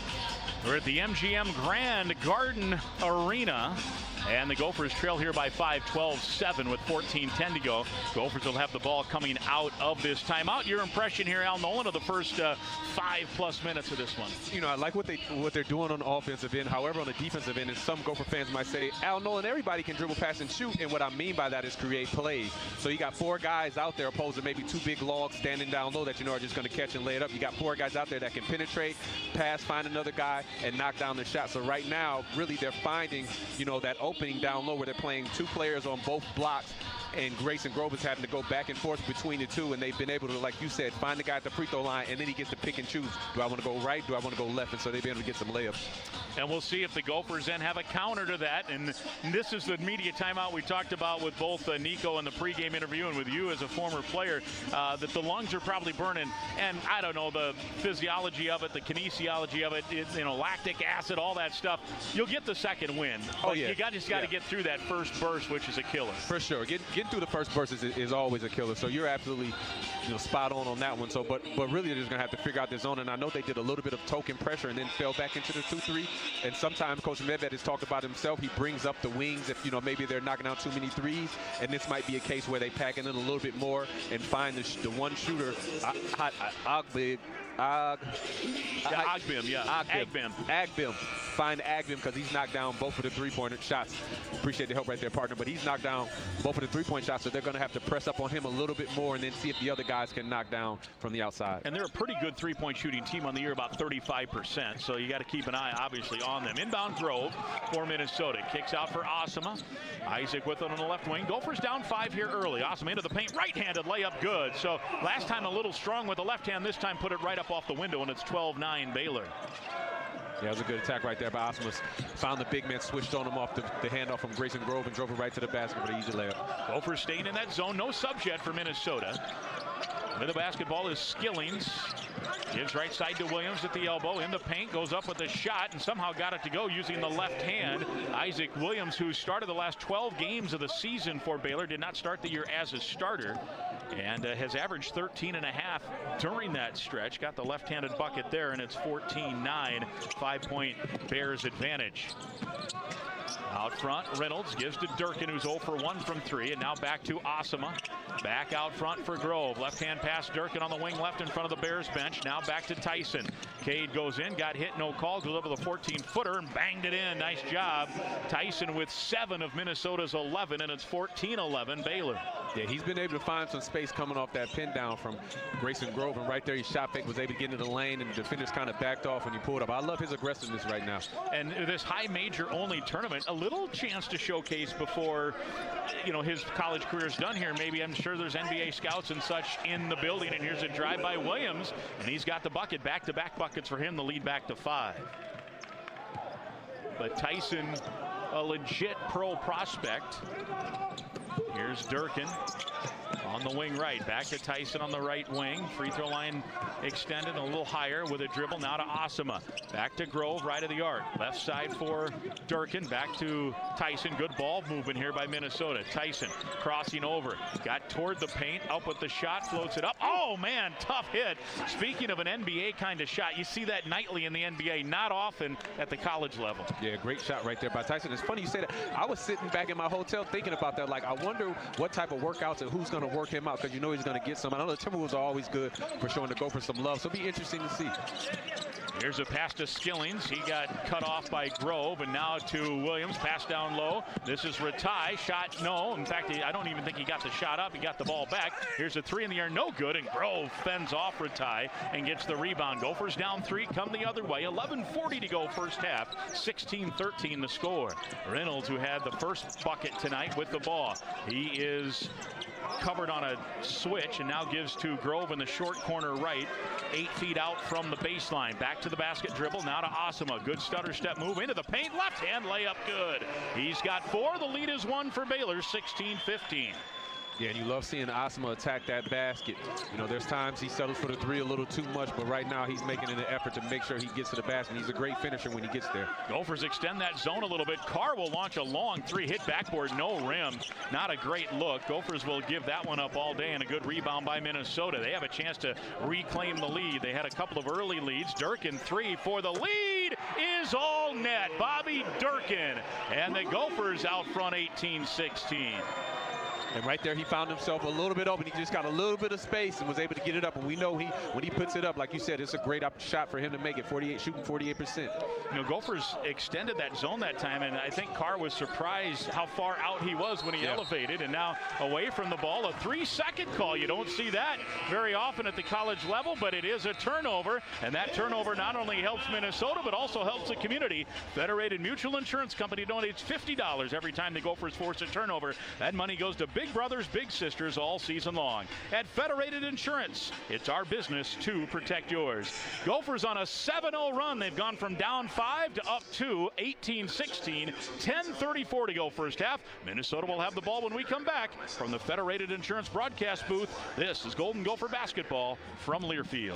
We're at the MGM Grand Garden Arena. And the Gophers trail here by 5, 12-7 with 14:10 to go. Gophers will have the ball coming out of this timeout. Your impression here, Al Nolan, of the first 5+ minutes of this one? You know, I like what they're doing on the offensive end. However, on the defensive end, and some Gopher fans might say, Al Nolan, everybody can dribble, pass, and shoot. And what I mean by that is create plays. So you got 4 guys out there opposed to maybe 2 big logs standing down low that you know are just going to catch and lay it up. You got 4 guys out there that can penetrate, pass, find another guy, and knock down the shot. So right now, really, they're finding, you know, that opening down low where they're playing 2 players on both blocks, and Grayson Grove is having to go back and forth between the 2, and they've been able to, like you said, find the guy at the free throw line, and then he gets to pick and choose. Do I want to go right? Do I want to go left? And so they've been able to get some layups. And we'll see if the Gophers then have a counter to that. And this is the media timeout we talked about with both Nico in the pregame interview and with you as a former player, that the lungs are probably burning. And I don't know, the physiology of it, the kinesiology of it, you know, lactic acid, all that stuff. You'll get the second win. But you just got to get through that first burst, which is a killer. For sure. Getting through the first burst is always a killer. So you're absolutely, you know, spot on that one. So, but really they're just going to have to figure out their zone. And I know they did a little bit of token pressure and then fell back into the 2-3. And sometimes Coach Medved has talked about himself. He brings up the wings if, you know, maybe they're knocking out too many threes. And this might be a case where they pack it in a little bit more and find the one shooter, Agbim. Find Agbim because he's knocked down both of the three-pointer shots. Appreciate the help right there, partner. But he's knocked down both of the three-point shots, so they're going to have to press up on him a little bit more and then see if the other guys can knock down from the outside. And they're a pretty good three-point shooting team on the year, about 35%. So you got to keep an eye, obviously, on them. Inbound Grove for Minnesota. Kicks out for Osama. Isaac with it on the left wing. Gophers down 5 here early. Osama into the paint. Right-handed layup good. So last time a little strong with the left hand. This time put it right up off the window, and it's 12-9 Baylor. Yeah, it was a good attack right there by Osama. Found the big man, switched on him off the handoff from Grayson Grove and drove it right to the basket with an easy layup. Gophers staying in that zone. No subs yet for Minnesota. With the basketball is Skillings. Gives right side to Williams at the elbow. In the paint, goes up with a shot and somehow got it to go using the left hand. Isaac Williams, who started the last 12 games of the season for Baylor, did not start the year as a starter. And has averaged 13.5 during that stretch. Got the left-handed bucket there, and it's 14-9, 5-point Bears advantage. Out front, Reynolds gives to Durkin, who's 0 for 1 from 3, and now back to Osama. Back out front for Grove. Left-hand pass, Durkin on the wing left in front of the Bears bench. Now back to Tyson. Cade goes in, got hit, no call, goes over the 14-footer and banged it in. Nice job. Tyson with 7 of Minnesota's 11, and it's 14-11 Baylor. Yeah, he's been able to find some space coming off that pin down from Grayson Grove, and right there he shot fake, was able to get into the lane, and the defenders kind of backed off when he pulled up. I love his aggressiveness right now. And this high major only tournament, a little chance to showcase before, you know, his college career is done here. Maybe, I'm sure there's NBA scouts and such in the building, and here's a drive by Williams, and he's got the bucket. Back-to-back buckets for him, the lead back to 5. But Tyson, a legit pro prospect. Here's Durkin on the wing right. Back to Tyson on the right wing. Free throw line extended a little higher with a dribble. Now to Osama. Back to Grove, right of the arc. Left side for Durkin. Back to Tyson. Good ball movement here by Minnesota. Tyson crossing over. Got toward the paint. Up with the shot. Floats it up. Oh, man, tough hit. Speaking of an NBA kind of shot, you see that nightly in the NBA. Not often at the college level. Yeah, great shot right there by Tyson. It's funny you say that. I was sitting back in my hotel thinking about that. Like, I wonder what type of workouts and who's going to work him out, because you know he's going to get some. I know the Timberwolves are always good for showing the Gophers some love, so it'll be interesting to see. Here's a pass to Skillings. He got cut off by Grove, and now to Williams. Pass down low. This is Ratai. Shot, no. In fact, I don't even think he got the shot up. He got the ball back. Here's a 3 in the air. No good, and Grove fends off Ratai and gets the rebound. Gophers down 3, come the other way. 11:40 to go first half. 16-13 the score. Reynolds, who had the first bucket tonight with the ball. He is covered on a switch and now gives to Grove in the short corner right, 8 feet out from the baseline. Back to the basket dribble, now to Osama. Good stutter step move into the paint, left hand layup good. He's got 4. The lead is 1 for Baylor, 16-15. Yeah, and you love seeing Asma attack that basket. You know, there's times he settles for the three a little too much, but right now he's making an effort to make sure he gets to the basket. He's a great finisher when he gets there. Gophers extend that zone a little bit. Carr will launch a long three, hit backboard, no rim. Not a great look. Gophers will give that one up all day, and a good rebound by Minnesota. They have a chance to reclaim the lead. They had a couple of early leads. Durkin three for the lead is all net. Bobby Durkin, and the Gophers out front 18-16. And right there, he found himself a little bit open. He just got a little bit of space and was able to get it up. And we know when he puts it up, like you said, it's a great shot for him to make it. Shooting 48%. You know, Gophers extended that zone that time, and I think Carr was surprised how far out he was when he elevated. And now away from the ball, a 3-second call. You don't see that very often at the college level, but it is a turnover. And that turnover not only helps Minnesota, but also helps the community. Federated Mutual Insurance Company donates $50 every time the Gophers force a turnover. That money goes to Big Brothers, Big Sisters all season long. At Federated Insurance, it's our business to protect yours. Gophers on a 7-0 run. They've gone from down 5 to up 2, 18-16, 10:34 to go first half. Minnesota will have the ball when we come back from the Federated Insurance broadcast booth. This is Golden Gopher basketball from Learfield.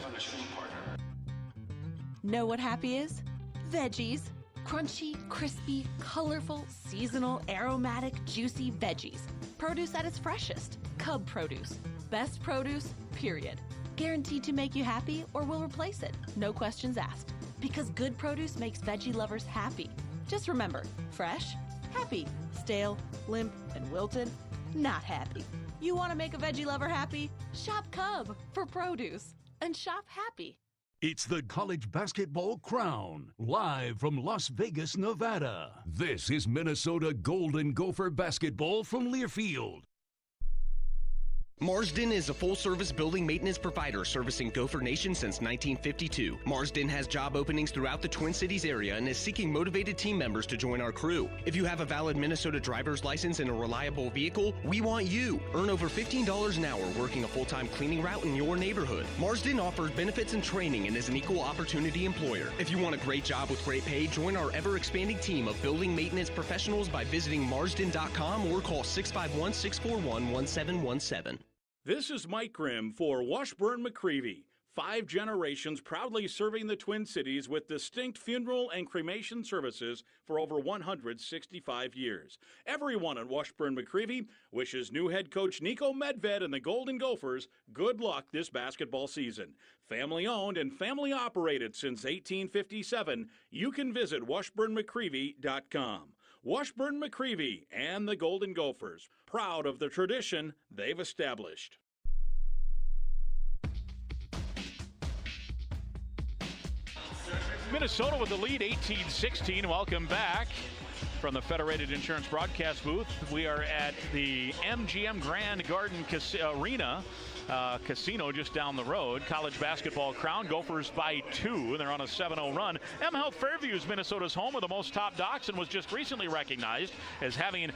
Know what happy is? Veggies. Crunchy, crispy, colorful, seasonal, aromatic, juicy veggies. Produce at its freshest. Cub produce. Best produce, period. Guaranteed to make you happy or will replace it. No questions asked. Because good produce makes veggie lovers happy. Just remember, fresh, happy. Stale, limp, and wilted, not happy. You want to make a veggie lover happy? Shop Cub for produce. And shop happy. It's the College Basketball Crown, live from Las Vegas, Nevada. This is Minnesota Golden Gopher basketball from Learfield. Marsden is a full-service building maintenance provider servicing Gopher Nation since 1952. Marsden has job openings throughout the Twin Cities area and is seeking motivated team members to join our crew. If you have a valid Minnesota driver's license and a reliable vehicle, we want you. Earn over $15 an hour working a full-time cleaning route in your neighborhood. Marsden offers benefits and training and is an equal opportunity employer. If you want a great job with great pay, join our ever-expanding team of building maintenance professionals by visiting marsden.com or call 651-641-1717. This is Mike Grimm for Washburn-McCreevy. 5 generations proudly serving the Twin Cities with distinct funeral and cremation services for over 165 years. Everyone at Washburn-McCreevy wishes new head coach Nico Medved and the Golden Gophers good luck this basketball season. Family owned and family operated since 1857, you can visit washburnmccreevy.com. Washburn-McCreevy and the Golden Gophers, proud of the tradition they've established. Minnesota with the lead, 18-16. Welcome back from the Federated Insurance broadcast booth. We are at the MGM Grand Garden Arena. Casino just down the road. College basketball crown. Gophers by 2. They're on a 7-0 run. M Health Fairview is Minnesota's home with the most top docs and was just recently recognized as having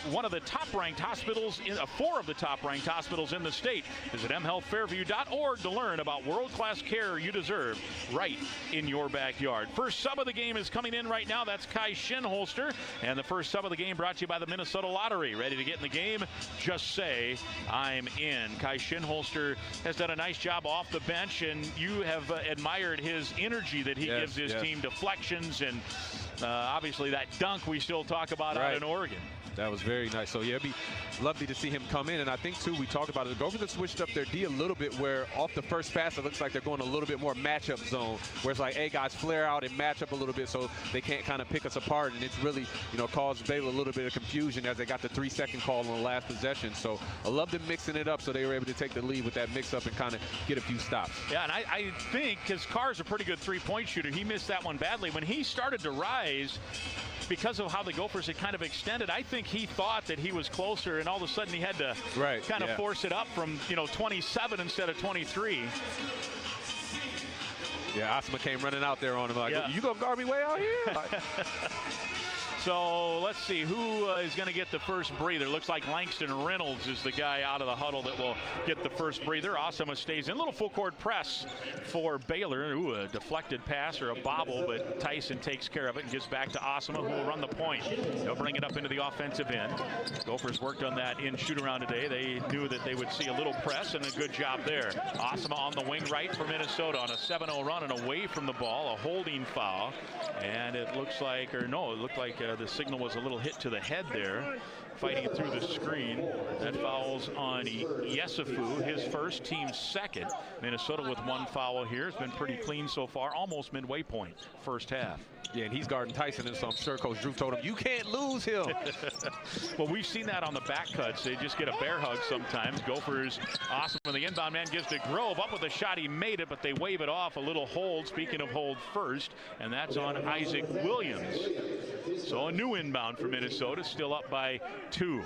one of the top-ranked hospitals, 4 of the top-ranked hospitals in the state. Visit mhealthfairview.org to learn about world-class care you deserve right in your backyard. First sub of the game is coming in right now. That's Kai Shinholster. And the first sub of the game brought to you by the Minnesota Lottery. Ready to get in the game? Just say, I'm in. Kai Shinholster has done a nice job off the bench, and you have admired his energy that he gives his team, deflections, and obviously that dunk we still talk about out in Oregon. That was very nice. So, yeah, it'd be lovely to see him come in. And I think, too, we talked about it. The Gophers have switched up their D a little bit where off the first pass, it looks like they're going a little bit more matchup zone, where it's like, hey, guys, flare out and match up a little bit so they can't kind of pick us apart. And it's really, you know, caused Baylor a little bit of confusion as they got the 3-second call on the last possession. So I love them mixing it up so they were able to take the lead with that mix-up and kind of get a few stops. Yeah, and I think, because Carr's a pretty good three-point shooter, he missed that one badly. When he started to rise, because of how the Gophers had kind of extended, I think he thought that he was closer, and all of a sudden he had to kind of force it up from 27 instead of 23. Yeah, Asma came running out there on him like, you gonna guard me way out here? So let's see who is going to get the first breather. Looks like Langston Reynolds is the guy out of the huddle that will get the first breather. Osama stays in. Little full court press for Baylor. Ooh, a deflected pass or a bobble, but Tyson takes care of it and gives back to Osama, who will run the point. They'll bring it up into the offensive end. Gophers worked on that in shoot-around today. They knew that they would see a little press, and a good job there. Osama on the wing right for Minnesota on a 7-0 run and away from the ball. A holding foul. And it looks like, or no, it looked like the signal was a little hit to the head there. Fighting it through the screen. That foul's on Yesufu, his first, team second. Minnesota with one foul here. It's been pretty clean so far, almost midway point, first half. Yeah, and he's guarding Tyson, and so I'm sure Coach Drew told him, you can't lose him. Well, we've seen that on the back cuts. They just get a bear hug sometimes. Gophers, awesome when the inbound man gives to Grove. Up with a shot, he made it, but they wave it off. A little hold, speaking of hold first, and that's on Isaac Williams. So a new inbound for Minnesota, still up by 2.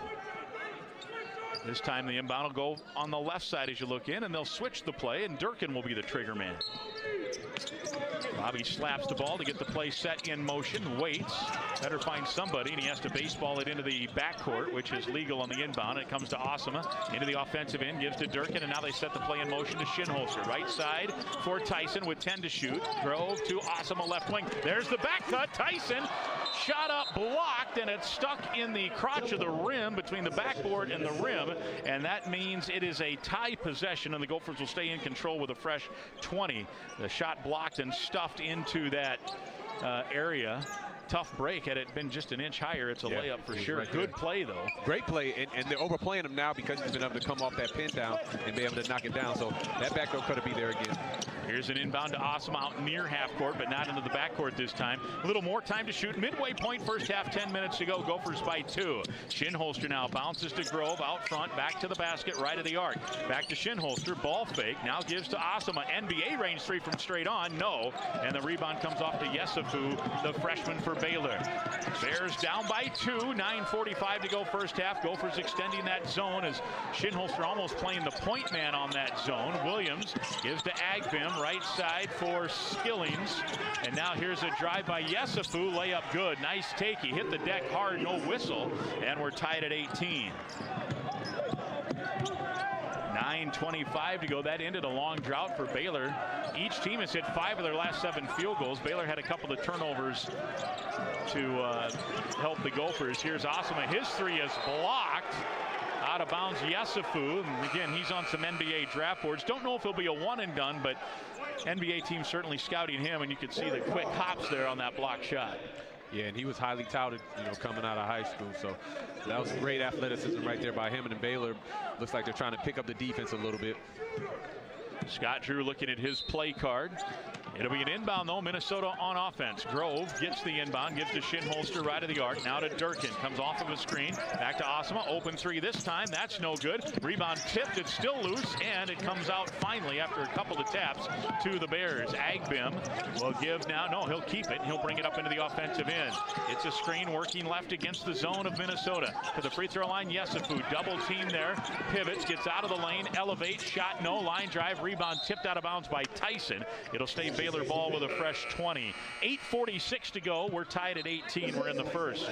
This time the inbound will go on the left side as you look in, and they'll switch the play, and Durkin will be the trigger man. Bobby slaps the ball to get the play set in motion, waits, better find somebody, and he has to baseball it into the backcourt, which is legal on the inbound. It comes to Osama, into the offensive end, gives to Durkin, and now they set the play in motion to Shinholster. Right side for Tyson with 10 to shoot. Grove to Osama left wing. There's the back cut. Tyson shot up, blocked, and it's stuck in the crotch of the rim between the backboard and the rim, and that means it is a tie possession, and the Gophers will stay in control with a fresh 20. The shot blocked and stuffed into that area. Tough break. Had it been just an inch higher, it's a layup for sure. Right. Good play, though. Great play, and they're overplaying him now because he's been able to come off that pin down and be able to knock it down. So that back row could be there again. Here's an inbound to Osama out near half court, but not into the backcourt this time. A little more time to shoot. Midway point, first half, 10 minutes to go. Gophers by 2. Shinholster now bounces to Grove out front, back to the basket, right of the arc. Back to Shinholster, ball fake. Now gives to Osama. NBA range 3 from straight on. No. And the rebound comes off to Yesufu, the freshman for Baylor. Bears down by 2. 9:45 to go first half. Gophers extending that zone as Shinholster almost playing the point man on that zone. Williams gives to Agbim, right side for Skillings. And now here's a drive by Yesufu. Layup good. Nice take. He hit the deck hard. No whistle. And we're tied at 18. 9:25 to go. That ended a long drought for Baylor. Each team has hit 5 of their last 7 field goals. Baylor had a couple of turnovers to help the Gophers. Here's Osama. His 3 is blocked. Out of bounds, Yesufu. And again, he's on some NBA draft boards. Don't know if he'll be a one and done, but NBA team certainly scouting him, and you can see the quick hops there on that block shot. Yeah, and he was highly touted, coming out of high school. So that was great athleticism right there by him. And then Baylor looks like they're trying to pick up the defense a little bit. Scott Drew looking at his play card. It'll be an inbound, though. Minnesota on offense. Grove gets the inbound, gives to Shinholster right of the arc. Now to Durkin. Comes off of a screen. Back to Osama. Open 3 this time. That's no good. Rebound tipped. It's still loose, and it comes out finally after a couple of taps to the Bears. Agbim will give now. No, he'll keep it. He'll bring it up into the offensive end. It's a screen working left against the zone of Minnesota. To the free throw line, Yesufu. Double team there. Pivots. Gets out of the lane. Elevates. Shot no. Line drive. Rebound tipped out of bounds by Tyson. It'll stay Baylor ball with a fresh 20. 8:46 to go. We're tied at 18. We're in the first.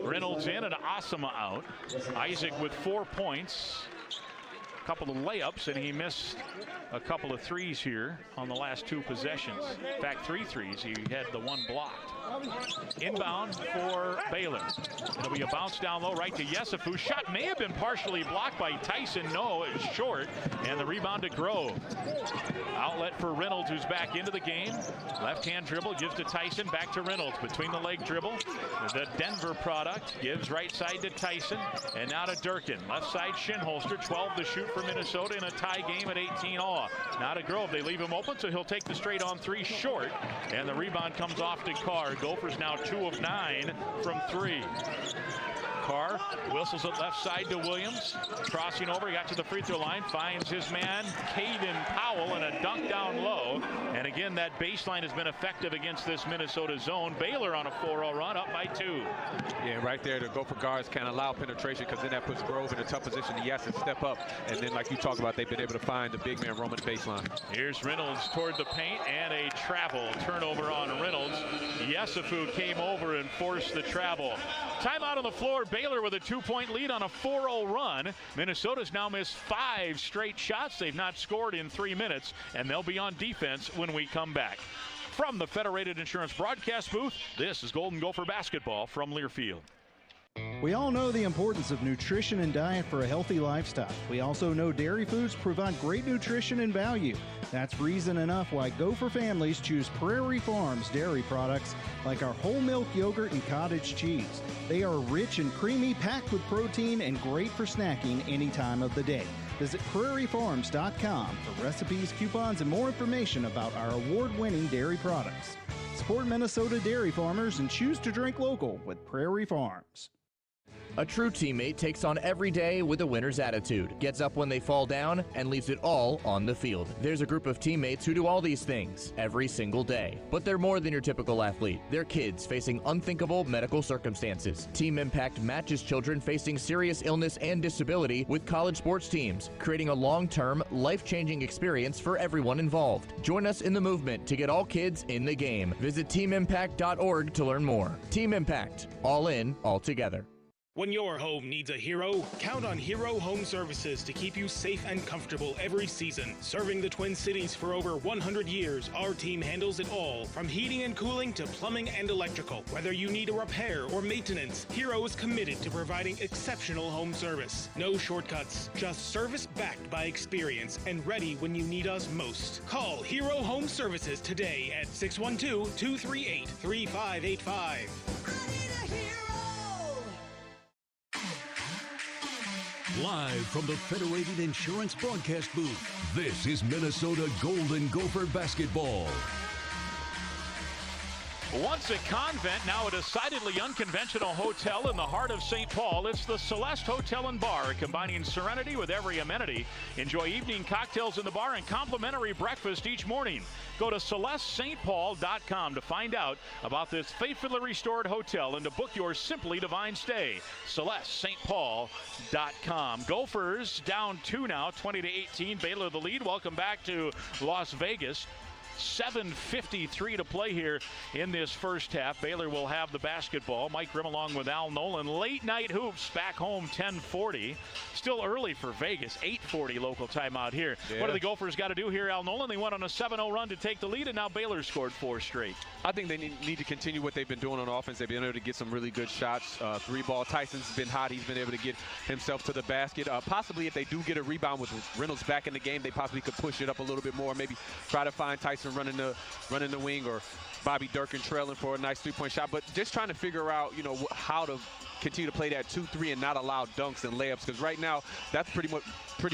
Reynolds in and Osama out. Isaac with 4 points. A couple of layups, and he missed a couple of threes here on the last 2 possessions. In fact, 3 threes. He had the 1 blocked. Inbound for Baylor. It'll be a bounce down low right to Yesufu. Shot may have been partially blocked by Tyson. No, it's short. And the rebound to Grove. Outlet for Reynolds, who's back into the game. Left-hand dribble, gives to Tyson. Back to Reynolds. Between the leg dribble. The Denver product gives right side to Tyson. And now to Durkin. Left side Shinholster. 12 to shoot for Minnesota in a tie game at 18 all. Now to Grove. They leave him open, so he'll take the straight on 3 short. And the rebound comes off to Carr. Gophers now 2 of 9 from 3. Carr whistles it left side to Williams. Crossing over, he got to the free throw line, finds his man, Caden Powell, and a dunk down low. And again, that baseline has been effective against this Minnesota zone. Baylor on a 4-0 run, up by 2. Yeah, right there, the Gopher guards can't allow penetration because then that puts Grove in a tough position. He has to step up. And then, like you talked about, they've been able to find the big man roaming baseline. Here's Reynolds toward the paint, and a travel turnover on Reynolds. Yesufu came over and forced the travel. Timeout on the floor. Baylor with a 2-point lead on a 4-0 run. Minnesota's now missed 5 straight shots. They've not scored in 3 minutes, and they'll be on defense when we come back. From the Federated Insurance broadcast booth, this is Golden Gopher basketball from Learfield. We all know the importance of nutrition and diet for a healthy lifestyle. We also know dairy foods provide great nutrition and value. That's reason enough why Gopher families choose Prairie Farms dairy products like our whole milk yogurt and cottage cheese. They are rich and creamy, packed with protein, and great for snacking any time of the day. Visit prairiefarms.com for recipes, coupons, and more information about our award-winning dairy products. Support Minnesota dairy farmers and choose to drink local with Prairie Farms. A true teammate takes on every day with a winner's attitude, gets up when they fall down, and leaves it all on the field. There's a group of teammates who do all these things every single day. But they're more than your typical athlete. They're kids facing unthinkable medical circumstances. Team Impact matches children facing serious illness and disability with college sports teams, creating a long-term, life-changing experience for everyone involved. Join us in the movement to get all kids in the game. Visit teamimpact.org to learn more. Team Impact. All in, all together. When your home needs a hero, count on Hero Home Services to keep you safe and comfortable every season. Serving the Twin Cities for over 100 years, our team handles it all, from heating and cooling to plumbing and electrical. Whether you need a repair or maintenance, Hero is committed to providing exceptional home service. No shortcuts, just service backed by experience and ready when you need us most. Call Hero Home Services today at 612-238-3585. Live from the Federated Insurance broadcast booth, this is Minnesota Golden Gopher basketball. Once a convent, now a decidedly unconventional hotel in the heart of St. Paul. It's the Celeste Hotel and Bar, combining serenity with every amenity. Enjoy evening cocktails in the bar and complimentary breakfast each morning. Go to CelesteSt.Paul.com to find out about this faithfully restored hotel and to book your simply divine stay. CelesteSt.Paul.com. Gophers down 2 now, 20-18. Baylor the lead. Welcome back to Las Vegas. 7:53 to play here in this first half. Baylor will have the basketball. Mike Grimm along with Al Nolan. Late night hoops back home 10:40. Still early for Vegas. 8:40 local timeout here. Yeah. What do the Gophers got to do here, Al Nolan? They went on a 7-0 run to take the lead, and now Baylor scored 4 straight. I think they need to continue what they've been doing on offense. They've been able to get some really good shots. 3-ball. Tyson's been hot. He's been able to get himself to the basket. Possibly if they do get a rebound with Reynolds back in the game, they possibly could push it up a little bit more. Maybe try to find Tyson running the wing, or Bobby Durkin trailing for a nice 3-point shot. But just trying to figure out, how to continue to play that 2-3 and not allow dunks and layups, because right now that's pretty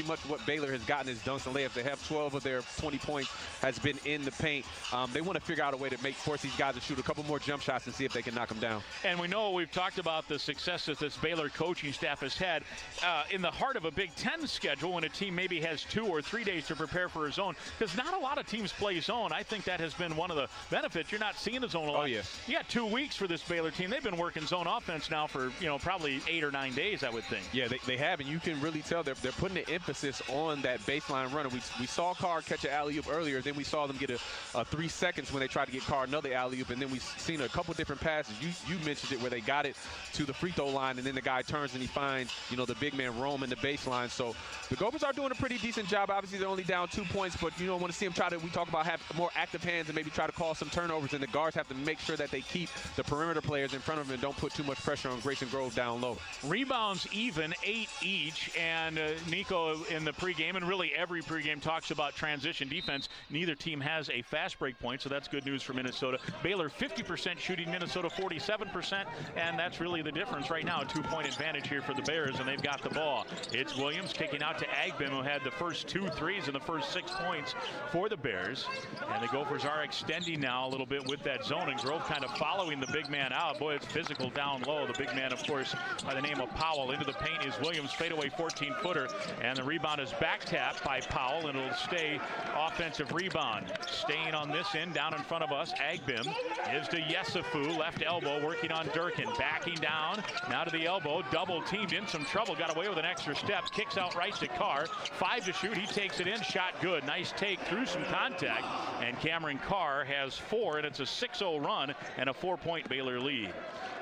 much what Baylor has gotten is dunks and layups. They have 12 of their 20 points has been in the paint. They want to figure out a way to force these guys to shoot a couple more jump shots and see if they can knock them down. And we know we've talked about the success that this Baylor coaching staff has had in the heart of a Big Ten schedule when a team maybe has 2 or 3 days to prepare for a zone, because not a lot of teams play zone. I think that has been one of the benefits. You're not seeing the zone a lot. Oh, yeah. You got 2 weeks for this Baylor team. They've been working zone offense now for probably 8 or 9 days, I would think. Yeah, they have, and you can really tell they're putting the emphasis on that baseline runner. We saw Carr catch an alley-oop earlier, then we saw them get a 3 seconds when they tried to get Carr another alley-oop, and then we've seen a couple different passes. You mentioned it, where they got it to the free throw line, and then the guy turns and he finds the big man roaming the baseline. So the Gophers are doing a pretty decent job. Obviously they're only down 2 points, but want to see them we talk about have more active hands and maybe try to call some turnovers, and the guards have to make sure that they keep the perimeter players in front of them and don't put too much pressure on Grayson Grove down low. Rebounds even, 8 each, and Nico in the pregame, and really every pregame talks about transition defense. Neither team has a fast break point, so that's good news for Minnesota. Baylor 50% shooting, Minnesota 47%, and that's really the difference right now. A 2-point advantage here for the Bears, and they've got the ball. It's Williams kicking out to Agbin, who had the first 2 threes in the first 6 points for the Bears. And the Gophers are extending now a little bit with that zone, and Grove kind of following the big man out. Boy, it's physical down low. The big man of course, by the name of Powell. Into the paint is Williams, fadeaway 14-footer, and the rebound is back tapped by Powell, and it'll stay offensive rebound. Staying on this end, down in front of us, Agbim is to Yesufu, left elbow, working on Durkin, backing down, now to the elbow, double teamed, in some trouble, got away with an extra step, kicks out right to Carr, 5 to shoot, he takes it in, shot good, nice take through some contact, and Cameron Carr has 4, and it's a 6-0 run and a 4-point Baylor lead.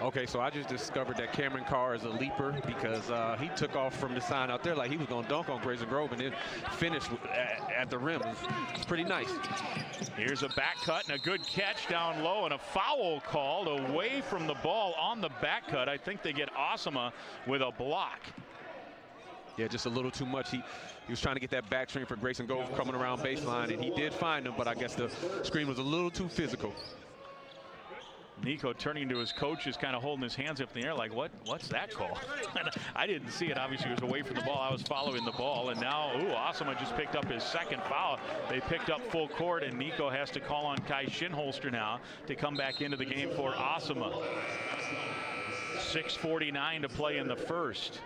Okay, so I just discovered that Cameron Carr is a leaper because he took off from the sign out there like he was going to dunk on Grayson Grove and then finish at the rim. It's pretty nice. Here's a back cut and a good catch down low, and a foul called away from the ball on the back cut. I think they get Osama with a block. Yeah, just a little too much. He was trying to get that back screen for Grayson Grove coming around baseline, and he did find him, but I guess the screen was a little too physical. Nico turning to his coach is kind of holding his hands up in the air like, what's that call? I didn't see it. Obviously, he was away from the ball. I was following the ball. And now, Osama just picked up his second foul. They picked up full court, and Nico has to call on Kai Shinholster now to come back into the game for Osama. 6:49 to play in the first.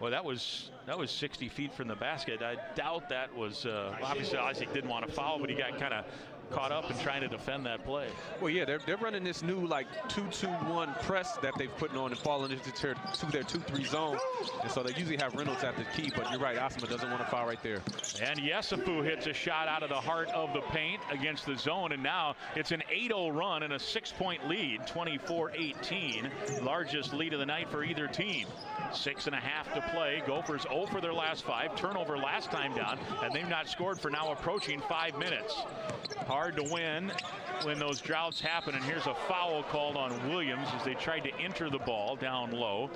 Well, that was 60 feet from the basket. I doubt that was, obviously Isaac didn't want to foul, but he got kind of caught up in trying to defend that play. Well, yeah, they're running this new like 2-2-1 press that they've put on and falling into their 2-3 zone, and so they usually have Reynolds at the key, but you're right, Osama doesn't want to foul right there. And Yesufu hits a shot out of the heart of the paint against the zone, and now it's an 8-0 run and a 6-point lead, 24-18, largest lead of the night for either team. 6.5 to play. Gophers 0 for their last 5. Turnover last time down, and they've not scored for now approaching 5 minutes. Hard to win when those droughts happen, and here's a foul called on Williams as they tried to enter the ball down low.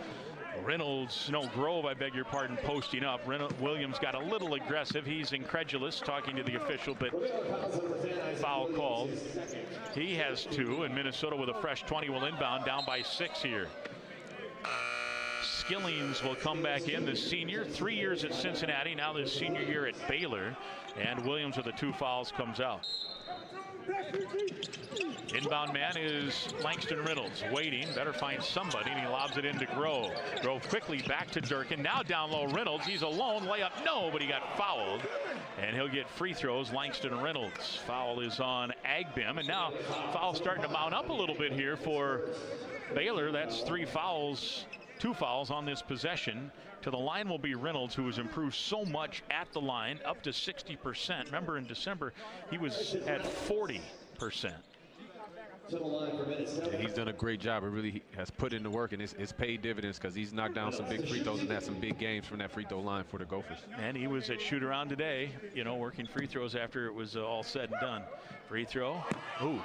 Grove, I beg your pardon, posting up. Williams got a little aggressive. He's incredulous talking to the official, but foul called. He has 2, and Minnesota with a fresh 20 will inbound down by 6 here. Skillings will come back in, the senior, 3 years at Cincinnati, now his senior year at Baylor, and Williams with the 2 fouls comes out. Inbound man is Langston Reynolds, waiting, better find somebody, and he lobs it into Grove. Grove quickly back to Durkin, now down low Reynolds, he's alone, layup, no, but he got fouled, and he'll get free throws. Langston Reynolds. Foul is on Agbim, and now foul starting to mount up a little bit here for Baylor. That's 3 fouls. 2 fouls on this possession. To the line will be Reynolds, who has improved so much at the line, up to 60%. Remember, in December, he was at 40%. He's done a great job. He really has put in the work, and it's paid dividends because he's knocked down some big free throws and had some big games from that free throw line for the Gophers. And he was at shoot around today, working free throws after it was all said and done. Free throw. Ooh,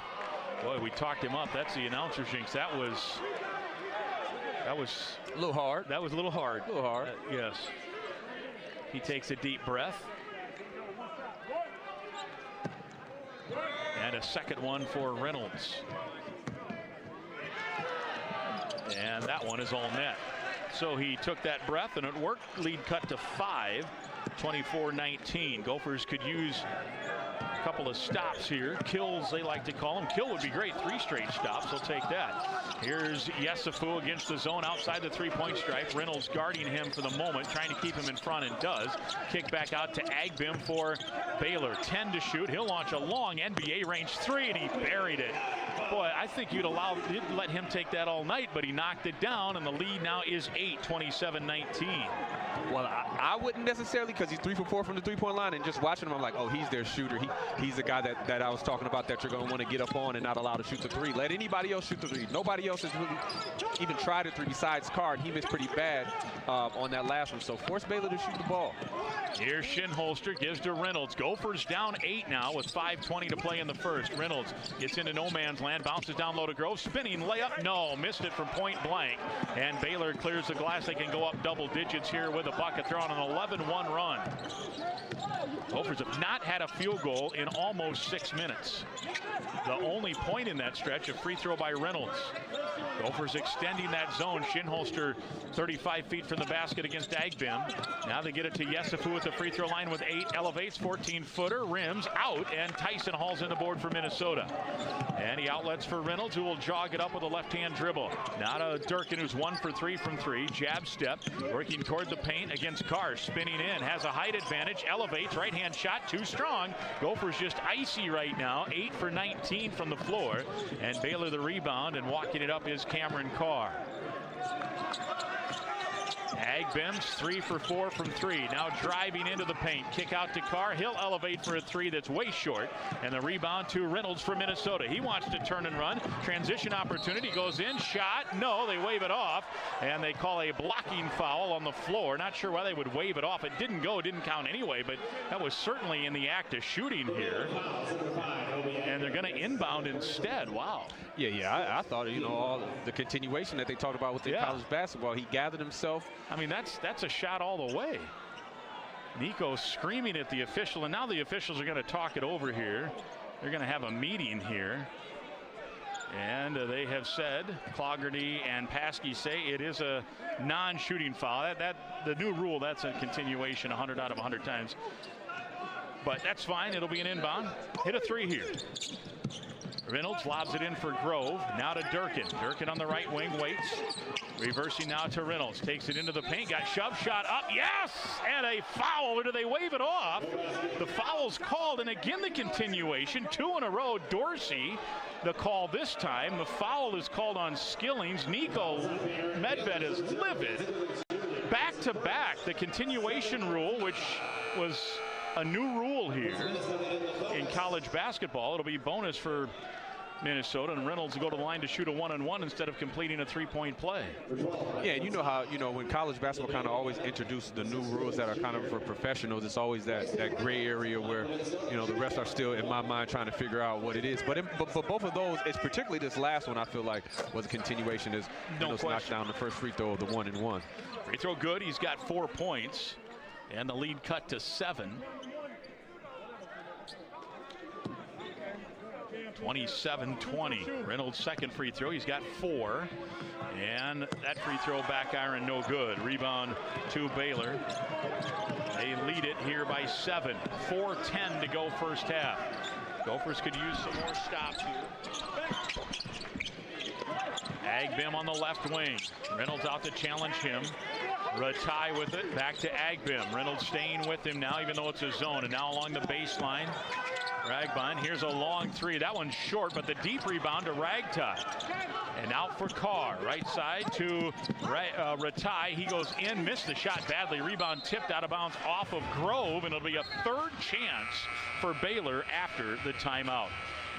boy, we talked him up. That's the announcer jinx. That was a little hard. That was a little hard. A little hard. Yes. He takes a deep breath. And a second one for Reynolds. And that one is all net. So he took that breath and it worked. Lead cut to 5, 24-19. Gophers could use a couple of stops here. Kills, they like to call them. Kill would be great. 3 straight stops. They'll take that. Here's Yesufu against the zone outside the 3-point stripe. Reynolds guarding him for the moment, trying to keep him in front, and does. Kick back out to Agbim for Baylor. 10 to shoot. He'll launch a long NBA range 3, and he buried it. Boy, I think you'd let him take that all night, but he knocked it down, and the lead now is 8, 27-19. Well, I wouldn't necessarily, because he's 3 for 4 from the 3-point line, and just watching him, I'm like, oh, he's their shooter. He's the guy that I was talking about that you're going to want to get up on and not allow to shoot the 3. Let anybody else shoot the 3. Nobody else has really even tried a 3 besides Carr, and he missed pretty bad on that last one. So force Baylor to shoot the ball. Here's Shinholster, gives to Reynolds. Gophers down 8 now with 5:20 to play in the first. Reynolds gets into no man's land, bounces down low to Grove, spinning layup, no, missed it from point blank. And Baylor clears the glass. They can go up double digits here with a bucket. They're on an 11-1 run. Gophers have not had a field goal in almost 6 minutes. The only point in that stretch, a free throw by Reynolds. Gophers extending that zone. Shinholster 35 feet from the basket against Agbim. Now they get it to Yesufu at the free throw line with 8. Elevates, 14-footer, rims, out, and Tyson hauls in the board for Minnesota. And he outlets for Reynolds, who will jog it up with a left-hand dribble. Now to Durkin, who's 1 for 3 from 3. Jab step, working toward the paint against Carr. Spinning in, has a height advantage, elevates, right-hand shot, too strong. Gophers just icy right now, 8 for 19 from the floor. And Baylor the rebound, and walking it up is Cameron Carr. Agbim's 3 for 4 from 3. Now driving into the paint. Kick out to Carr. He'll elevate for a 3 that's way short. And the rebound to Reynolds for Minnesota. He wants to turn and run. Transition opportunity goes in. Shot. No, they wave it off. And they call a blocking foul on the floor. Not sure why they would wave it off. It didn't go. It didn't count anyway. But that was certainly in the act of shooting here. And they're going to inbound instead. Wow. Yeah, I thought, all the continuation that they talked about within college basketball. He gathered himself. I mean, that's a shot all the way. Nico screaming at the official, and now the officials are going to talk it over here. They're going to have a meeting here. And they have said, Clougherty and Paskey say it is a non-shooting foul. The new rule, that's a continuation 100 out of 100 times. But that's fine. It'll be an inbound. Hit a 3 here. Reynolds lobs it in for Grove. Now to Durkin. Durkin on the right wing, waits. Reversing now to Reynolds. Takes it into the paint. Got shoved, shot up. Yes! And a foul. Or do they wave it off? The foul's called. And again, the continuation. 2 in a row. Dorsey, the call this time. The foul is called on Skillings. Nico Medved is livid. Back to back. The continuation rule, which was a new rule here in college basketball. It'll be bonus for Minnesota, and Reynolds will go to the line to shoot a 1-on-1 instead of completing a 3-point play. Yeah, and you know how, when college basketball kind of always introduces the new rules that are kind of for professionals, it's always that gray area where, the refs are still, in my mind, trying to figure out what it is. But for both of those, it's particularly this last one I feel like was a continuation as Reynolds knocked down the first free throw of the 1-and-1. Free throw good. He's got 4 points, and the lead cut to 7. 27-20. Reynolds' second free throw. He's got 4. And that free throw back iron no good. Rebound to Baylor. They lead it here by 7. 4:10 to go first half. Gophers could use some more stops here. Agbim on the left wing. Reynolds out to challenge him. Ratai with it. Back to Agbim. Reynolds staying with him now, even though it's a zone. And now along the baseline. Ragbine, here's a long 3. That one's short, but the deep rebound to Ragtime. And out for Carr. Right side to Ratai. He goes in, missed the shot badly. Rebound tipped out of bounds off of Grove, and it'll be a 3rd chance for Baylor after the timeout.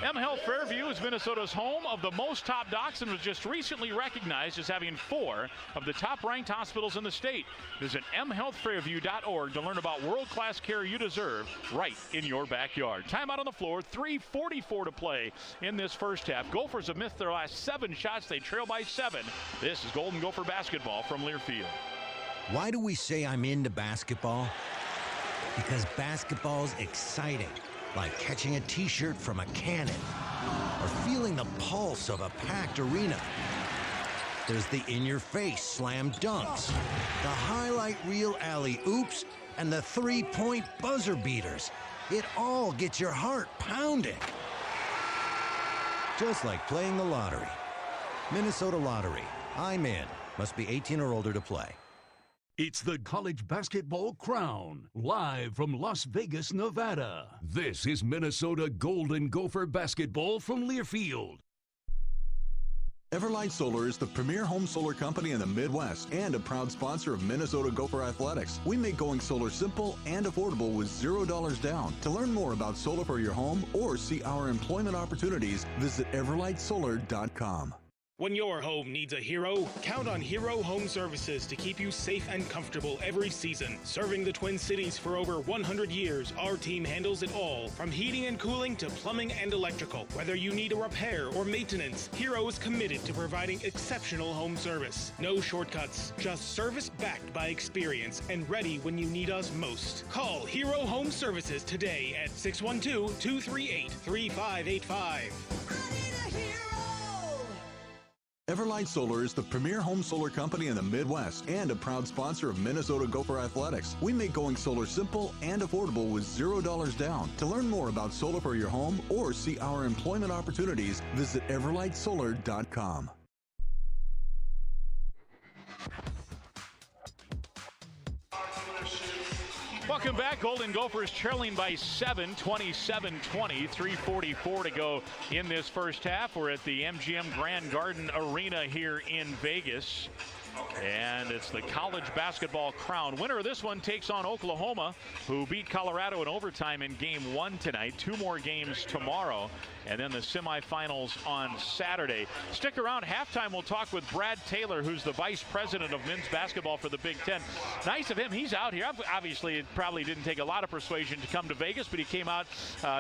M Health Fairview is Minnesota's home of the most top docs and was just recently recognized as having 4 of the top-ranked hospitals in the state. Visit mhealthfairview.org to learn about world-class care you deserve right in your backyard. Timeout on the floor, 3:44 to play in this first half. Gophers have missed their last 7 shots. They trail by 7. This is Golden Gopher basketball from Learfield. Why do we say I'm into basketball? Because basketball's exciting. Like catching a t-shirt from a cannon or feeling the pulse of a packed arena. There's the in-your-face slam dunks, the highlight reel alley-oops, and the 3-point buzzer beaters. It all gets your heart pounding. Just like playing the lottery. Minnesota Lottery. I'm in. Must be 18 or older to play. It's the College Basketball Crown, live from Las Vegas, Nevada. This is Minnesota Golden Gopher basketball from Learfield. Everlight Solar is the premier home solar company in the Midwest and a proud sponsor of Minnesota Gopher Athletics. We make going solar simple and affordable with $0 down. To learn more about solar for your home or see our employment opportunities, visit everlightsolar.com. When your home needs a hero, count on Hero Home Services to keep you safe and comfortable every season. Serving the Twin Cities for over 100 years, our team handles it all, from heating and cooling to plumbing and electrical. Whether you need a repair or maintenance, Hero is committed to providing exceptional home service. No shortcuts, just service backed by experience and ready when you need us most. Call Hero Home Services today at 612-238-3585. Everlight Solar is the premier home solar company in the Midwest and a proud sponsor of Minnesota Gopher Athletics. We make going solar simple and affordable with $0 down. To learn more about solar for your home or see our employment opportunities, visit everlightsolar.com. Welcome back. Golden Gophers trailing by 7, 27-20, 3:44 to go in this first half. We're at the MGM Grand Garden Arena here in Vegas. And it's the college basketball crown. Winner of this one takes on Oklahoma, who beat Colorado in overtime in game 1 tonight. 2 more games tomorrow, and then the semifinals on Saturday. Stick around. Halftime, we'll talk with Brad Taylor, who's the vice president of men's basketball for the Big Ten. Nice of him. He's out here. Obviously, it probably didn't take a lot of persuasion to come to Vegas, but he came out,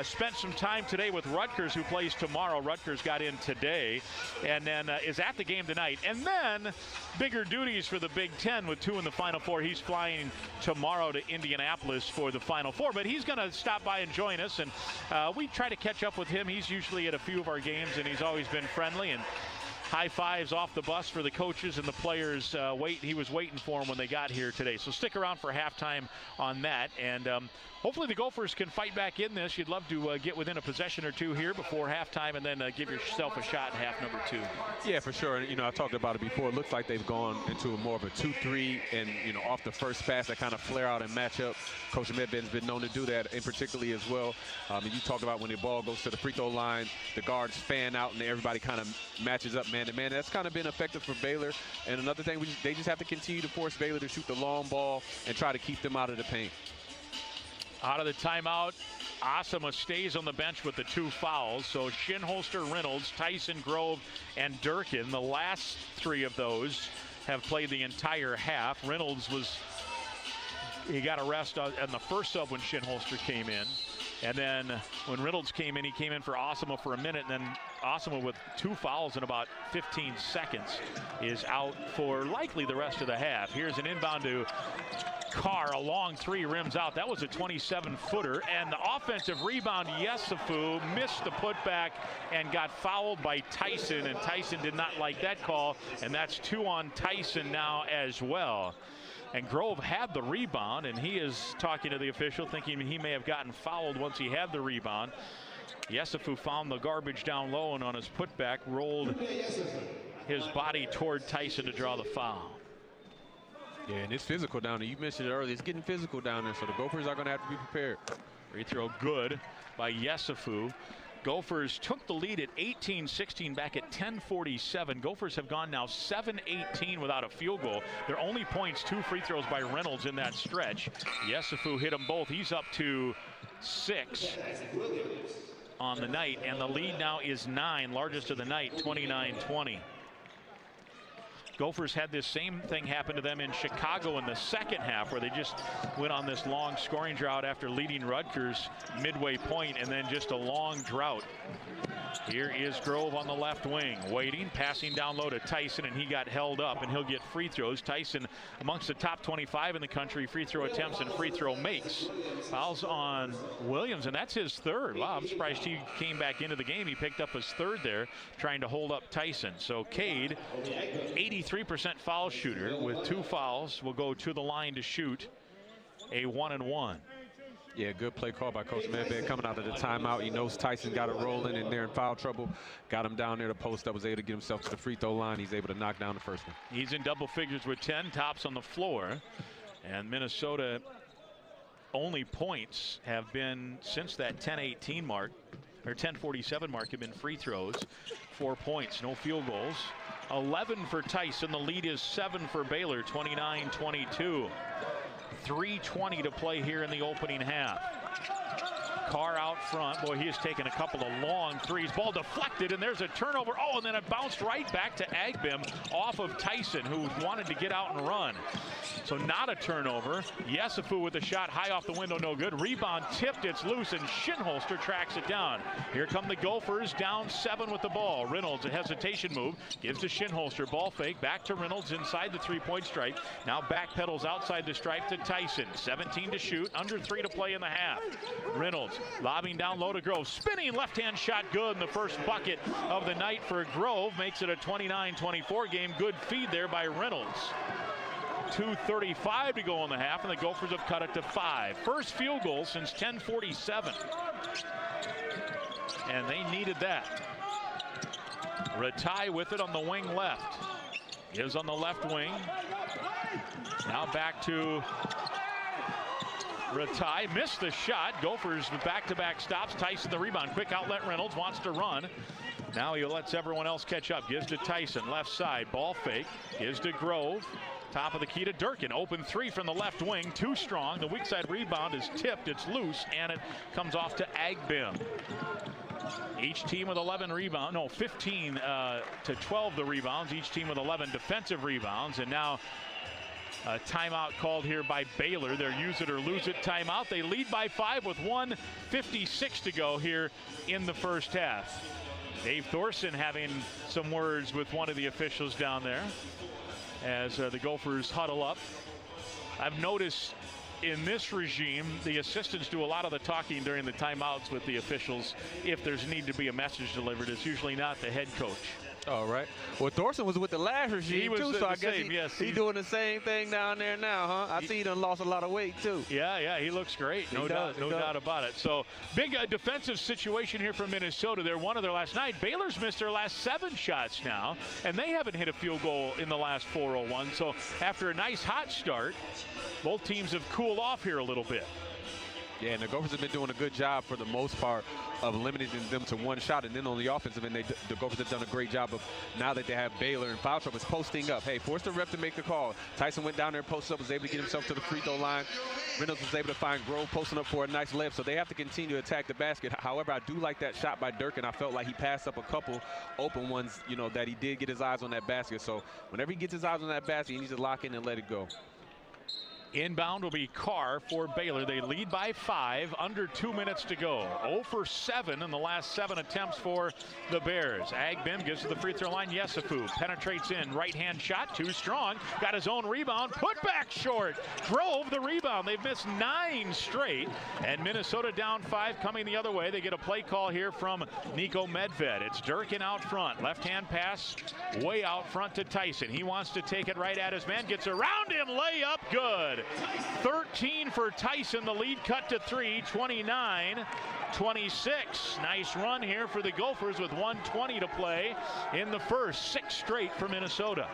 spent some time today with Rutgers, who plays tomorrow. Rutgers got in today, and then is at the game tonight. And then bigger duties for the Big Ten with 2 in the Final Four. He's flying tomorrow to Indianapolis for the Final Four, but he's going to stop by and join us, and we try to catch up with him. He's usually at a few of our games, and he's always been friendly, and high fives off the bus for the coaches and the players. He was waiting for them when they got here today. So stick around for halftime on that, and hopefully the Gophers can fight back in this. You'd love to get within a possession or 2 here before halftime, and then give yourself a shot in half number 2. Yeah, for sure. You know, I talked about it before. It looks like they've gone into more of a 2-3, and off the first pass, that kind of flare out and match up. Coach Medved's been known to do that, and particularly as well. And you talked about when the ball goes to the free throw line, the guards fan out, and everybody kind of matches up man to man. That's kind of been effective for Baylor. And another thing, they just have to continue to force Baylor to shoot the long ball and try to keep them out of the paint. Out of the timeout, Osama stays on the bench with the 2 fouls. So Shinholster, Reynolds, Tyson, Grove, and Durkin, the last 3 of those, have played the entire half. Reynolds he got a rest on the first sub when Shinholster came in. And then when Reynolds came in, he came in for Osama for a minute, and then Osama, with 2 fouls in about 15 seconds, is out for likely the rest of the half. Here's an inbound to Carr, a long 3, rims out. That was a 27-footer, and the offensive rebound, Yesufu missed the putback and got fouled by Tyson, and Tyson did not like that call, and that's 2 on Tyson now as well. And Grove had the rebound, and he is talking to the official, thinking he may have gotten fouled once he had the rebound. Yesufu found the garbage down low, and on his putback rolled his body toward Tyson to draw the foul. Yeah, and it's physical down there. You mentioned it earlier. It's getting physical down there, so the Gophers are going to have to be prepared. Free throw good by Yesufu. Gophers took the lead at 18-16 back at 10:47. Gophers have gone now 7-18 without a field goal. Their only points, 2 free throws by Reynolds in that stretch. Yesufu hit them both. He's up to 6 on the night, and the lead now is 9, largest of the night, 29-20. Gophers had this same thing happen to them in Chicago in the second half, where they just went on this long scoring drought after leading Rutgers midway point, and then just a long drought. Here is Grove on the left wing, waiting, passing down low to Tyson, and he got held up, and he'll get free throws. Tyson amongst the top 25 in the country, free throw attempts and free throw makes. Fouls on Williams, and that's his 3rd. Wow, I'm surprised he came back into the game. He picked up his 3rd there, trying to hold up Tyson. So Cade, 83% foul shooter with 2 fouls, will go to the line to shoot a 1-and-1. Yeah, good play call by Coach Medved coming out of the timeout. He knows Tyson got it rolling, and they're in foul trouble. Got him down there to post up, was able to get himself to the free throw line. He's able to knock down the first one. He's in double figures with 10 tops on the floor, and Minnesota only points have been since that 10:18 mark, or 10:47 mark, have been free throws. 4 points, no field goals. 11 for Tyson. The lead is 7 for Baylor, 29-22. 3:20 to play here in the opening half. Carr out front. Boy, he has taken a couple of long threes. Ball deflected, and there's a turnover. Oh, and then it bounced right back to Agbim off of Tyson, who wanted to get out and run. So not a turnover. Yesufu with the shot high off the window, no good. Rebound tipped, it's loose, and Shinholster tracks it down. Here come the Gophers, down 7 with the ball. Reynolds, a hesitation move, gives to Shinholster. Ball fake, back to Reynolds inside the three-point stripe. Now backpedals outside the stripe to Tyson. 17 to shoot, under 3 to play in the half. Reynolds lobbing down low to Grove. Spinning left-hand shot good, and the first bucket of the night for Grove makes it a 29-24 game. Good feed there by Reynolds. 2:35 to go in the half, and the Gophers have cut it to 5. First field goal since 10:47. And they needed that. Ratai with it on the wing left. Gives on the left wing. Now back to Ratai. Missed the shot. Gophers back-to-back stops. Tyson the rebound. Quick outlet. Reynolds wants to run. Now he lets everyone else catch up. Gives to Tyson. Left side. Ball fake. Gives to Grove. Top of the key to Durkin. Open 3 from the left wing. Too strong. The weak side rebound is tipped. It's loose, and it comes off to Agbim. Each team with 11 rebounds. No, 15 to 12 the rebounds. Each team with 11 defensive rebounds. And now a timeout called here by Baylor. Their use it or lose it timeout. They lead by 5 with 1:56 to go here in the first half. Dave Thorson having some words with one of the officials down there as the Gophers huddle up. I've noticed in this regime, the assistants do a lot of the talking during the timeouts with the officials. If there's need to be a message delivered, it's usually not the head coach. All right. Well, Thorson was with the last regime, too, so I guess he's doing the same thing down there now, huh? I see he done lost a lot of weight, too. Yeah, he looks great. No doubt about it. So, big defensive situation here for Minnesota. They're one of their last 9. Baylor's missed their last 7 shots now, and they haven't hit a field goal in the last 4:01. So, after a nice hot start, both teams have cooled off here a little bit. Yeah, and the Gophers have been doing a good job for the most part of limiting them to one shot. And then on the offensive end, the Gophers have done a great job of, now that they have Baylor in foul trouble, is posting up. Hey, force the ref to make the call. Tyson went down there, posted up, was able to get himself to the free throw line. Reynolds was able to find Grove posting up for a nice layup. So they have to continue to attack the basket. However, I do like that shot by Durkin. I felt like he passed up a couple open ones, you know, that he did get his eyes on that basket. So whenever he gets his eyes on that basket, he needs to lock in and let it go. Inbound will be Carr for Baylor. They lead by 5, under 2 minutes to go. 0 for 7 in the last 7 attempts for the Bears. Agbim gives to the free throw line. Yesufu penetrates in. Right-hand shot, too strong. Got his own rebound. Put back short. Grove the rebound. They've missed 9 straight. And Minnesota down 5 coming the other way. They get a play call here from Nico Medved. It's Durkin out front. Left-hand pass way out front to Tyson. He wants to take it right at his man. Gets around him. Layup good. 13 for Tyson. The lead cut to 3, 29-26. Nice run here for the Gophers with 1:20 to play in the first. 6 straight for Minnesota.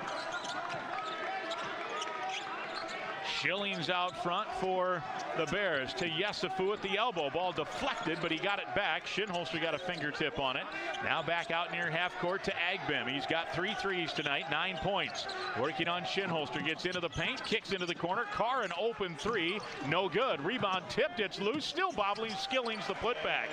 Schilling's out front for the Bears to Yesufu at the elbow. Ball deflected, but he got it back. Shinholster got a fingertip on it. Now back out near half court to Agbim. He's got 3 threes tonight, 9 points. Working on Shinholster, gets into the paint, kicks into the corner. Carr an open 3, no good. Rebound tipped, it's loose, still bobbling. Skilling's the putback.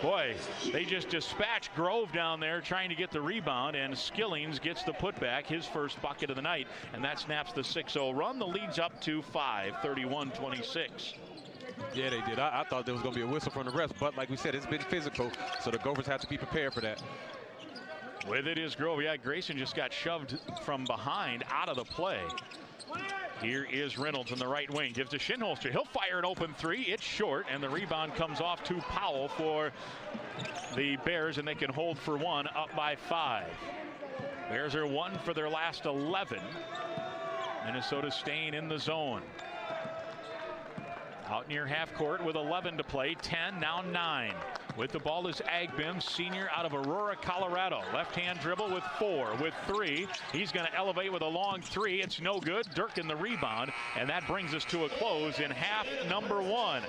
Boy, they just dispatched Grove down there trying to get the rebound, and Skillings gets the putback, his first bucket of the night, and that snaps the 6-0 run. The lead's up to 5, 31-26. Yeah, they did. I thought there was going to be a whistle from the refs, but like we said, it's been physical, so the Gophers have to be prepared for that. With it is Grove. Yeah, Grayson just got shoved from behind out of the play. Here is Reynolds in the right wing. Gives to Shinholster. He'll fire an open 3. It's short, and the rebound comes off to Powell for the Bears, and they can hold for 1, up by 5. Bears are 1 for their last 11. Minnesota staying in the zone. Out near half court with 11 to play. 10, now 9. With the ball is Agbim, senior out of Aurora, Colorado. Left-hand dribble with 4, with 3. He's going to elevate with a long 3. It's no good. Durkin the rebound, and that brings us to a close in half number 1.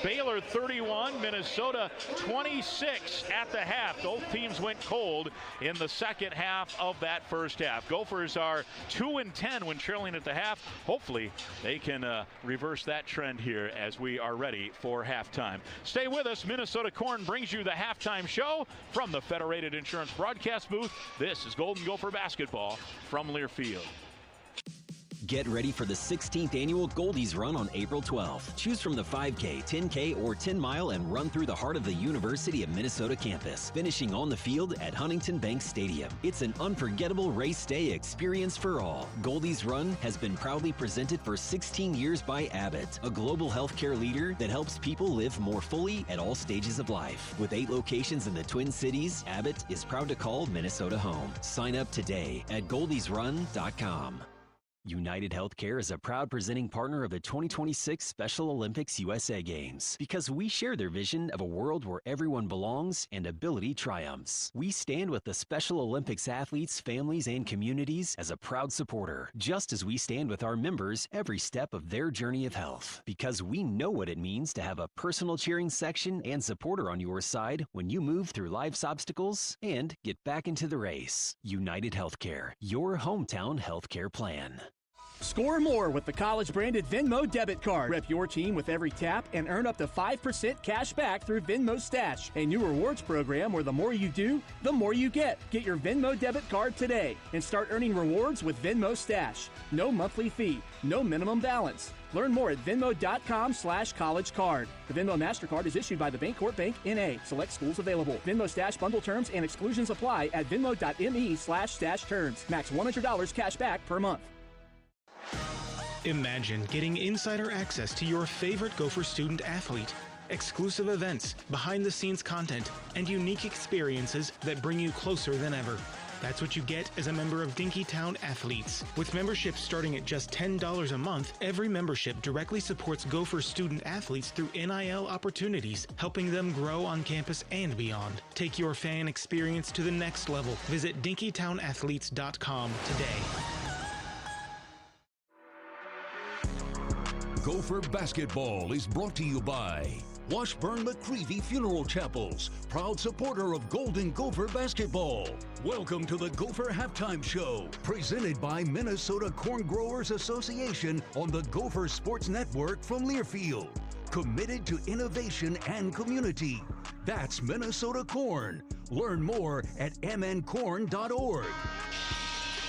Baylor 31, Minnesota 26 at the half. Both teams went cold in the second half of that first half. Gophers are 2-10 when trailing at the half. Hopefully they can reverse that trend here as we are ready for halftime. Stay with us. Minnesota Corn brings you the halftime show from the Federated Insurance broadcast booth. This is Golden Gopher basketball from Learfield. Get ready for the 16th annual Goldies Run on April 12th. Choose from the 5K, 10K, or 10-mile and run through the heart of the University of Minnesota campus, finishing on the field at Huntington Bank Stadium. It's an unforgettable race day experience for all. Goldies Run has been proudly presented for 16 years by Abbott, a global healthcare leader that helps people live more fully at all stages of life. With 8 locations in the Twin Cities, Abbott is proud to call Minnesota home. Sign up today at goldiesrun.com. United Healthcare is a proud presenting partner of the 2026 Special Olympics USA Games because we share their vision of a world where everyone belongs and ability triumphs. We stand with the Special Olympics athletes, families, and communities as a proud supporter, just as we stand with our members every step of their journey of health, because we know what it means to have a personal cheering section and supporter on your side when you move through life's obstacles and get back into the race. United Healthcare, your hometown healthcare plan. Score more with the college-branded Venmo debit card. Rep your team with every tap and earn up to 5% cash back through Venmo Stash, a new rewards program where the more you do, the more you get. Get your Venmo debit card today and start earning rewards with Venmo Stash. No monthly fee, no minimum balance. Learn more at venmo.com/collegecard. The Venmo MasterCard is issued by the Bancorp Bank, N.A. Select schools available. Venmo Stash bundle terms and exclusions apply at venmo.me/stash terms. Max $100 cash back per month. Imagine getting insider access to your favorite Gopher student athlete. Exclusive events, behind-the-scenes content, and unique experiences that bring you closer than ever. That's what you get as a member of Dinkytown Athletes. With memberships starting at just $10 a month, every membership directly supports Gopher student athletes through NIL opportunities, helping them grow on campus and beyond. Take your fan experience to the next level. Visit DinkytownAthletes.com today. Gopher basketball is brought to you by Washburn McCreevy Funeral Chapels, proud supporter of Golden Gopher basketball. Welcome to the Gopher Halftime Show, presented by Minnesota Corn Growers Association on the Gopher Sports Network from Learfield. Committed to innovation and community. That's Minnesota Corn. Learn more at mncorn.org.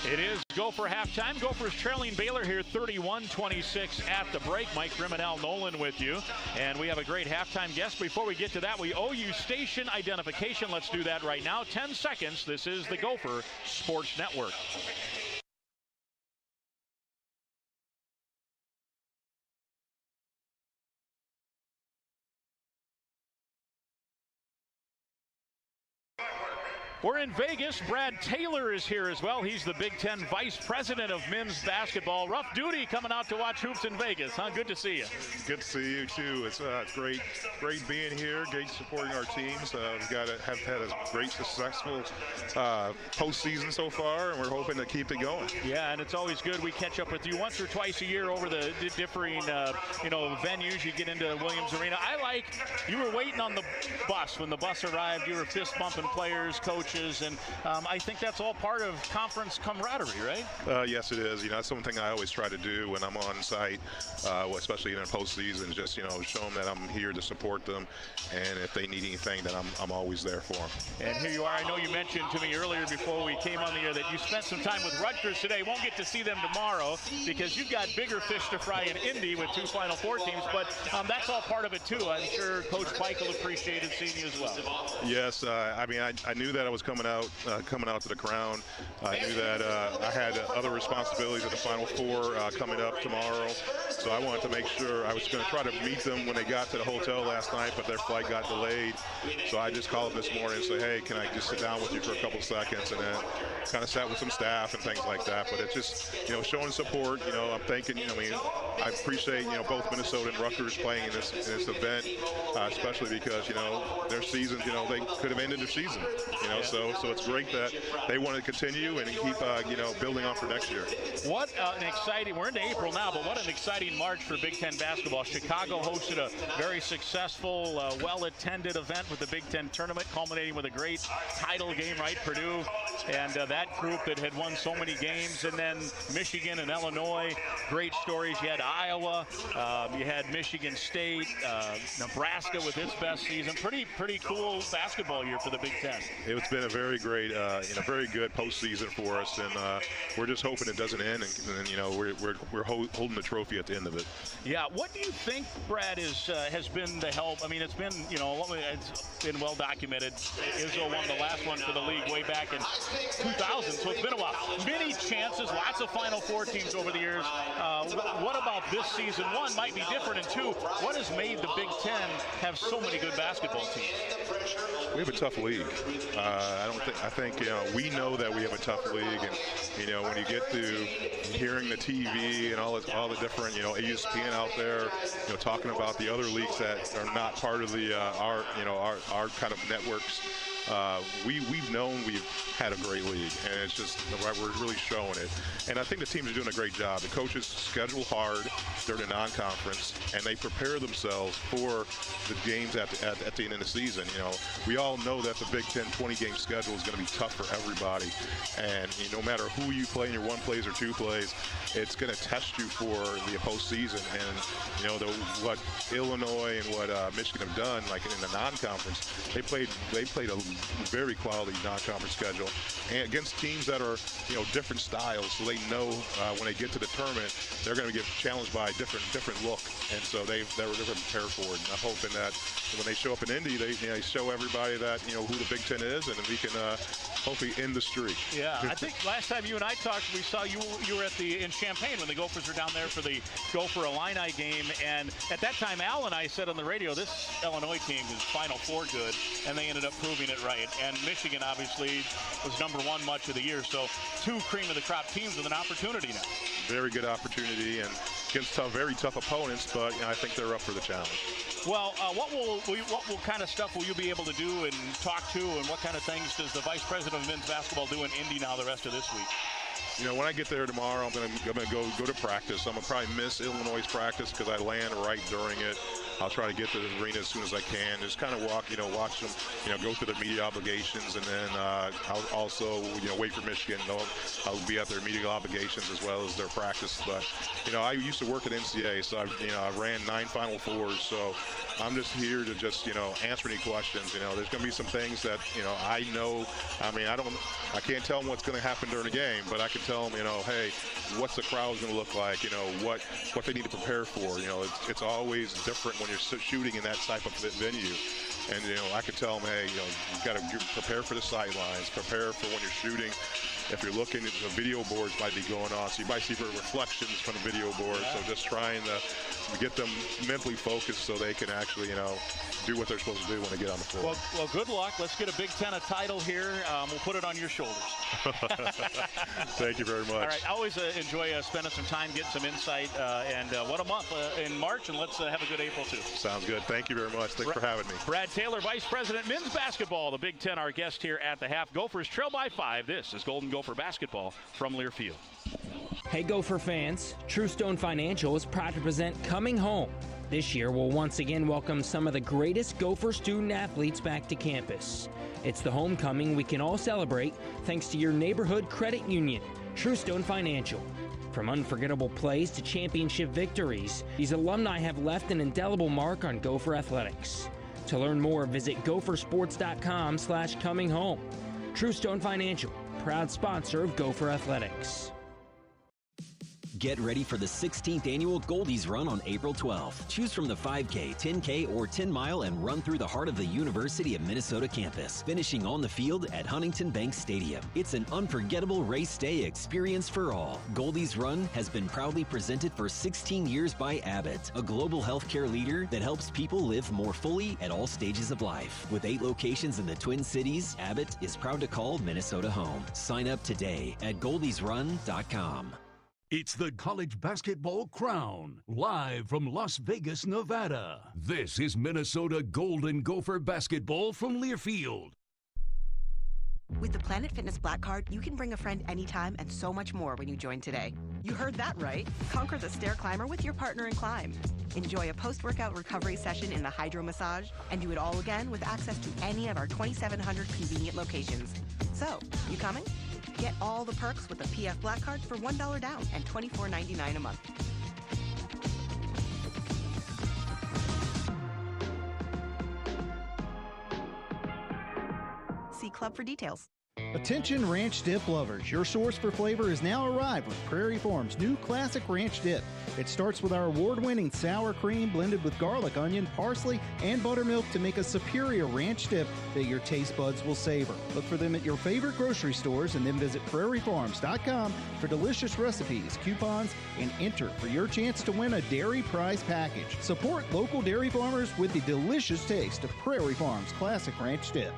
It is Gopher halftime. Gophers trailing Baylor here 31-26 at the break. Mike Grimm and Al Nolan with you. And we have a great halftime guest. Before we get to that, we owe you station identification. Let's do that right now. 10 seconds. This is the Gopher Sports Network. We're in Vegas. Brad Taylor is here as well. He's the Big Ten Vice President of men's basketball. Rough duty coming out to watch hoops in Vegas, huh? Good to see you. Good to see you, too. It's great being here, great supporting our teams. We've have had a great, successful postseason so far, and we're hoping to keep it going. Yeah, and it's always good. We catch up with you once or twice a year over the differing, venues. You get into Williams Arena. You were waiting on the bus. When the bus arrived, you were fist-bumping players, coaches, and I think that's all part of conference camaraderie, right? Yes, it is. That's something I always try to do when I'm on site, especially in a postseason, just, show them that I'm here to support them, and if they need anything, that I'm always there for them. And here you are. I know you mentioned to me earlier before we came on the air that you spent some time with Rutgers today. Won't get to see them tomorrow because you've got bigger fish to fry in Indy with 2 Final Four teams, but that's all part of it, too. I'm sure Coach Pike will appreciate seeing you as well. Yes, I knew that I was coming out to the Crown. I knew that I had other responsibilities at the Final Four coming up tomorrow, so I wanted to make sure. I was going to try to meet them when they got to the hotel last night, but their flight got delayed, so I just called this morning and said, hey, can I just sit down with you for a couple seconds, and then kind of sat with some staff and things like that. But it's just, showing support. I'm thinking, I appreciate, both Minnesota and Rutgers playing in this event, especially because, their seasons, they could have ended their season, so it's great that they want to continue and keep, building on for next year. What an exciting, we're into April now, but what an exciting March for Big Ten basketball. Chicago hosted a very successful, well-attended event with the Big Ten tournament, culminating with a great title game, right? Purdue and that group that had won so many games, and then Michigan and Illinois, great stories. You had Iowa. You had Michigan State, Nebraska with its best season. Pretty cool basketball year for the Big Ten. It's been a very great, very good postseason for us, and we're just hoping it doesn't end, and we're holding the trophy at the end of it. Yeah, what do you think, Brad, has been the help? I mean, it's been it's been well documented. Izzo won the last one for the league way back in 2000, so it's been a while. Many chances, lots of Final Four teams over the years. What about this season? One might be different, and two, what has made the Big Ten have so many good basketball teams? We have a tough league. I think we know that we have a tough league, and when you get to hearing the TV and all the different ESPN out there talking about the other leagues that are not part of the our kind of networks. We've known we've had a great league, and it's just we're really showing it. And I think the teams are doing a great job. The coaches schedule hard during the non-conference, and they prepare themselves for the games at the end of the season. We all know that the Big Ten 20-game schedule is going to be tough for everybody, and no matter who you play in your one plays or two plays, it's going to test you for the postseason. And what Illinois and what Michigan have done, like in the non-conference, they played a very quality non-conference schedule, and against teams that are different styles, so they know when they get to the tournament they're going to get challenged by a different look, and so they're prepared for it. And I'm hoping that when they show up in Indy, they show everybody that who the Big Ten is, and we can hopefully end the streak. Yeah, I think last time you and I talked, we saw you were in Champaign when the Gophers were down there for the Gopher Illini game, and at that time Al and I said on the radio, this Illinois team is Final Four good, and they ended up proving it right. And Michigan obviously was #1 much of the year, so two cream of the crop teams with an opportunity now. Very good opportunity, and against very tough opponents, but I think they're up for the challenge. Well, what kind of stuff will you be able to do and talk to, and what kind of things does the Vice President of Men's Basketball do in Indy now the rest of this week? When I get there tomorrow, I'm gonna go to practice. I'm gonna probably miss Illinois' practice because I land right during it. I'll try to get to the arena as soon as I can. Just kind of watch them, go through their media obligations, and then I'll also, wait for Michigan. I'll be at their media obligations as well as their practice. But, I used to work at NCAA, so I ran 9 Final Fours. So I'm just here to just, answer any questions. There's going to be some things that, I know. I mean, I can't tell them what's going to happen during the game, but I can tell them, hey, what's the crowd going to look like? What they need to prepare for. It's always different when you're shooting in that type of venue. And, I could tell them, hey, you've got to prepare for the sidelines, prepare for when you're shooting. If you're looking, the video boards might be going on, so you might see reflections from the video board. So just trying to get them mentally focused so they can actually, do what they're supposed to do when they get on the floor. Well, good luck. Let's get a Big Ten title here. We'll put it on your shoulders. Thank you very much. All right. I always enjoy spending some time, getting some insight. And what a month in March, and let's have a good April, too. Sounds good. Thank you very much. Thanks for having me. Brad Taylor, Vice President, Men's Basketball, the Big Ten, our guest here at the half. Gophers trail by 5. This is Golden Gopher basketball from Learfield. Hey Gopher fans, True Stone Financial is proud to present Coming Home. This year we'll once again welcome some of the greatest Gopher student athletes back to campus. It's the homecoming we can all celebrate thanks to your neighborhood credit union, True Stone Financial. From unforgettable plays to championship victories, these alumni have left an indelible mark on Gopher athletics. To learn more, visit gophersports.com/cominghome. True Stone Financial, proud sponsor of Gopher Athletics. Get ready for the 16th annual Goldies Run on April 12th. Choose from the 5K, 10K, or 10-mile and run through the heart of the University of Minnesota campus, finishing on the field at Huntington Bank Stadium. It's an unforgettable race day experience for all. Goldies Run has been proudly presented for 16 years by Abbott, a global healthcare leader that helps people live more fully at all stages of life. With 8 locations in the Twin Cities, Abbott is proud to call Minnesota home. Sign up today at goldiesrun.com. It's the College Basketball Crown, live from Las Vegas, Nevada. This is Minnesota Golden Gopher basketball from Learfield. With the Planet Fitness Black Card, you can bring a friend anytime and so much more when you join today. You heard that right. Conquer the stair climber with your partner in climb. Enjoy a post-workout recovery session in the hydro massage, and do it all again with access to any of our 2,700 convenient locations. So, you coming? Get all the perks with the PF Black Card for $1 down and $24.99 a month. See club for details. Attention ranch dip lovers, your source for flavor has now arrived with Prairie Farms' new classic ranch dip. It starts with our award-winning sour cream blended with garlic, onion, parsley, and buttermilk to make a superior ranch dip that your taste buds will savor. Look for them at your favorite grocery stores and then visit prairiefarms.com for delicious recipes, coupons, and enter for your chance to win a dairy prize package. Support local dairy farmers with the delicious taste of Prairie Farms' classic ranch dip.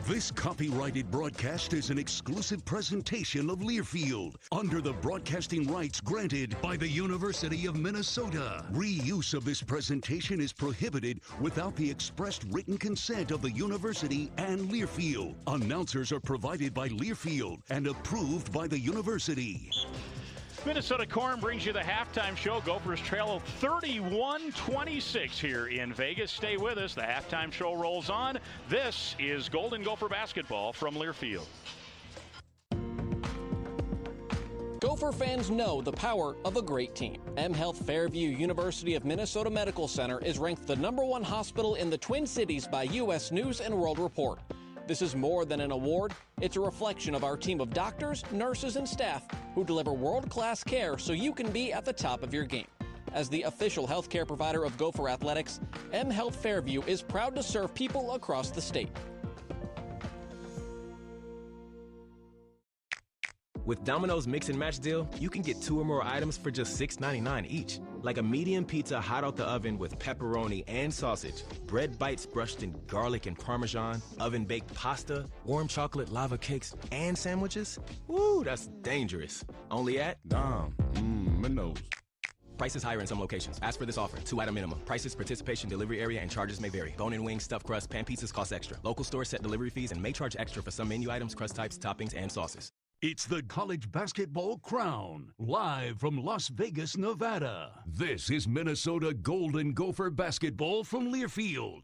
This copyrighted broadcast is an exclusive presentation of Learfield under the broadcasting rights granted by the University of Minnesota. Reuse of this presentation is prohibited without the expressed written consent of the university and Learfield. Announcers are provided by Learfield and approved by the university. Minnesota Corn brings you the halftime show. Gophers trail 31-26 here in Vegas. Stay with us. The halftime show rolls on. This is Golden Gopher basketball from Learfield. Gopher fans know the power of a great team. M Health Fairview University of Minnesota Medical Center is ranked the #1 hospital in the Twin Cities by U.S. News & World Report. This is more than an award. It's a reflection of our team of doctors, nurses, and staff who deliver world-class care so you can be at the top of your game. As the official healthcare provider of Gopher Athletics, M Health Fairview is proud to serve people across the state. With Domino's Mix and Match deal, you can get 2 or more items for just $6.99 each. Like a medium pizza hot out the oven with pepperoni and sausage, bread bites brushed in garlic and Parmesan, oven-baked pasta, warm chocolate lava cakes, and sandwiches. Woo, that's dangerous. Only at Domino's. Prices higher in some locations. Ask for this offer. 2-item minimum. Prices, participation, delivery area, and charges may vary. Bone-in wings, stuffed crust, pan pizzas cost extra. Local stores set delivery fees and may charge extra for some menu items, crust types, toppings, and sauces. It's the College Basketball Crown, live from Las Vegas, Nevada. This is Minnesota Golden Gopher basketball from Learfield.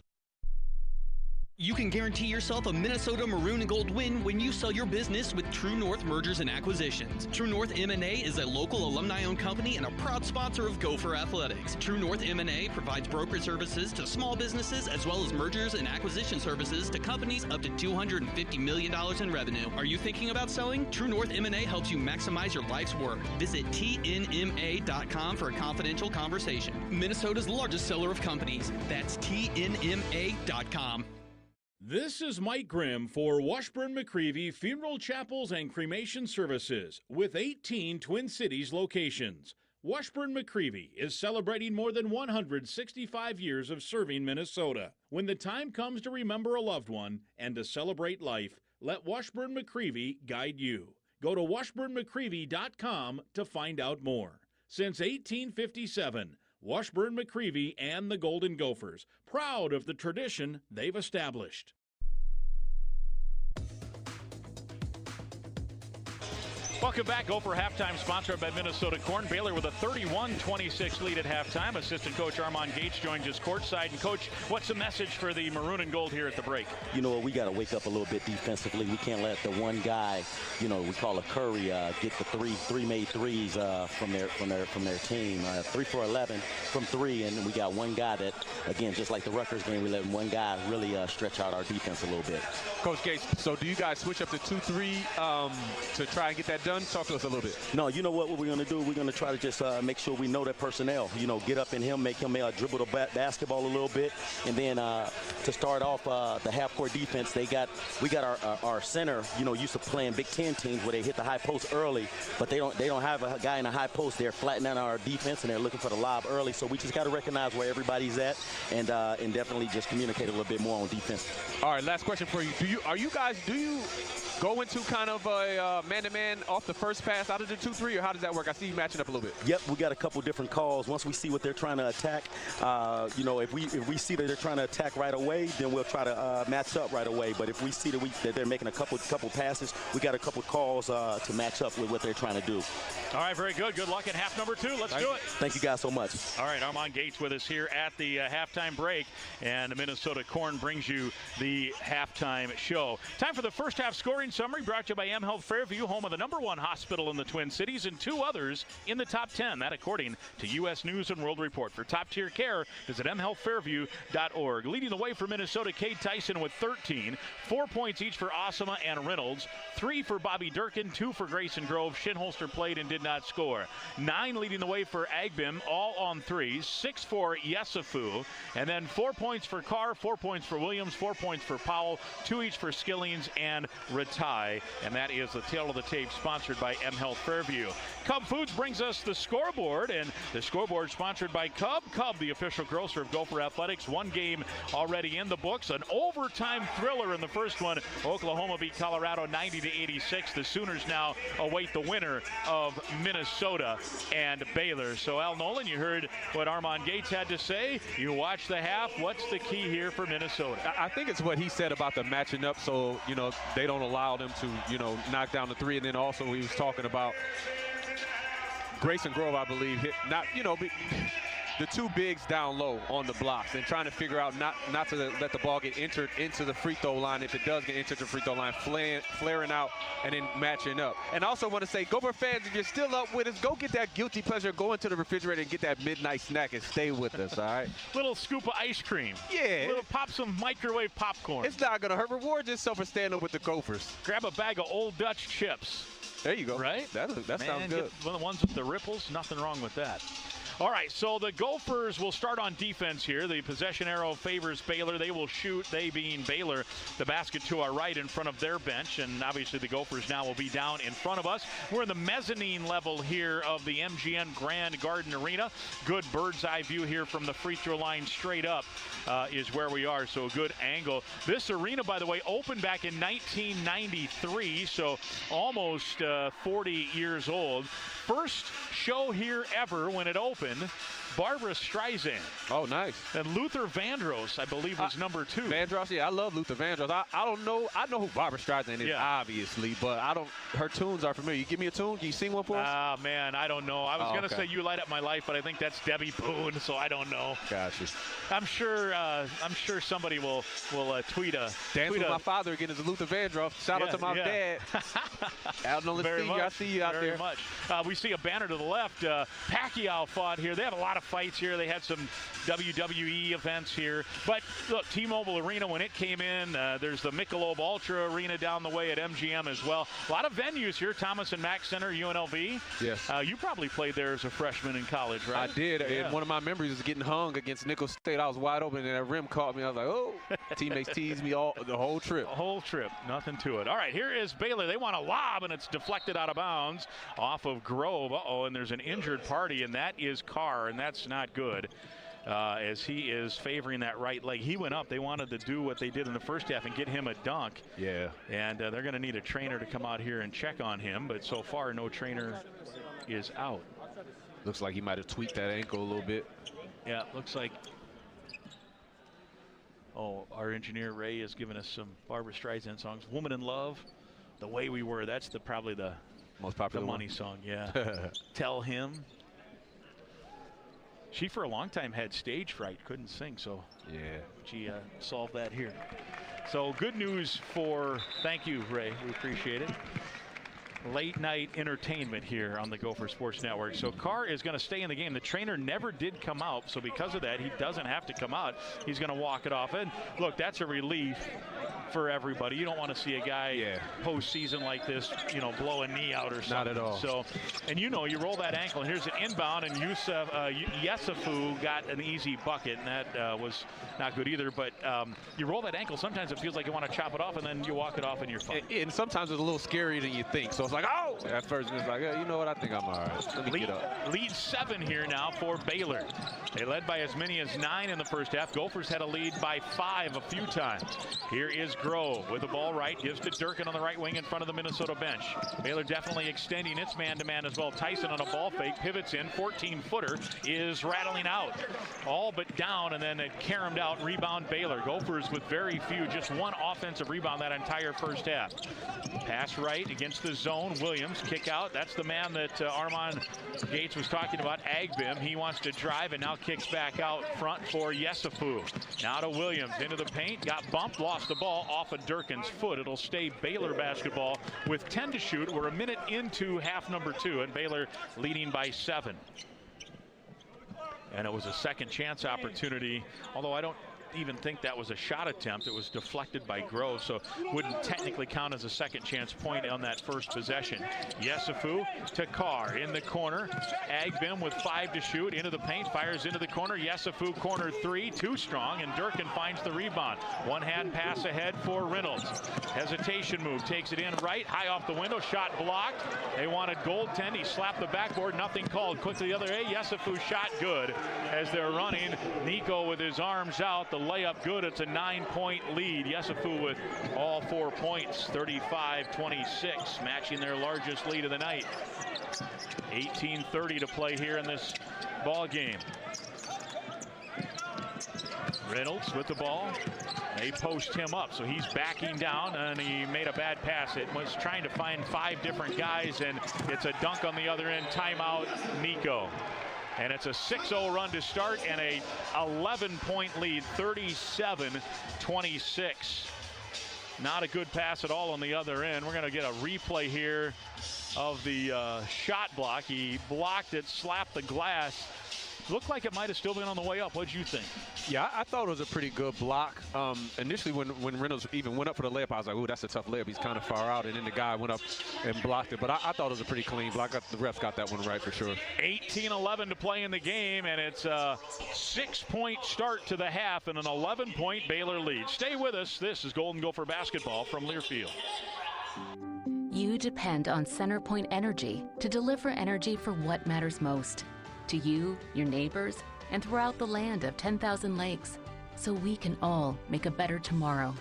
You can guarantee yourself a Minnesota Maroon and Gold win when you sell your business with True North Mergers and Acquisitions. True North M&A is a local alumni-owned company and a proud sponsor of Gopher Athletics. True North M&A provides brokerage services to small businesses as well as mergers and acquisition services to companies up to $250 million in revenue. Are you thinking about selling? True North M&A helps you maximize your life's work. Visit tnma.com for a confidential conversation. Minnesota's largest seller of companies. That's tnma.com. This is Mike Grimm for Washburn-McCreevy Funeral Chapels and Cremation Services with 18 Twin Cities locations. Washburn-McCreevy is celebrating more than 165 years of serving Minnesota. When the time comes to remember a loved one and to celebrate life, let Washburn-McCreevy guide you. Go to washburnmccreevy.com to find out more. Since 1857, Washburn-McCreevy and the Golden Gophers, proud of the tradition they've established. Welcome back. Gopher halftime sponsored by Minnesota Corn. Baylor with a 31-26 lead at halftime. Assistant coach Armand Gates joins us courtside. And coach, what's the message for the maroon and gold here at the break? You know, we got to wake up a little bit defensively. We can't let the one guy, you know, we call a Curry, get the three made threes from their team. 3 for 11 from 3, and we got one guy that, again, just like the Rutgers game, we let one guy really stretch out our defense a little bit. Coach Gates, so do you guys switch up to 2-3 to try and get that done? Talk to us a little bit. No, you know what we're going to do? We're going to try to just make sure we know that personnel. You know, get up in him, make him dribble the basketball a little bit, and then to start off the half-court defense, we got our center. You know, used to playing Big Ten teams where they hit the high post early, but they don't have a guy in the high post. They're flattening out our defense and they're looking for the lob early. So we just got to recognize where everybody's at and definitely just communicate a little bit more on defense. All right, last question for you. Do you go into kind of a man-to-man off the first pass out of the 2-3, or how does that work? I see you matching up a little bit. Yep, we got a couple different calls. Once we see what they're trying to attack, you know, if we see that they're trying to attack right away, then we'll try to match up right away. But if we see that they're making a couple passes, we got a couple calls to match up with what they're trying to do. All right, very good. Good luck in half number 2. Let's do it. Thank you guys so much. All right, Armand Gates with us here at the halftime break, and the Minnesota Corn brings you the halftime show. Time for the first half scoring summary brought to you by M Health Fairview, home of the #1 hospital in the Twin Cities, and 2 others in the top 10. That according to U.S. News and World Report. For top-tier care, visit mhealthfairview.org. Leading the way for Minnesota, Cade Tyson with 13. 4 points each for Osama and Reynolds. 3 for Bobby Durkin, 2 for Grayson Grove. Shinholster played and did not score. 9 leading the way for Agbim, all on threes. 6 for Yesufu. And then 4 points for Carr, 4 points for Williams, 4 points for Powell, 2 each for Skillings and Ratai. And that is the tail of the tape, sponsored by M Health Fairview. Cub Foods brings us the scoreboard, and the scoreboard sponsored by Cub. Cub, the official grocer of Gopher Athletics. 1 game already in the books. An overtime thriller in the first one. Oklahoma beat Colorado 90-86. The Sooners now await the winner of Minnesota and Baylor. So, Al Nolan, you heard what Armand Gates had to say. You watched the half. What's the key here for Minnesota? I think it's what he said about the matching up, so, they don't allow them to, knock down the 3. And then also he was talking about Grayson Grove, I believe, hit the 2 bigs down low on the blocks and trying to figure out not to let the ball get entered into the free throw line. If it does get entered to the free throw line, flaring out and then matching up. And I also want to say, Gopher fans, if you're still up with us, go get that guilty pleasure, go into the refrigerator and get that midnight snack and stay with us, all right? Little scoop of ice cream. Yeah. Pop some microwave popcorn. It's not going to hurt. Reward yourself for standing with the Gophers. Grab a bag of Old Dutch chips. There you go. Right? That sounds good. Get one of the ones with the ripples. Nothing wrong with that. All right, so the Gophers will start on defense here. The possession arrow favors Baylor. They will shoot, they being Baylor, the basket to our right in front of their bench. And obviously the Gophers now will be down in front of us. We're in the mezzanine level here of the MGM Grand Garden Arena. Good bird's eye view here from the free throw line straight up is where we are, so a good angle. This arena, by the way, opened back in 1993, so almost 40 years old. First show here ever when it opened, Barbra Streisand. Oh, nice. And Luther Vandross, I believe, was number 2. Vandross, yeah, I love Luther Vandross. I don't know. I know who Barbra Streisand is, obviously, but I don't. Her tunes are familiar. You give me a tune? Can you sing one for us? Ah, man, I don't know. I was going to say You Light Up My Life, but I think that's Debbie Boone, so I don't know. Gotcha. I'm sure somebody will tweet a. Dance with my father again is Luther Vandross. Shout out to my dad. Out on the field, I see you out there. Very much. We see a banner to the left. Pacquiao fought here. They have a lot of fights here. They had some WWE events here. But look, T-Mobile Arena, when it came in, there's the Michelob Ultra Arena down the way at MGM as well. A lot of venues here. Thomas and Mack Center, UNLV. Yes. You probably played there as a freshman in college, right? I did. Yeah. And one of my memories is getting hung against Nicholls State. I was wide open, and that rim caught me. I was like, oh. Teammates teased me the whole trip. The whole trip. Nothing to it. All right, here is Baylor. They want a lob, and it's deflected out of bounds off of Grove. Uh-oh, and there's an injured party, and that is Carr, and that's not good. As he is favoring that right leg. He went up. They wanted to do what they did in the first half and get him a dunk. Yeah. And they're going to need a trainer to come out here and check on him, but so far no trainer is out. Looks like he might have tweaked that ankle a little bit. Yeah, looks like. Oh, our engineer Ray has given us some Barbra Streisand songs. Woman in Love, The Way We Were. That's probably the most popular money song. Yeah. Tell Him. She for a long time had stage fright, couldn't sing, so yeah, she solved that here. So good news thank you, Ray, we appreciate it. Late night entertainment here on the Gopher Sports Network. So Carr is going to stay in the game. The trainer never did come out, so because of that, he doesn't have to come out. He's going to walk it off. And look, that's a relief for everybody. You don't want to see a guy postseason like this, blow a knee out or something. Not at all. So, and you roll that ankle, and here's an inbound, and Yesufu got an easy bucket, and that was not good either. But you roll that ankle, sometimes it feels like you want to chop it off, and then you walk it off, and you're fine. And sometimes it's a little scarier than you think. So it's like, oh! At first, it's like, you know what? I think I'm all right. Let me get up. Lead 7 here now for Baylor. They led by as many as 9 in the first half. Gophers had a lead by 5 a few times. Here is Grove with the ball right. Gives to Durkin on the right wing in front of the Minnesota bench. Baylor definitely extending its man-to-man as well. Tyson on a ball fake. Pivots in. 14-footer is rattling out. All but down, and then it caromed out. Rebound Baylor. Gophers with very few. Just one offensive rebound that entire first half. Pass right against the zone. Williams kick out. That's the man that Armand Gates was talking about, Agbim. He wants to drive and now kicks back out front for Yesufu. Now to Williams into the paint. Got bumped, lost the ball. off of Durkin's foot. It'll stay Baylor basketball with 10 to shoot. We're a minute into half number 2, and Baylor leading by 7. And it was a second chance opportunity, although I don't even think that was a shot attempt. It was deflected by Grove, so wouldn't technically count as a second chance point on that first possession. Yesufu to Carr in the corner. Agbim with 5 to shoot, into the paint, fires into the corner. Yesufu corner 3, too strong, and Durkin finds the rebound. One hand pass ahead for Reynolds. Hesitation move, takes it in right, high off the window, shot blocked. They wanted goaltend, he slapped the backboard, nothing called. Quickly the other way, Yesufu shot good as they're running. Nico with his arms out, the layup good. It's a 9-point lead. Yesufu with all 4 points, 35-26, matching their largest lead of the night. 18:30 to play here in this ball game. Reynolds with the ball. They post him up, so he's backing down, and he made a bad pass. It was trying to find 5 different guys, and it's a dunk on the other end. Timeout, Nico. And it's a 6-0 run to start and a 11-point lead, 37-26. Not a good pass at all on the other end. We're going to get a replay here of the shot block. He blocked it, slapped the glass. Looked like it might have still been on the way up. What'd you think? Yeah, I thought it was a pretty good block. Initially, when Reynolds even went up for the layup, I was like, ooh, that's a tough layup. He's kind of far out. And then the guy went up and blocked it. But I thought it was a pretty clean block. The refs got that one right for sure. 18-11 to play in the game, and it's a 6-point start to the half and an 11-point Baylor lead. Stay with us. This is Golden Gopher basketball from Learfield. You depend on CenterPoint Energy to deliver energy for what matters most. To you, your neighbors, and throughout the land of 10,000 lakes, so we can all make a better tomorrow.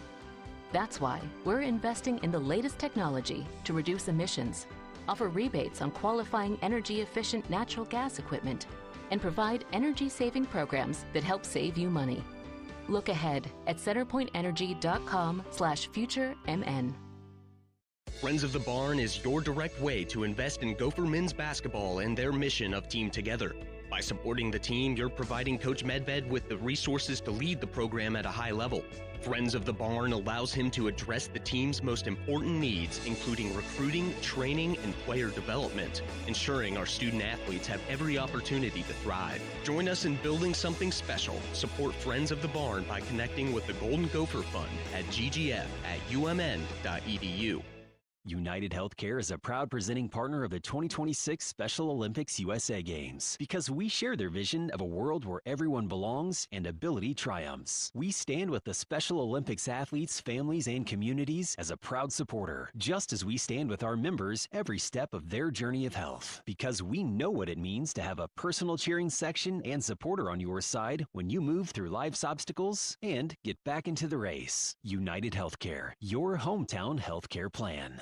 That's why we're investing in the latest technology to reduce emissions, offer rebates on qualifying energy-efficient natural gas equipment, and provide energy-saving programs that help save you money. Look ahead at centerpointenergy.com/futuremn. Friends of the Barn is your direct way to invest in Gopher men's basketball and their mission of Team Together. By supporting the team, you're providing Coach Medved with the resources to lead the program at a high level. Friends of the Barn allows him to address the team's most important needs, including recruiting, training, and player development, ensuring our student athletes have every opportunity to thrive. Join us in building something special. Support Friends of the Barn by connecting with the Golden Gopher Fund at ggf@umn.edu. United Healthcare is a proud presenting partner of the 2026 Special Olympics USA Games because we share their vision of a world where everyone belongs and ability triumphs. We stand with the Special Olympics athletes, families, and communities as a proud supporter, just as we stand with our members every step of their journey of health, because we know what it means to have a personal cheering section and supporter on your side when you move through life's obstacles and get back into the race. United Healthcare, your hometown healthcare plan.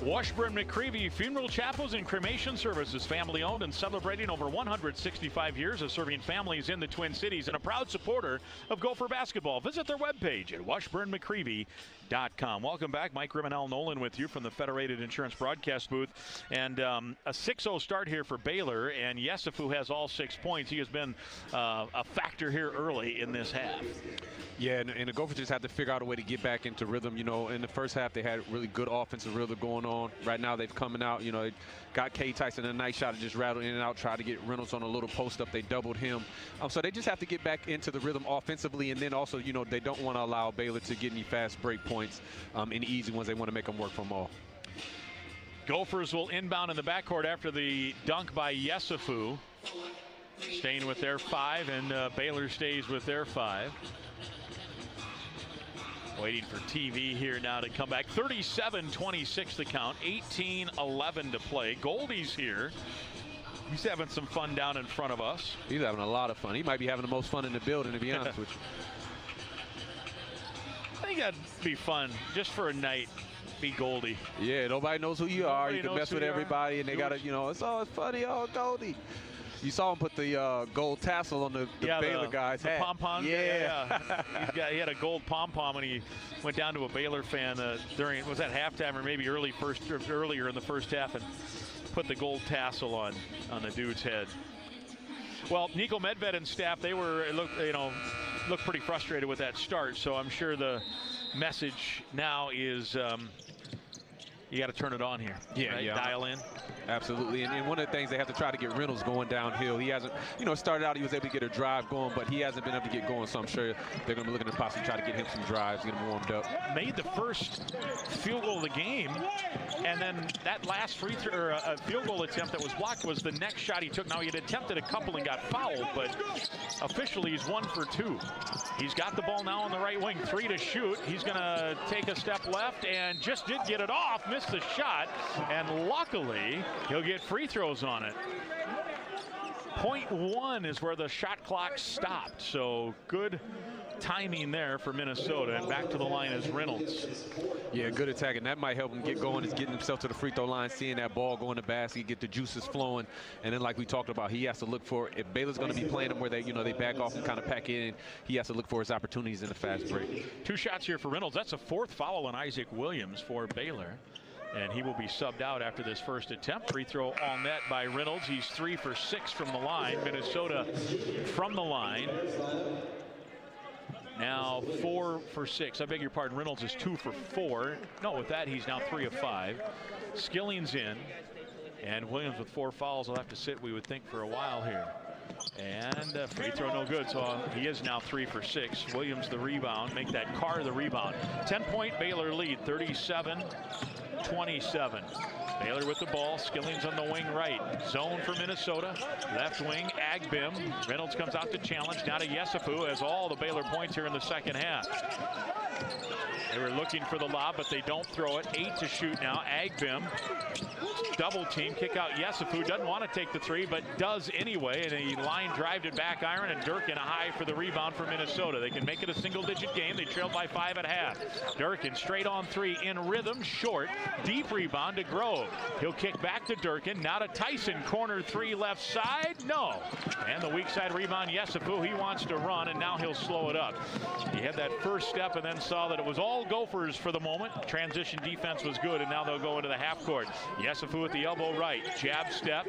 Washburn McCreevy Funeral Chapels and Cremation Services, family owned and celebrating over 165 years of serving families in the Twin Cities and a proud supporter of Gopher basketball. Visit their webpage at washburnmccreevy.com. Welcome back. Mike Grimm and Al Nolan with you from the Federated Insurance broadcast booth. And a 6-0 start here for Baylor, and Yesufu has all 6 points. He has been a factor here early in this half. Yeah, and the Gophers just have to figure out a way to get back into rhythm. You know, in the first half, they had really good offensive rhythm going on. Right now, they've coming out. You know, they got K. Tyson a nice shot and just rattled in and out, tried to get Reynolds on a little post up. They doubled him. So they just have to get back into the rhythm offensively, and then also, you know, they don't want to allow Baylor to get any fast break points, any easy ones. They want to make them work from all. Gophers will inbound in the backcourt after the dunk by Yesufu. Staying with their 5, and Baylor stays with their 5. Waiting for TV here now to come back. 37-26 the count. 18-11 to play. Goldie's here. He's having some fun down in front of us. He's having a lot of fun. He might be having the most fun in the building, to be honest with you. I think that'd be fun just for a night. Be Goldie. Yeah, nobody knows who you are. You can mess with everybody, and they got to, you know, it's funny, Goldie. You saw him put the gold tassel on the Baylor guy's hat. The pom-pom? Yeah. He had a gold pom-pom, and he went down to a Baylor fan during, was that halftime or maybe earlier in the first half, and put the gold tassel on the dude's head. Well, Nico Medved and staff, they looked pretty frustrated with that start. So I'm sure the message now is you got to turn it on here. Yeah, right? yeah. Dial in. Absolutely, and one of the things they have to try to get Reynolds going downhill. He hasn't, started out he was able to get a drive going, but he hasn't been able to get going, so I'm sure they're going to be looking to possibly try to get him some drives, get him warmed up. Made the first field goal of the game, and then that last field goal attempt that was blocked was the next shot he took. Now, he had attempted a couple and got fouled, but officially he's 1 for 2. He's got the ball now on the right wing, 3 to shoot. He's going to take a step left and just did get it off, missed the shot, and luckily he'll get free throws on it. 0.1 is where the shot clock stopped, so good timing there for Minnesota. And back to the line is Reynolds. Yeah, good attack, and that might help him get going, is getting himself to the free throw line, seeing that ball go in the basket, get the juices flowing. And then, like we talked about, he has to look for, if Baylor's going to be playing him where they back off and kind of pack in, he has to look for his opportunities in the fast break. 2 shots here for Reynolds. That's a 4th foul on Isaac Williams for Baylor. And he will be subbed out after this first attempt. Free throw on net by Reynolds. He's 3 for 6 from the line. Minnesota from the line. Now 4 for 6. I beg your pardon. Reynolds is 2 for 4. No, with that, he's now 3 of 5. Skilling's in. And Williams with 4 fouls will have to sit, we would think, for a while here. And free throw no good, so he is now 3 for 6. Williams the rebound, make that Carr the rebound. 10-point Baylor lead, 37-27. Baylor with the ball. Skilling's on the wing right. Zone for Minnesota. Left wing, Agbim. Reynolds comes out to challenge. Now to Yesufu has all the Baylor points here in the second half. They were looking for the lob, but they don't throw it. 8 to shoot now. Agbim. Double team. Kick out Yesufu. Doesn't want to take the 3, but does anyway. And he line drived it back iron, and Durkin a high for the rebound for Minnesota. They can make it a single-digit game. They trailed by 5 at half. Durkin straight on 3 in rhythm. Short. Deep rebound to Grove. He'll kick back to Durkin. Now to Tyson. Corner 3 left side. No. And the weak side rebound, Yesufu. He wants to run, and now he'll slow it up. He had that first step and then saw that it was all Gophers for the moment. Transition defense was good, and now they'll go into the half court. Yesufu at the elbow right. Jab step.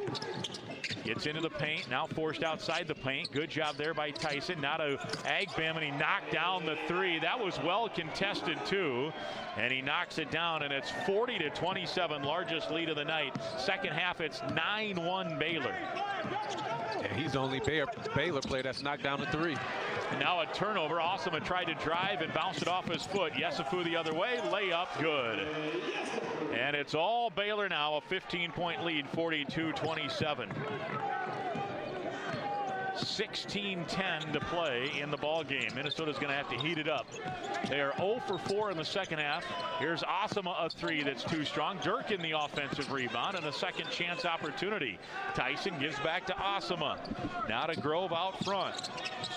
Gets into the paint. Now forced outside the paint. Good job there by Tyson. Now to Agbim, and he knocked down the 3. That was well contested, too. And he knocks it down, and it's 40-27, largest lead of the night. Second half, it's 9-1 Baylor. Yeah, he's the only Baylor player that's knocked down a 3. And now a turnover. Osama tried to drive and bounced it off his foot. Yesufu the other way. Layup good. And it's all Baylor now. A 15-point lead, 42-27. 16:10 to play in the ball game. Minnesota's going to have to heat it up. They are 0 for 4 in the second half. Here's Osama a 3 that's too strong. Durkin the offensive rebound and a second chance opportunity. Tyson gives back to Osama. Now to Grove out front.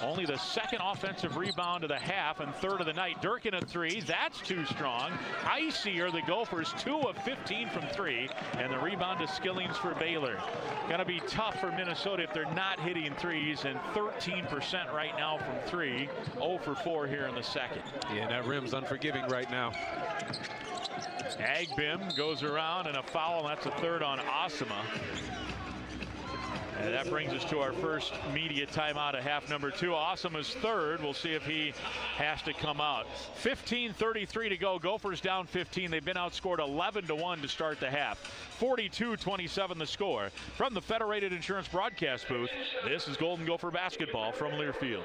Only the second offensive rebound of the half and third of the night. Durkin a 3. That's too strong. Icy are the Gophers, 2 of 15 from 3. And the rebound to Skillings for Baylor. Going to be tough for Minnesota if they're not hitting threes. And 13% right now from 3. 0 for 4 here in the second. Yeah, that rim's unforgiving right now. Agbim goes around, and a foul, and that's a third on Osama. And that brings us to our first media timeout of half number 2. Osama's third. We'll see if he has to come out. 15:33 to go. Gophers down 15. They've been outscored 11-1 to start the half. 42-27 the score. From the Federated Insurance broadcast booth, this is Golden Gopher basketball from Learfield.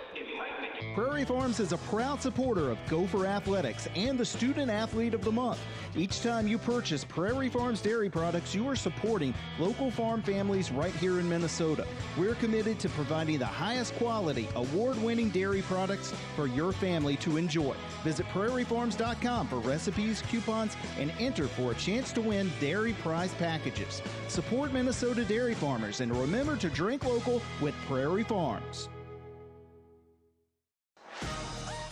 Prairie Farms is a proud supporter of Gopher Athletics and the Student Athlete of the Month. Each time you purchase Prairie Farms dairy products, you are supporting local farm families right here in Minnesota. We're committed to providing the highest quality, award-winning dairy products for your family to enjoy. Visit prairiefarms.com for recipes, coupons, and enter for a chance to win dairy prize packages. Support Minnesota dairy farmers and remember to drink local with Prairie Farms.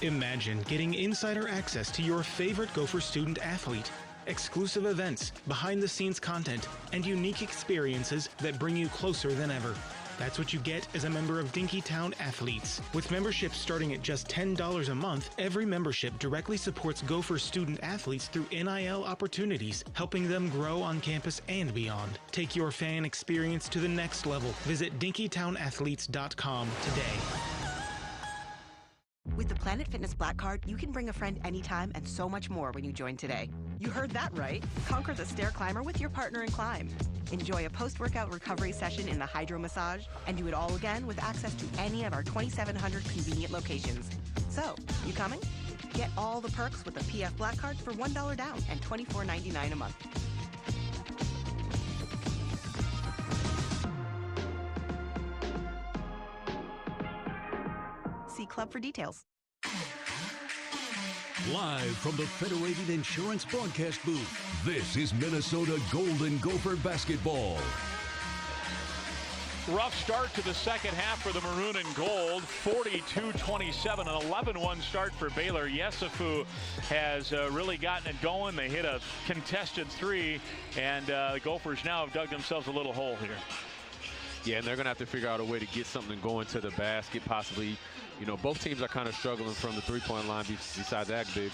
Imagine getting insider access to your favorite Gopher student athlete, exclusive events, behind-the-scenes content, and unique experiences that bring you closer than ever. That's what you get as a member of Dinkytown Athletes. With memberships starting at just $10 a month, every membership directly supports Gopher student athletes through NIL opportunities, helping them grow on campus and beyond. Take your fan experience to the next level. Visit DinkytownAthletes.com today. With the Planet Fitness Black Card, you can bring a friend anytime and so much more when you join today. You heard that right. Conquer the stair climber with your partner in climb. Enjoy a post-workout recovery session in the hydro massage and do it all again with access to any of our 2,700 convenient locations. So, you coming? Get all the perks with the PF Black Card for $1 down and $24.99 a month. See Club for details. Live from the Federated Insurance broadcast booth, this is Minnesota Golden Gopher basketball. Rough start to the second half for the Maroon and Gold, 42-27, an 11-1 start for Baylor. Yesufu has really gotten it going. They hit a contested three, and the Gophers now have dug themselves a little hole here. Yeah, and they're going to have to figure out a way to get something going to the basket, possibly. You know, both teams are kind of struggling from the three-point line besides Agbig.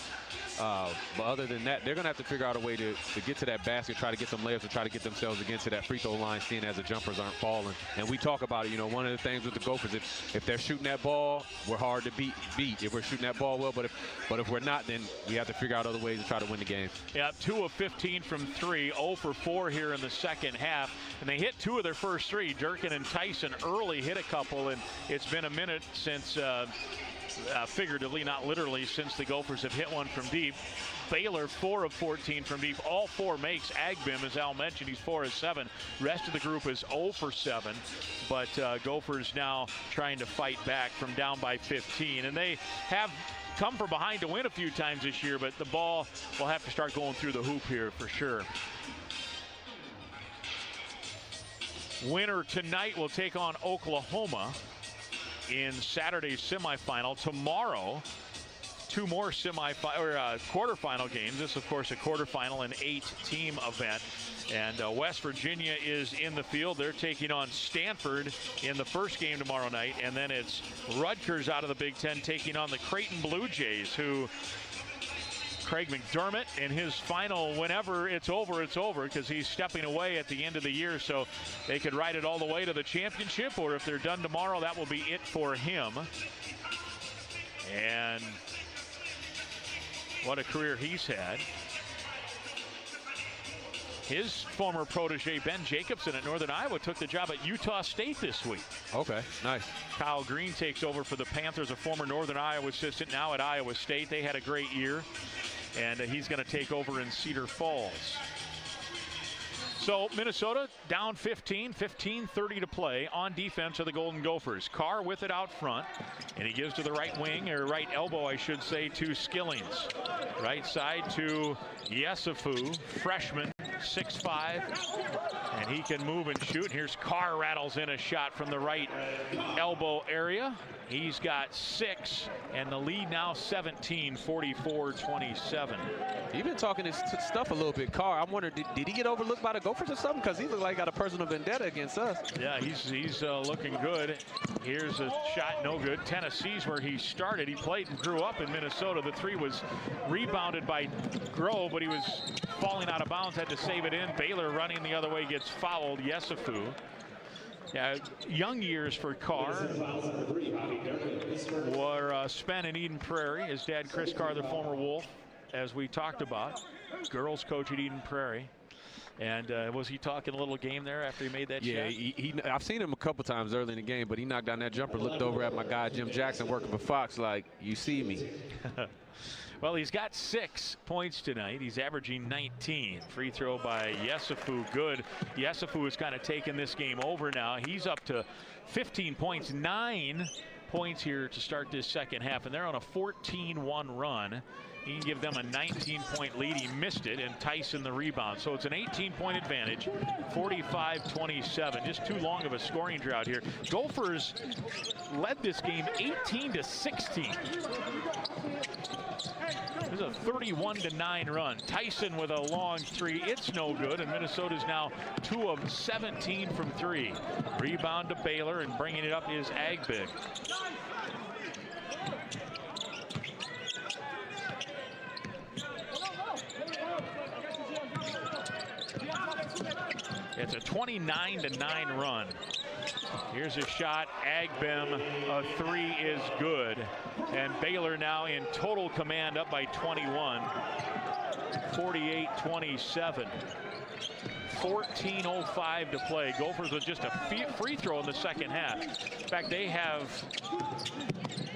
But other than that, they're going to have to figure out a way to get to that basket, try to get some layups, to try to get themselves again to that free throw line, seeing as the jumpers aren't falling. And we talk about it, you know, one of the things with the Gophers, if they're shooting that ball, we're hard to beat. If we're shooting that ball well, but if we're not, then we have to figure out other ways to try to win the game. Yeah, 2 of 15 from 3, 0 for 4 here in the second half. And they hit 2 of their first 3. Durkin and Tyson early hit a couple, and it's been a minute since, figuratively, not literally, since the Gophers have hit one from deep. Baylor 4 of 14 from deep. All 4 makes. Agbim, as Al mentioned, he's 4 of 7. Rest of the group is 0 for 7. But Gophers now trying to fight back from down by 15. And they have come from behind to win a few times this year, but the ball will have to start going through the hoop here for sure. Winner tonight will take on Oklahoma in Saturday's semifinal. Tomorrow, 2 more quarterfinal games. This, of course, a quarterfinal and 8-team event. And West Virginia is in the field. They're taking on Stanford in the first game tomorrow night. And then it's Rutgers out of the Big Ten taking on the Creighton Blue Jays, who Craig McDermott in his final, whenever it's over, because he's stepping away at the end of the year. So they could ride it all the way to the championship, or if they're done tomorrow, that will be it for him. And what a career he's had. His former protege, Ben Jacobson at Northern Iowa, took the job at Utah State this week. Okay, nice. Kyle Green takes over for the Panthers, a former Northern Iowa assistant, now at Iowa State. They had a great year, and he's going to take over in Cedar Falls. So Minnesota down 15:30 to play. On defense are the Golden Gophers. Carr with it out front, and he gives to the right wing, or right elbow, I should say, to Skillings. Right side to Yesufu, freshman, 6'5", and he can move and shoot. Here's Carr, rattles in a shot from the right elbow area. He's got 6, and the lead now 17, 44-27. He's been talking his stuff a little bit. Carr, I'm wondering, did he get overlooked by the Gophers or something? Because he looked like he got a personal vendetta against us. Yeah, he's looking good. Here's a shot, no good. Tennessee's where he started. He played and grew up in Minnesota. The 3 was rebounded by Grove, but he was falling out of bounds, had to save it in. Baylor running the other way, gets fouled. Yesufu. Yeah, young years for Carr were spent in Eden Prairie. His dad, Chris Carr, the former Wolf, as we talked about, girls coach at Eden Prairie. And was he talking a little game there after he made that shot? Yeah, I've seen him a couple times early in the game, but he knocked down that jumper, looked over at my guy Jim Jackson working for Fox like, you see me. Well, he's got 6 points tonight. He's averaging 19. Free throw by Yesufu, good. Yesufu has kind of taken this game over now. He's up to 15 points, 9 points here to start this second half, and they're on a 14-1 run He can give them a 19-point lead. He missed it, and Tyson the rebound. So it's an 18-point advantage, 45-27. Just too long of a scoring drought here. Gophers led this game 18-16. This is a 31-9 run. Tyson with a long three. It's no good, and Minnesota's now 2 of 17 from 3. Rebound to Baylor, and bringing it up is Agbig. It's a 29-9 run. Here's a shot. Agbim, a 3 is good. And Baylor now in total command, up by 21. 48-27. 14:05 to play. Gophers with just a free throw in the second half. In fact, they have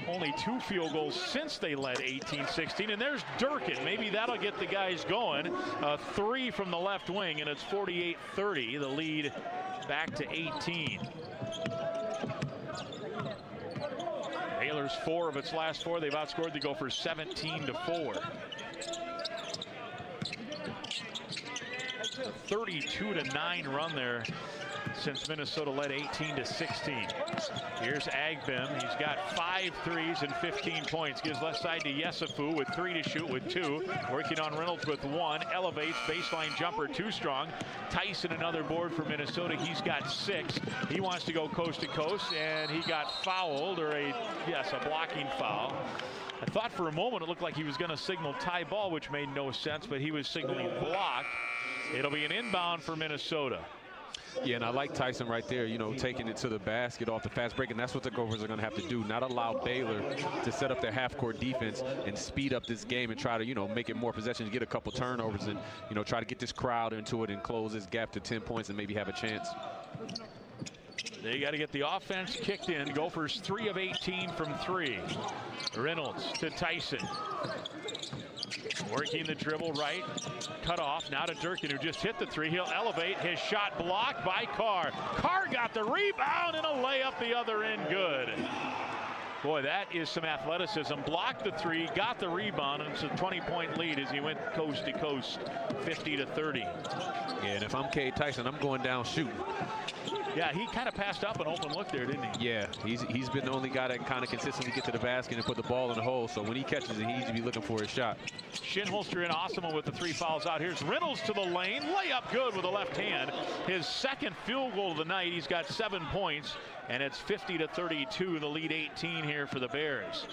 only 2 field goals since they led 18-16. And there's Durkin. Maybe that'll get the guys going. A 3 from the left wing, and it's 48-30. The lead back to 18. Baylor's 4 of its last 4. They've outscored the Gophers 17-4. 32-9 run there since Minnesota led 18-16. Here's Agbim. He's got 5 threes and 15 points. Gives left side to Yesufu with 3 to shoot with 2. Working on Reynolds with 1. Elevates, baseline jumper too strong. Tyson another board for Minnesota. He's got 6. He wants to go coast to coast, and he got fouled, or a blocking foul. I thought for a moment it looked like he was going to signal tie ball, which made no sense, but he was signaling block. It'll be an inbound for Minnesota. Yeah, and I like Tyson right there, you know, taking it to the basket off the fast break, and that's what the Gophers are going to have to do, not allow Baylor to set up their half-court defense and speed up this game and try to, you know, make it more possessions, get a couple turnovers, and, you know, try to get this crowd into it and close this gap to 10 points and maybe have a chance. They got to get the offense kicked in. Gophers 3 of 18 from 3. Reynolds to Tyson. Working the dribble right, cut off. Now to Durkin, who just hit the 3. He'll elevate. His shot blocked by Carr. Carr got the rebound and a layup the other end. Good. Boy, that is some athleticism. Blocked the 3, got the rebound, and it's a 20-point lead as he went coast to coast, 50-30. Yeah, and if I'm Cade Tyson, I'm going down shooting. Yeah, he kind of passed up an open look there, didn't he? Yeah, he's been the only guy that can kind of consistently get to the basket and put the ball in the hole. So when he catches it, he needs to be looking for his shot. Shinholster and Osama with the 3 fouls out. Here's Reynolds to the lane. Layup good with the left hand. His second field goal of the night. He's got 7 points, and it's 50-32. The lead 18 here for the Bears.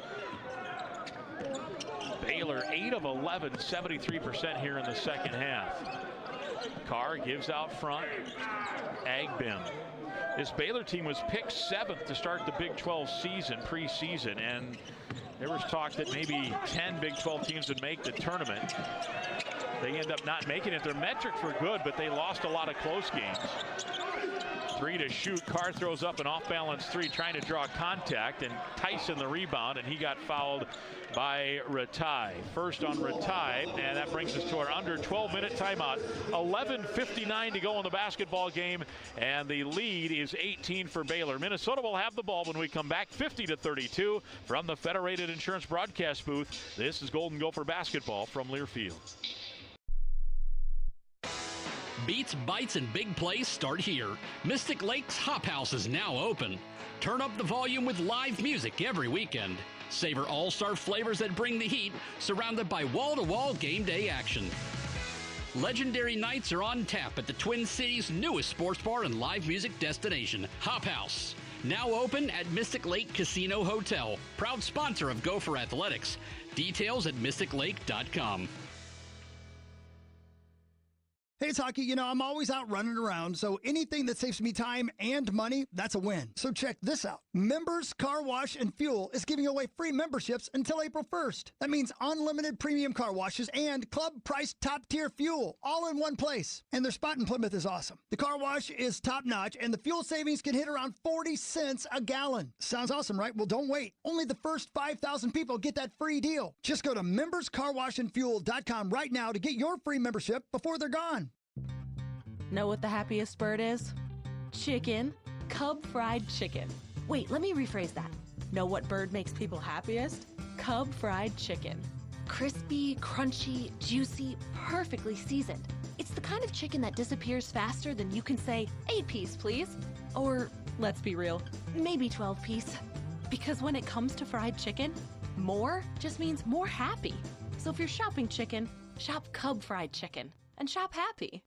Baylor 8 of 11, 73% here in the second half. Carr gives out front. Agbim. This Baylor team was picked 7th to start the Big 12 season, preseason, and there was talk that maybe 10 Big 12 teams would make the tournament. They end up not making it. Their metrics were good, but they lost a lot of close games. 3 to shoot. Carr throws up an off-balance 3, trying to draw contact, and Tyson the rebound, and he got fouled by Ratai. First on Ratai, and that brings us to our under 12-minute timeout. 11:59 to go in the basketball game, and the lead is 18 for Baylor. Minnesota will have the ball when we come back, 50-32 from the Federated Insurance broadcast booth. This is Golden Gopher basketball from Learfield. Beats, bites, and big plays start here. Mystic Lake's Hop House is now open. Turn up the volume with live music every weekend. Savor all-star flavors that bring the heat, surrounded by wall-to-wall game day action. Legendary nights are on tap at the Twin Cities' newest sports bar and live music destination, Hop House. Now open at Mystic Lake Casino Hotel, proud sponsor of Gopher Athletics. Details at mysticlake.com. Hey, it's Hockey. You know, I'm always out running around, so anything that saves me time and money, that's a win. So check this out. Members Car Wash and Fuel is giving away free memberships until April 1st. That means unlimited premium car washes and club price top-tier fuel, all in one place. And their spot in Plymouth is awesome. The car wash is top-notch, and the fuel savings can hit around 40 cents a gallon. Sounds awesome, right? Well, don't wait. Only the first 5,000 people get that free deal. Just go to memberscarwashandfuel.com right now to get your free membership before they're gone. Know what the happiest bird is? Chicken. Cub fried chicken. Wait, let me rephrase that. Know what bird makes people happiest? Cub fried chicken. Crispy, crunchy, juicy, perfectly seasoned. It's the kind of chicken that disappears faster than you can say, 8-piece, please. Or, let's be real, maybe 12-piece. Because when it comes to fried chicken, more just means more happy. So if you're shopping chicken, shop Cub Fried Chicken and shop happy.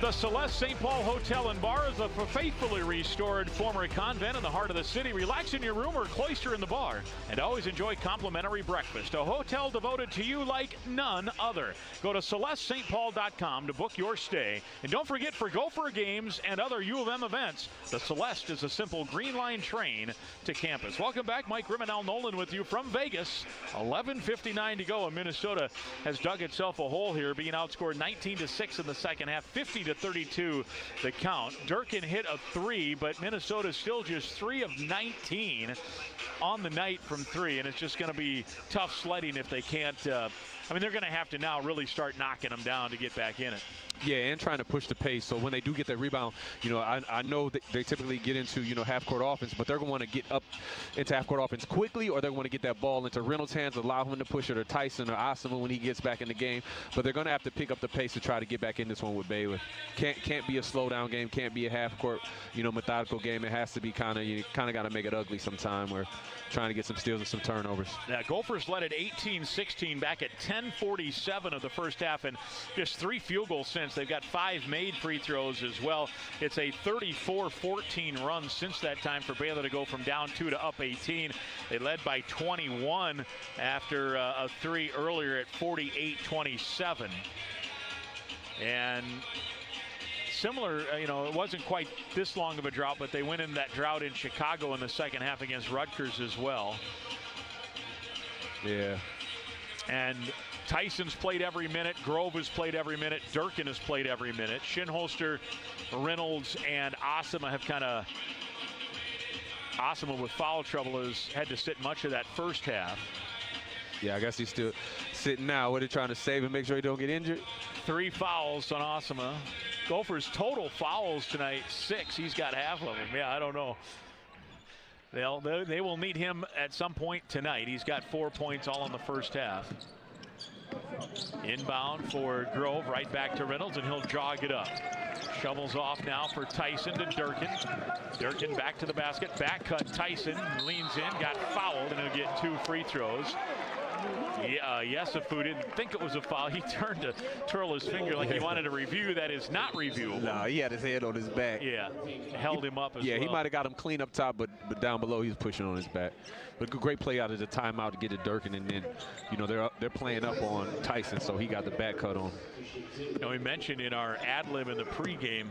The Celeste St. Paul Hotel and Bar is a faithfully restored former convent in the heart of the city. Relax in your room or cloister in the bar and always enjoy complimentary breakfast. A hotel devoted to you like none other. Go to CelesteSt.Paul.com to book your stay. And don't forget, for Gopher games and other U of M events, the Celeste is a simple Green Line train to campus. Welcome back. Mike Grimm and Al Nolan with you from Vegas. 11:59 to go, and Minnesota has dug itself a hole here, being outscored 19-6 in the second half, 50-32 the count. Durkin hit a 3, but Minnesota still just 3 of 19 on the night from 3, and it's just going to be tough sledding if they can't. I mean, they're going to have to now really start knocking them down to get back in it. Yeah, and trying to push the pace. So when they do get that rebound, you know, I know that they typically get into, you know, half-court offense, but they're going to want to get up into half-court offense quickly, or they're going to get that ball into Reynolds' hands, allow him to push it, or Tyson or Osama when he gets back in the game. But they're going to have to pick up the pace to try to get back in this one with Baylor. Can't be a slow-down game. Can't be a half-court, you know, methodical game. It has to be you kind of got to make it ugly sometime. We're trying to get some steals and some turnovers. Yeah, Gophers led at 18-16 back at 10:47 of the first half, and just 3 field goals since. They've got 5 made free throws as well. It's a 34-14 run since that time for Baylor to go from down 2 to up 18. They led by 21 after a 3 earlier at 48-27. And similar, you know, it wasn't quite this long of a drought, but they went in that drought in Chicago in the second half against Rutgers as well. Yeah. And Tyson's played every minute. Grove has played every minute. Durkin has played every minute. Shinholster, Reynolds, and Osama have kind of... Osama with foul trouble has had to sit much of that first half. Yeah, I guess he's still sitting now. What are they trying to save and make sure he don't get injured? 3 fouls on Osama. Gophers total fouls tonight, 6. He's got half of them. Yeah, I don't know. They will need him at some point tonight. He's got 4 points all in the first half. Inbound for Grove, right back to Reynolds, and he'll jog it up. Shovels off now for Tyson to Durkin. Durkin back to the basket, back cut. Tyson leans in, got fouled, and he'll get 2 free throws. Yesufu didn't think it was a foul. He turned to twirl his finger like he wanted a review. That is not reviewable. No, he had his head on his back. Yeah, held him up as well. Yeah, he might have got him clean up top, but down below he was pushing on his back. But a great play out of the timeout to get to Durkin, and then, you know, they're playing up on Tyson, so he got the back cut on. You know, we mentioned in our ad lib in the pregame,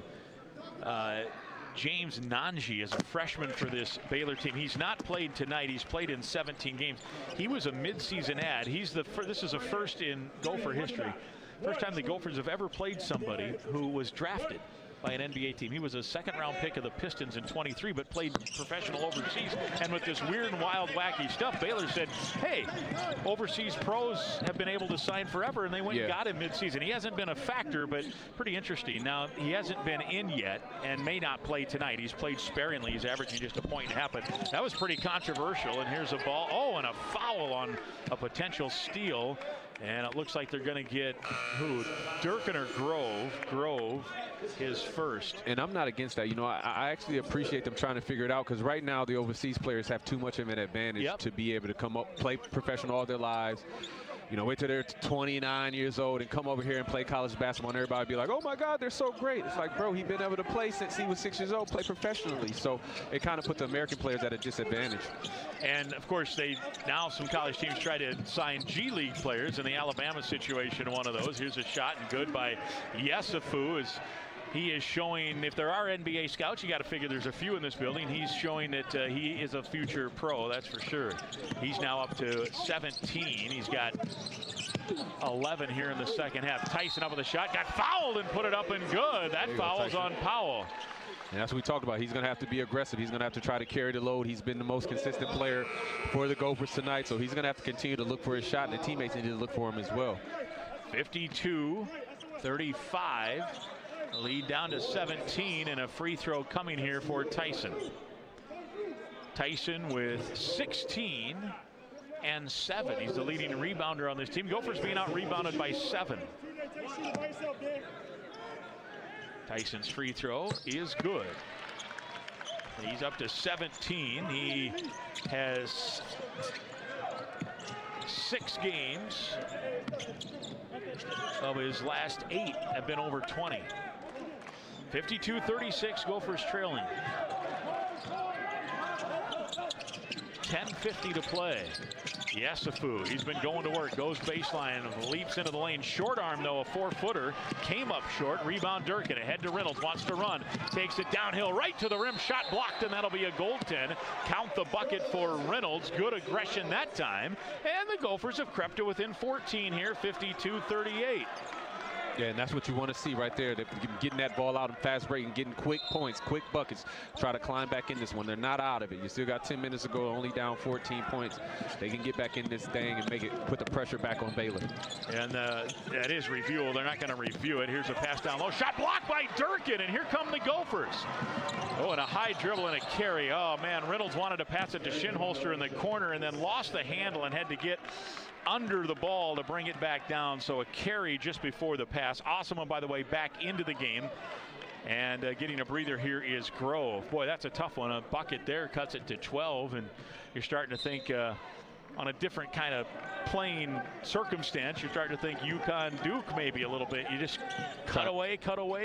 James Nanji is a freshman for this Baylor team. He's not played tonight. He's played in 17 games. He was a midseason ad. This is a first in Gopher history. First time the Gophers have ever played somebody who was drafted by an NBA team. He was a second-round pick of the Pistons in 23, but played professional overseas. And with this weird and wild, wacky stuff, Baylor said, hey, overseas pros have been able to sign forever, and they went and got him midseason. He hasn't been a factor, but pretty interesting. Now, he hasn't been in yet and may not play tonight. He's played sparingly. He's averaging just a point and a half, but that was pretty controversial. And here's a ball. Oh, and a foul on a potential steal. And it looks like they're going to get who? Durkin or Grove. Grove is first. And I'm not against that. You know, I actually appreciate them trying to figure it out, because right now the overseas players have too much of an advantage to be able to come up, play professional all their lives. You know, wait till they're 29 years old and come over here and play college basketball, and everybody be like, oh my God, they're so great. It's like, bro, he's been able to play since he was 6 years old, play professionally. So it kind of put the American players at a disadvantage. And of course, now some college teams try to sign G League players, and the Alabama situation, one of those. Here's a shot, and good by Yesufu. He is showing, if there are NBA scouts, you got to figure there's a few in this building. He's showing that he is a future pro, that's for sure. He's now up to 17. He's got 11 here in the second half. Tyson up with a shot, got fouled and put it up and good. That foul's on Powell. And that's what we talked about. He's going to have to be aggressive. He's going to have to try to carry the load. He's been the most consistent player for the Gophers tonight, so he's going to have to continue to look for his shot, and the teammates need to look for him as well. 52-35. Lead down to 17, and a free throw coming here for Tyson. Tyson with 16 and 7. He's the leading rebounder on this team. Gophers being out-rebounded by 7. Tyson's free throw is good. He's up to 17. He has 6 games of his last 8 have been over 20. 52-36, Gophers trailing. 10:50 to play. Yesufu, he's been going to work, goes baseline, leaps into the lane. Short arm, though, a 4-footer. Came up short. Rebound Durkin. Ahead to Reynolds. Wants to run. Takes it downhill right to the rim. Shot blocked, and that'll be a goaltend. Count the bucket for Reynolds. Good aggression that time. And the Gophers have crept to within 14 here, 52-38. Yeah, and that's what you want to see right there. They're getting that ball out in fast break and getting quick points, quick buckets. Try to climb back in this one. They're not out of it. You still got 10 minutes to go, only down 14 points. They can get back in this thing and put the pressure back on Baylor. And that is reviewable. They're not going to review it. Here's a pass down low. Shot blocked by Durkin, and here come the Gophers. Oh, and a high dribble and a carry. Oh, man, Reynolds wanted to pass it to Shinholster in the corner and then lost the handle and had to get under the ball to bring it back down. So a carry just before the pass. Osama, by the way, back into the game. And getting a breather here is Grove. Boy, that's a tough one. A bucket there cuts it to 12. And you're starting to think on a different kind of playing circumstance. You're starting to think UConn Duke maybe a little bit. You just cut away,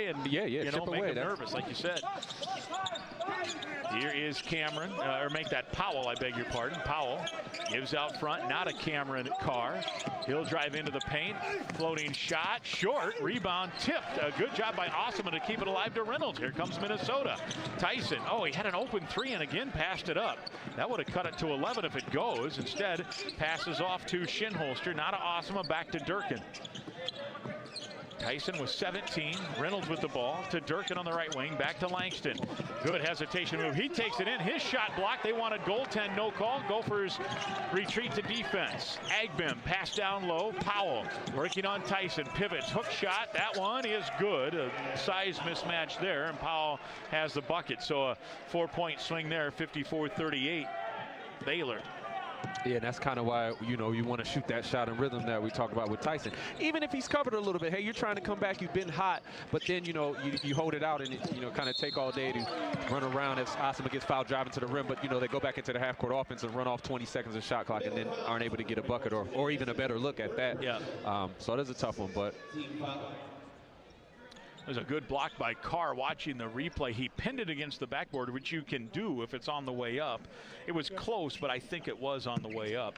and you know, make them nervous, like you said. Here is Cameron, or make that Powell, I beg your pardon. Powell gives out front, not a Cameron Carr. He'll drive into the paint, floating shot, short, rebound, tipped. A good job by Osama to keep it alive to Reynolds. Here comes Minnesota. Tyson, oh, he had an open 3 and again passed it up. That would have cut it to 11 if it goes. Instead, passes off to Shinholster, not to Osama, back to Durkin. Tyson with 17. Reynolds with the ball to Durkin on the right wing. Back to Langston. Good hesitation move. He takes it in. His shot blocked. They wanted goaltend, no call. Gophers retreat to defense. Agbem pass down low. Powell working on Tyson. Pivots. Hook shot. That one is good. A size mismatch there, and Powell has the bucket. So a 4-point swing there, 54-38. Baylor. Yeah, and that's kind of why, you know, you want to shoot that shot in rhythm that we talked about with Tyson. Even if he's covered a little bit, hey, you're trying to come back, you've been hot, but then, you know, you hold it out and, you know, kind of take all day to run around as Osama gets fouled driving to the rim, but, you know, they go back into the half-court offense and run off 20 seconds of shot clock and then aren't able to get a bucket or even a better look at that. Yeah. So that's a tough one, but... There's a good block by Carr. Watching the replay, he pinned it against the backboard, which you can do if it's on the way up. It was close, but I think it was on the way up.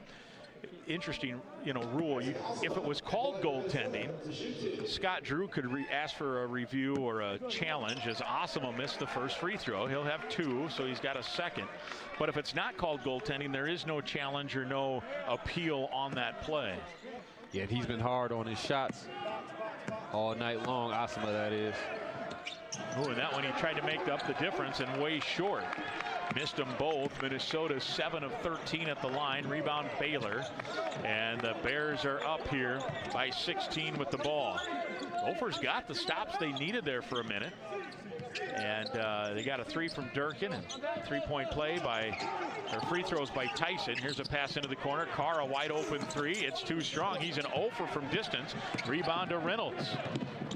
Interesting, you know, rule. If it was called goaltending, Scott Drew could ask for a review or a challenge, as Osama missed the first free throw. He'll have 2, so he's got a second. But if it's not called goaltending, there is no challenge or no appeal on that play. Yeah, he's been hard on his shots all night long, Osama, that is. Oh, and that one he tried to make up the difference and way short. Missed them both. Minnesota 7 of 13 at the line. Rebound Baylor. And the Bears are up here by 16 with the ball. Gophers got the stops they needed there for a minute. And they got a 3 from Durkin and 3-point play or free throws by Tyson. Here's a pass into the corner. Carr, a wide open 3. It's too strong. He's an 0 from distance. Rebound to Reynolds.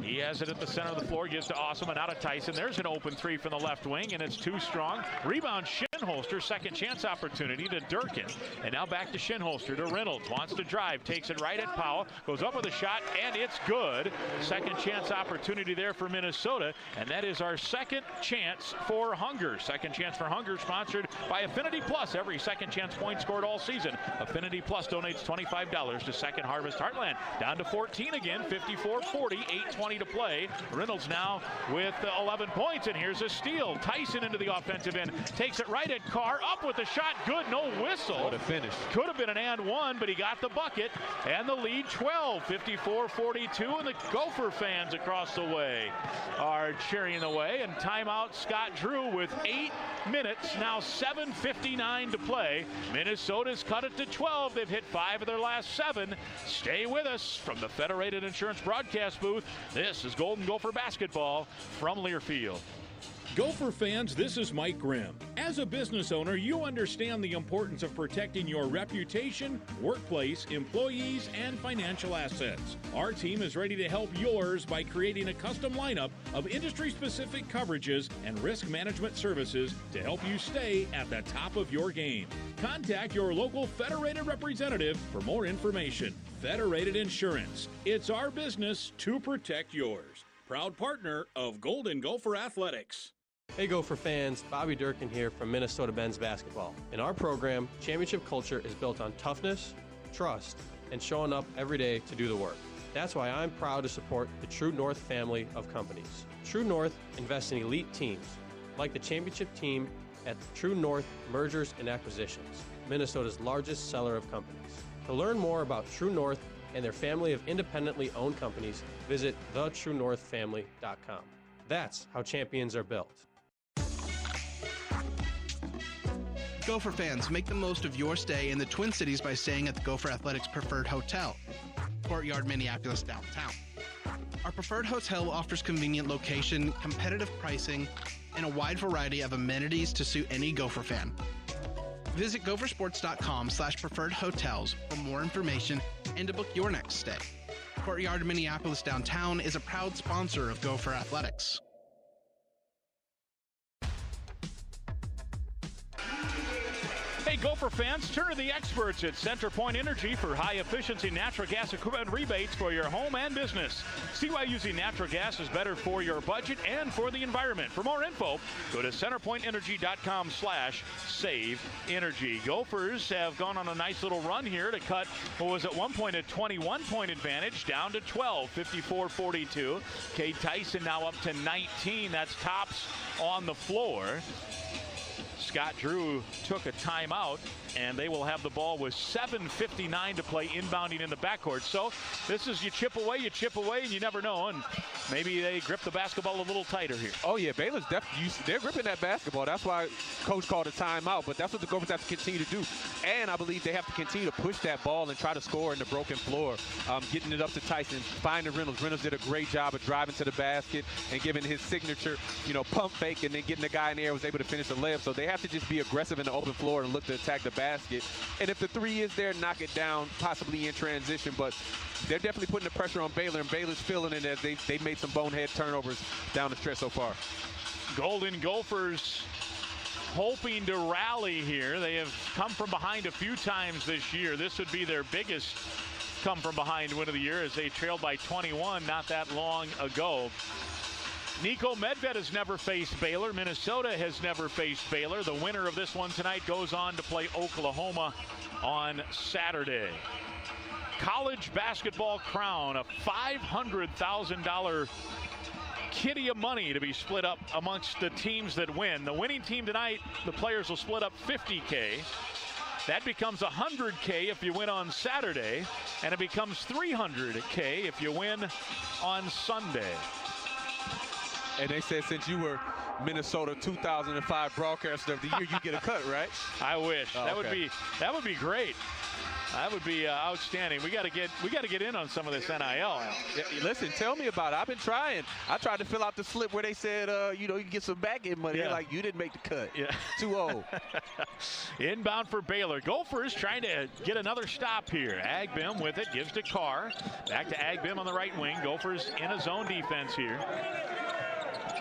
He has it at the center of the floor, gives to Osama, now to Tyson. There's an open 3 from the left wing, and it's too strong. Rebound Shinholster, second chance opportunity to Durkin. And now back to Shinholster, to Reynolds. Wants to drive, takes it right at Powell, goes up with a shot, and it's good. Second chance opportunity there for Minnesota, and that is our second chance for Hunger. Second chance for Hunger, sponsored by Affinity Plus. Every second chance point scored all season. Affinity Plus donates $25 to Second Harvest Heartland. Down to 14 again, 54-40, 8:20 to play. Reynolds now with 11 points, and here's a steal. Tyson into the offensive end, takes it right at Carr, up with the shot, good, no whistle. What a finish. Could have been an and one, but he got the bucket, and the lead 12, 54-42, and the Gopher fans across the way are cheering the way, and timeout Scott Drew with 8 minutes, now 7:59 to play. Minnesota's cut it to 12. They've hit 5 of their last 7. Stay with us from the Federated Insurance broadcast booth. This is Golden Gopher basketball from Learfield. Gopher fans, this is Mike Grimm. As a business owner, you understand the importance of protecting your reputation, workplace, employees, and financial assets. Our team is ready to help yours by creating a custom lineup of industry-specific coverages and risk management services to help you stay at the top of your game. Contact your local Federated representative for more information. Federated Insurance. It's our business to protect yours. Proud partner of Golden Gopher Athletics. Hey Gopher fans, Bobby Durkin here from Minnesota men's basketball. In our program, championship culture is built on toughness, trust, and showing up every day to do the work. That's why I'm proud to support the True North family of companies. True North invests in elite teams, like the championship team at True North Mergers and Acquisitions, Minnesota's largest seller of companies. To learn more about True North and their family of independently owned companies, visit thetruenorthfamily.com. That's how champions are built. Gopher fans, make the most of your stay in the Twin Cities by staying at the Gopher Athletics Preferred Hotel, Courtyard, Minneapolis downtown. Our preferred hotel offers convenient location, competitive pricing, and a wide variety of amenities to suit any Gopher fan. Visit gophersports.com/preferred hotels for more information and to book your next stay. Courtyard, Minneapolis downtown is a proud sponsor of Gopher Athletics. Hey, Gopher fans, turn to the experts at CenterPoint Energy for high-efficiency natural gas equipment rebates for your home and business. See why using natural gas is better for your budget and for the environment. For more info, go to centerpointenergy.com/save energy. Gophers have gone on a nice little run here to cut what was at one point a 21-point advantage down to 12, 54-42. Cade Tyson now up to 19. That's tops on the floor. Scott Drew took a timeout, and they will have the ball with 7:59 to play inbounding in the backcourt. So this is you chip away, and you never know. And maybe they grip the basketball a little tighter here. Oh, yeah, Baylor's definitely, they're gripping that basketball. That's why Coach called a timeout. But that's what the Gophers have to continue to do. And I believe they have to continue to push that ball and try to score in the broken floor, getting it up to Tyson, finding Reynolds. Reynolds did a great job of driving to the basket and giving his signature, pump fake, and then getting the guy in the air, was able to finish the layup. So they have to just be aggressive in the open floor and look to attack the basket. And if the three is there, knock it down, possibly in transition. But they're definitely putting the pressure on Baylor, and Baylor's feeling it as they made some bonehead turnovers down the stretch so far. Golden Gophers hoping to rally here. They have come from behind a few times this year. This would be their biggest come from behind win of the year, as they trailed by 21 not that long ago. Nico Medved has never faced Baylor. Minnesota has never faced Baylor. The winner of this one tonight goes on to play Oklahoma on Saturday. College basketball crown, a $500,000 kitty of money to be split up amongst the teams that win. The winning team tonight, the players will split up $50K. That becomes $100K if you win on Saturday, and it becomes $300K if you win on Sunday. And they said since you were Minnesota 2005 broadcaster of the year, you get a cut, right? I wish. Oh, that would be great. That would be outstanding. We got to get in on some of this NIL. Yeah, listen, tell me about it. I've been trying. I tried to fill out the slip where they said, you can get some back end money. Yeah. They're like, you didn't make the cut. Yeah. Too old. Inbound for Baylor. Gophers trying to get another stop here. Agbim with it, gives to Carr. Back to Agbim on the right wing. Gophers in a zone defense here.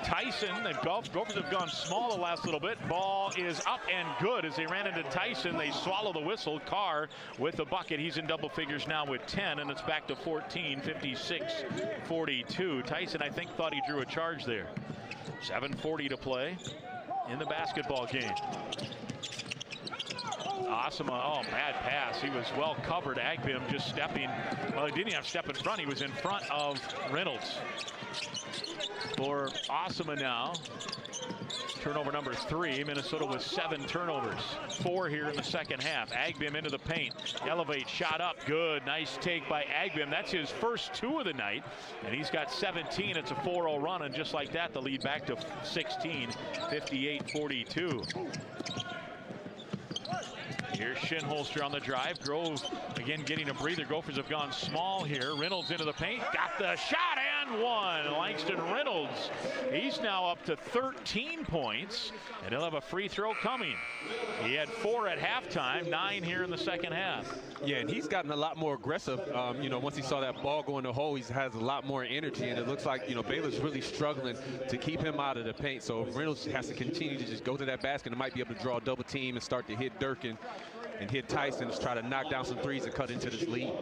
Tyson, and Gophers have gone small the last little bit. Ball is up and good as they ran into Tyson. They swallow the whistle. Carr with the bucket. He's in double figures now with 10, and it's back to 14, 56-42. Tyson, I think, thought he drew a charge there. 7:40 to play in the basketball game. Asama, bad pass. He was well covered. Agbim just stepping. Well, he didn't have to step in front. He was in front of Reynolds. For Asama now. Turnover number 3. Minnesota with 7 turnovers. 4 here in the second half. Agbim into the paint. Elevate, shot up. Good. Nice take by Agbim. That's his first 2 of the night. And he's got 17. It's a 4-0 run. And just like that, the lead back to 16. 58-42. Here's Shinholster on the drive. Grove again getting a breather. Gophers have gone small here. Reynolds into the paint. Got the shot and and one. Langston Reynolds, he's now up to 13 points, and he'll have a free throw coming. He had 4 at halftime, 9 here in the second half. Yeah, and he's gotten a lot more aggressive. Once he saw that ball go in the hole, he has a lot more energy, and it looks like, Baylor's really struggling to keep him out of the paint. So Reynolds has to continue to just go to that basket and might be able to draw a double team and start to hit Durkin and hit Tyson to try to knock down some threes and cut into this lead.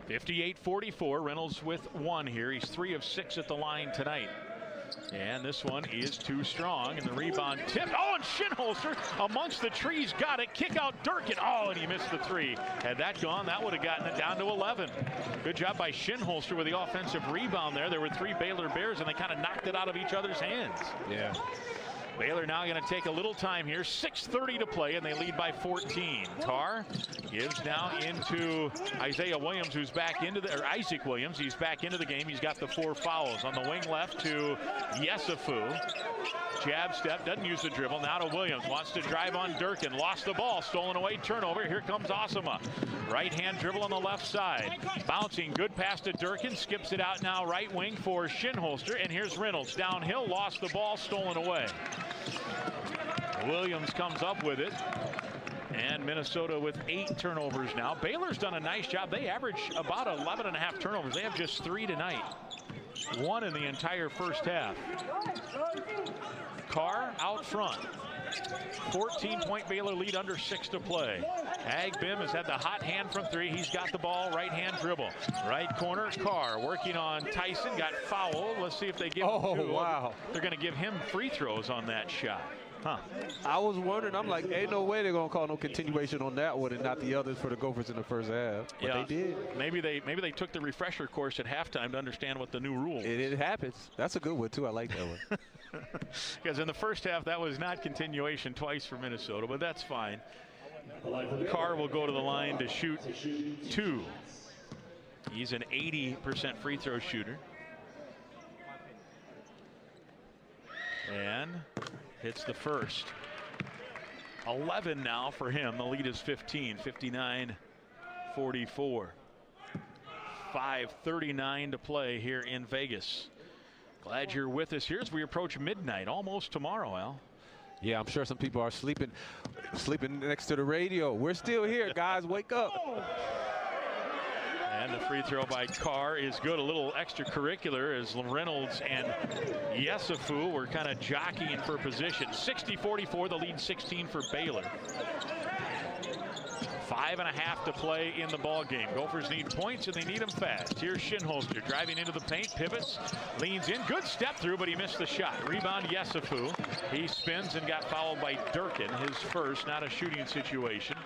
58-44, Reynolds with 1 here. He's 3 of 6 at the line tonight. And this one is too strong, and the rebound tipped. Oh, and Shinholster amongst the trees got it. Kick out Durkin. Oh, and he missed the 3. Had that gone, that would have gotten it down to 11. Good job by Shinholster with the offensive rebound there. There were 3 Baylor Bears, and they kind of knocked it out of each other's hands. Yeah. Baylor now going to take a little time here. 6:30 to play, and they lead by 14. Carr gives now into Isaiah Williams, who's back into the, or Isaac Williams, he's back into the game. He's got the 4 fouls. On the wing left to Yesufu. Jab step, doesn't use the dribble. Now to Williams, wants to drive on Durkin. Lost the ball, stolen away, turnover. Here comes Osama. Right hand dribble on the left side. Bouncing, good pass to Durkin. Skips it out now right wing for Shinholster. And here's Reynolds. Downhill, lost the ball, stolen away. Williams comes up with it. And Minnesota with 8 turnovers now. Baylor's done a nice job. They average about 11.5 turnovers. They have just 3 tonight. 1 in the entire first half. Carr out front. 14-point Baylor lead, under 6 to play. Agbim has had the hot hand from 3. He's got the ball, right hand dribble. Right corner, Carr working on Tyson. Got fouled. Let's see if they give him 2. Wow. They're going to give him free throws on that shot. Huh. I was wondering, I'm like, ain't no way they're going to call no continuation on that one and not the others for the Gophers in the first half. But yeah, they did. Maybe they took the refresher course at halftime to understand what the new rules. It happens. That's a good one, too. I like that one. Because in the first half, that was not continuation twice for Minnesota, but that's fine. Carr will go to the line to shoot 2. He's an 80% free throw shooter. And hits the first. 11 now for him. The lead is 15, 59-44. 5:39 to play here in Vegas. Glad you're with us here as we approach midnight, almost tomorrow, Al. Yeah, I'm sure some people are sleeping next to the radio. We're still here, guys. Wake up. And the free throw by Carr is good. A little extracurricular as Reynolds and Yesufu were kind of jockeying for position. 60-44, the lead 16 for Baylor. 5.5 to play in the ball game. Gophers need points, and they need them fast. Here's Shinholster driving into the paint, pivots, leans in. Good step through, but he missed the shot. Rebound, Yesufu. He spins and got fouled by Durkin, his first, not a shooting situation.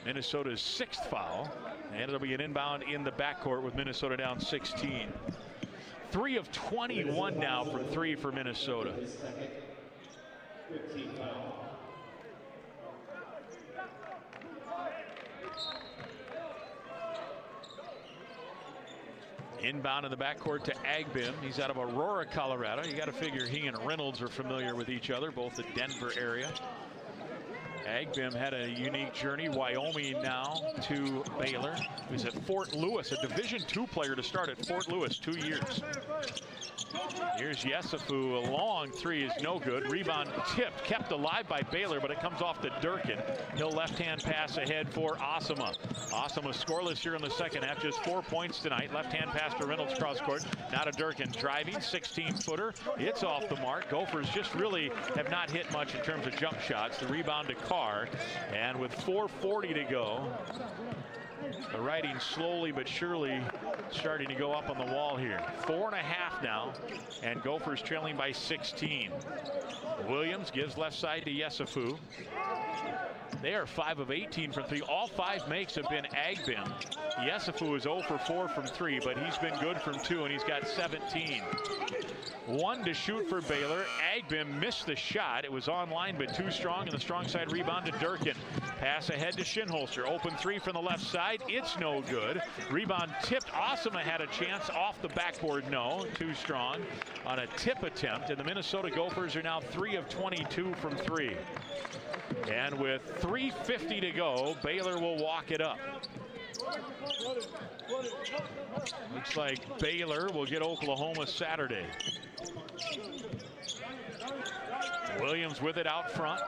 Minnesota's 6th foul, and it'll be an inbound in the backcourt with Minnesota down 16. 3 of 21 now from 3 for Minnesota. Inbound in the backcourt to Agbim. He's out of Aurora, Colorado. You got to figure he and Reynolds are familiar with each other, both the Denver area. Agbim had a unique journey. Wyoming now to Baylor. He was at Fort Lewis, a Division II player to start at Fort Lewis, 2 years. Here's Yesufu. A long 3 is no good. Rebound tipped, kept alive by Baylor, but it comes off to Durkin. He'll left-hand pass ahead for Osama. Osama scoreless here in the second half, just 4 points tonight. Left-hand pass to Reynolds cross court. Now to Durkin driving, 16-footer. It's off the mark. Gophers just really have not hit much in terms of jump shots. The rebound to Carr, and with 4:40 to go, the writing slowly but surely starting to go up on the wall here. 4.5 now, and Gophers trailing by 16. Williams gives left side to Yesufu. They are 5 of 18 from 3. All 5 makes have been Agbim. Yesufu is 0 for 4 from 3, but he's been good from 2, and he's got 17. 1 to shoot for Baylor. Agbim missed the shot. It was online, but too strong, and the strong side rebound to Durkin. Pass ahead to Shinholster. Open 3 from the left side. It's no good. Rebound tipped. Osama had a chance off the backboard. No, too strong on a tip attempt, and the Minnesota Gophers are now 3 of 22 from 3. And with 3:50 to go, Baylor will walk it up. Looks like Baylor will get Oklahoma Saturday. Williams with it out front.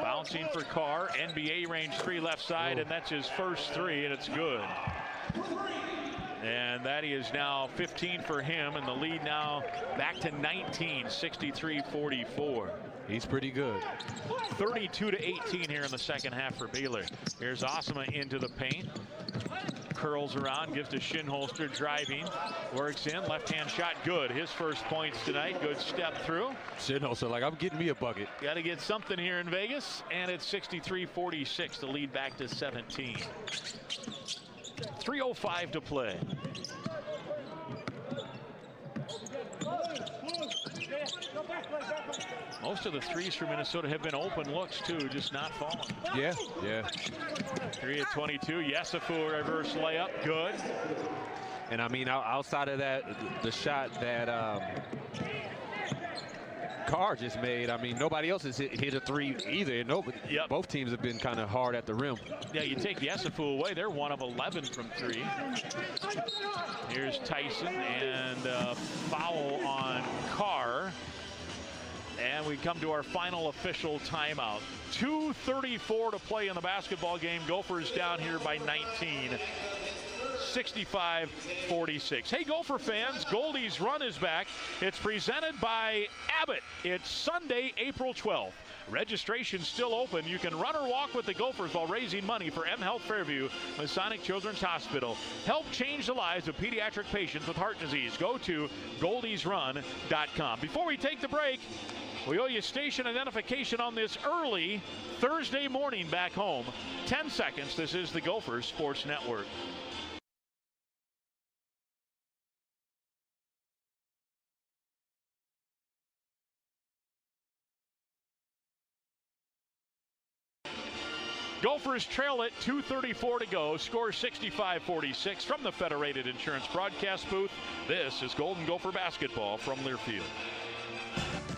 Bouncing for Carr. NBA range 3 left side, and that's his first 3, and it's good. And that is now 15 for him, and the lead now back to 19, 63-44. He's pretty good. 32-18 here in the second half for Baylor. Here's Osama into the paint. Curls around, gives to Shinholster, driving, works in, left-hand shot, good. His first points tonight, good step through. Shinholster, like, I'm getting me a bucket. Got to get something here in Vegas, and it's 63-46, the lead back to 17. 3:05 to play. Most of the threes for Minnesota have been open looks too, just not falling. Yeah. 3 of 22. Yesufu reverse layup, good. And I mean, outside of that, the shot that Carr just made, I mean, nobody else has hit a 3 either. Both teams have been kind of hard at the rim. Yeah, you take Yesufu away, they're 1 of 11 from 3. Here's Tyson, and foul on Carr. And we come to our final official timeout. 2:34 to play in the basketball game. Gophers down here by 19. 65-46. Hey, Gopher fans, Goldie's Run is back. It's presented by Abbott. It's Sunday, April 12th. Registration's still open. You can run or walk with the Gophers while raising money for M Health Fairview Masonic Children's Hospital. Help change the lives of pediatric patients with heart disease. Go to goldiesrun.com. Before we take the break, we owe you station identification on this early Thursday morning back home. 10 seconds. This is the Gophers Sports Network. Gophers trail it, 2:34 to go. Score 65-46 from the Federated Insurance broadcast booth. This is Golden Gopher basketball from Learfield.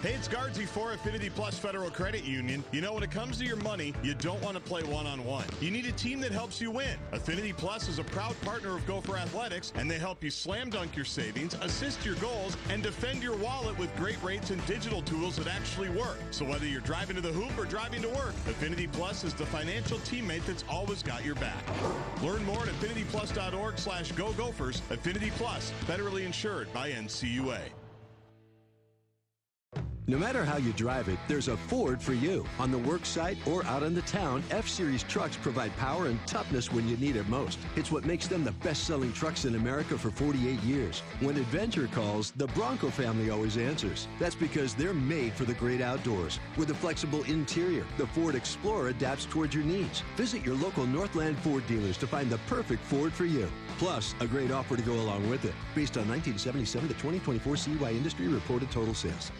Hey, it's Guardsy for Affinity Plus Federal Credit Union. You know, when it comes to your money, you don't want to play one-on-one. You need a team that helps you win. Affinity Plus is a proud partner of Gopher Athletics, and they help you slam dunk your savings, assist your goals, and defend your wallet with great rates and digital tools that actually work. So whether you're driving to the hoop or driving to work, Affinity Plus is the financial teammate that's always got your back. Learn more at affinityplus.org/go Gophers. Affinity Plus, federally insured by NCUA. No matter how you drive it, there's a Ford for you. On the work site or out on the town, F-Series trucks provide power and toughness when you need it most. It's what makes them the best-selling trucks in America for 48 years. When adventure calls, the Bronco family always answers. That's because they're made for the great outdoors. With a flexible interior, the Ford Explorer adapts towards your needs. Visit your local Northland Ford dealers to find the perfect Ford for you. Plus, a great offer to go along with it. Based on 1977 to 2024 CY industry reported total sales.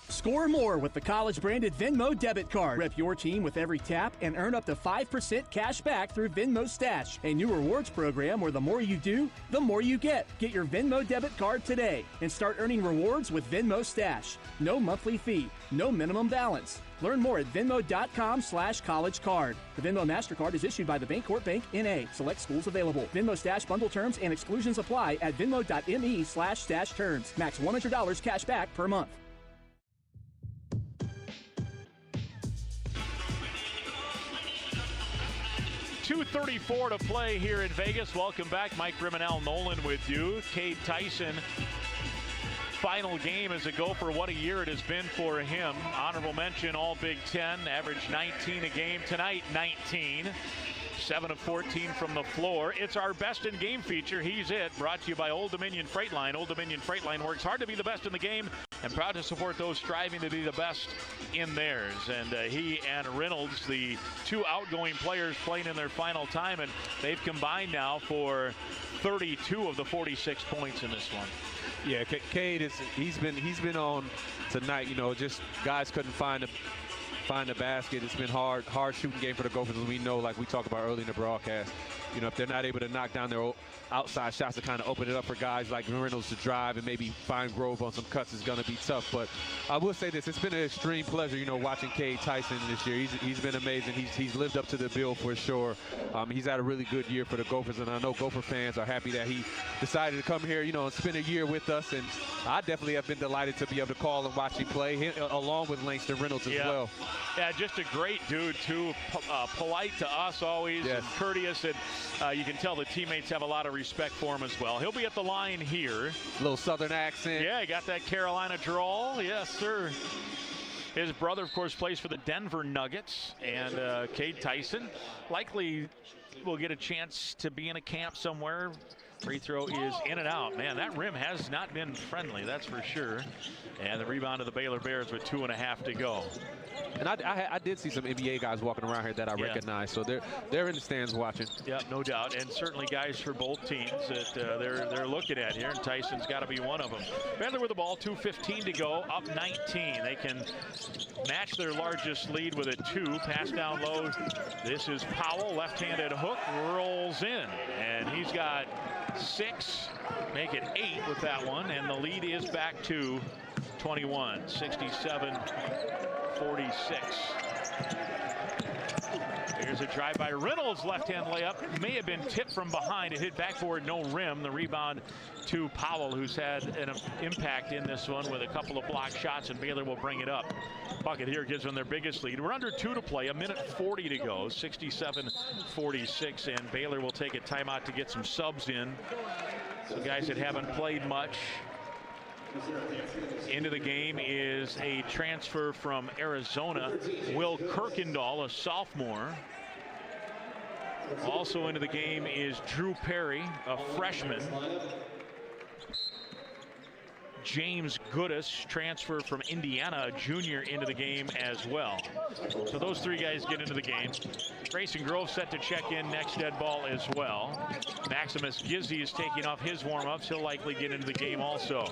Score more with the college-branded Venmo debit card. Rep your team with every tap and earn up to 5% cash back through Venmo Stash, a new rewards program where the more you do, the more you get. Get your Venmo debit card today and start earning rewards with Venmo Stash. No monthly fee, no minimum balance. Learn more at venmo.com/collegecard. The Venmo MasterCard is issued by the Bancorp Bank, N.A. Select schools available. Venmo Stash bundle terms and exclusions apply at venmo.me/stash terms. Max $100 cash back per month. 2:34 to play here in Vegas. Welcome back. Mike Grimm and Al Nolan with you. Cade Tyson, final game as a Gopher. What a year it has been for him. Honorable mention, all Big Ten. Averaged 19 a game. Tonight, 19. 7 of 14 from the floor. It's our best in game feature. He's it. Brought to you by Old Dominion Freight Line. Old Dominion Freight Line works hard to be the best in the game and proud to support those striving to be the best in theirs. And he and Reynolds, the two outgoing players, playing in their final time, and they've combined now for 32 of the 46 points in this one. Yeah, Cade he's been on tonight. You know, just guys couldn't find find the basket. It's been hard shooting game for the Gophers. And we know, like we talked about early in the broadcast, you know, if they're not able to knock down their outside shots to kind of open it up for guys like Reynolds to drive and maybe find Grove on some cuts is going to be tough. But I will say this, it's been an extreme pleasure, you know, watching Cade Tyson this year. He's been amazing. He's lived up to the bill for sure. He's had a really good year for the Gophers, and I know Gopher fans are happy that he decided to come here, you know, and spend a year with us. And I definitely have been delighted to be able to call and watch him play, along with Langston Reynolds as well. Yeah, just a great dude, too. Polite to us always, and courteous, and you can tell the teammates have a lot of respect for him as well. He'll be at the line here. A little Southern accent. Yeah, he got that Carolina drawl. Yes, sir. His brother, of course, plays for the Denver Nuggets, and Cade Tyson likely will get a chance to be in a camp somewhere. Free throw is in and out. Man, that rim has not been friendly, that's for sure. And the rebound of the Baylor Bears with 2.5 to go. And I did see some NBA guys walking around here that I recognize, so they're in the stands watching. Yeah, no doubt, and certainly guys for both teams that they're looking at here, and Tyson's got to be one of them. Baylor with the ball, 2:15 to go, up 19. They can match their largest lead with a 2. Pass down low. This is Powell, left-handed hook, rolls in, and he's got 6, make it 8 with that one, and the lead is back to 21, 67-46. Here's a drive by Reynolds, left-hand layup. May have been tipped from behind. It hit backboard, no rim. The rebound to Powell, who's had an impact in this one with a couple of block shots, and Baylor will bring it up. Bucket here gives them their biggest lead. We're under 2 to play, 1:40 to go, 67-46, and Baylor will take a timeout to get some subs in. Some guys that haven't played much. Into the game is a transfer from Arizona, Will Kirkendall, a sophomore. Also into the game is Drew Perry, a freshman. James Goodis, transfer from Indiana, a junior, into the game as well. So those 3 guys get into the game. Grayson Grove set to check in next dead ball as well. Maximus Gizzi is taking off his warm-ups. He'll likely get into the game also.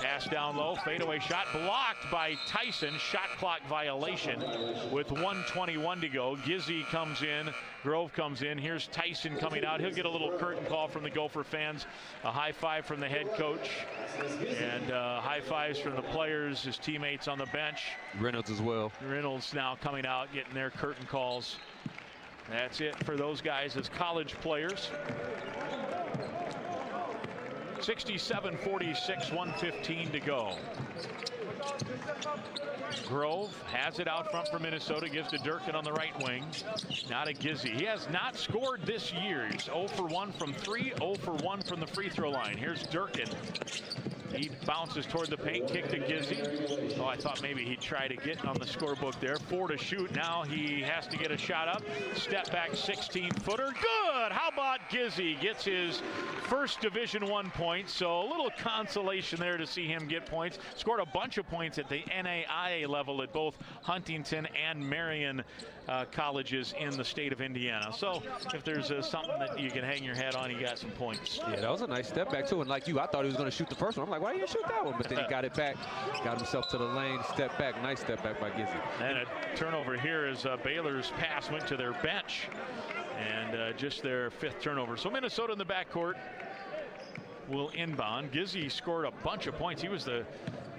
Pass down low, fadeaway shot blocked by Tyson. Shot clock violation with 1:21 to go. Gizzi comes in, Grove comes in. Here's Tyson coming out. He'll get a little curtain call from the Gopher fans. A high five from the head coach. And high fives from the players, his teammates on the bench. Reynolds as well. Reynolds now coming out, getting their curtain calls. That's it for those guys as college players. 67-46, 1:15 to go. Grove has it out front for Minnesota, gives to Durkin on the right wing. Now to Gizzi. He has not scored this year. He's 0 for 1 from 3, 0 for 1 from the free throw line. Here's Durkin. He bounces toward the paint, kick to Gizzi. Oh, I thought maybe he'd try to get on the scorebook there. 4 to shoot. Now he has to get a shot up. Step back 16-footer. Good! How about Gizzi? Gets his first Division I points, so a little consolation there to see him get points. Scored a bunch of points at the NAIA level at both Huntington and Marion colleges in the state of Indiana. So if there's something that you can hang your hat on, he got some points. Yeah, that was a nice step back too. And like you, I thought he was going to shoot the first one. I'm like, why didn't you shoot that one? But then he got it back, got himself to the lane, step back. Nice step back by Gizzi. And a turnover here as Baylor's pass went to their bench. And just their 5th turnover. So Minnesota in the backcourt will inbound. Gizzi scored a bunch of points. He was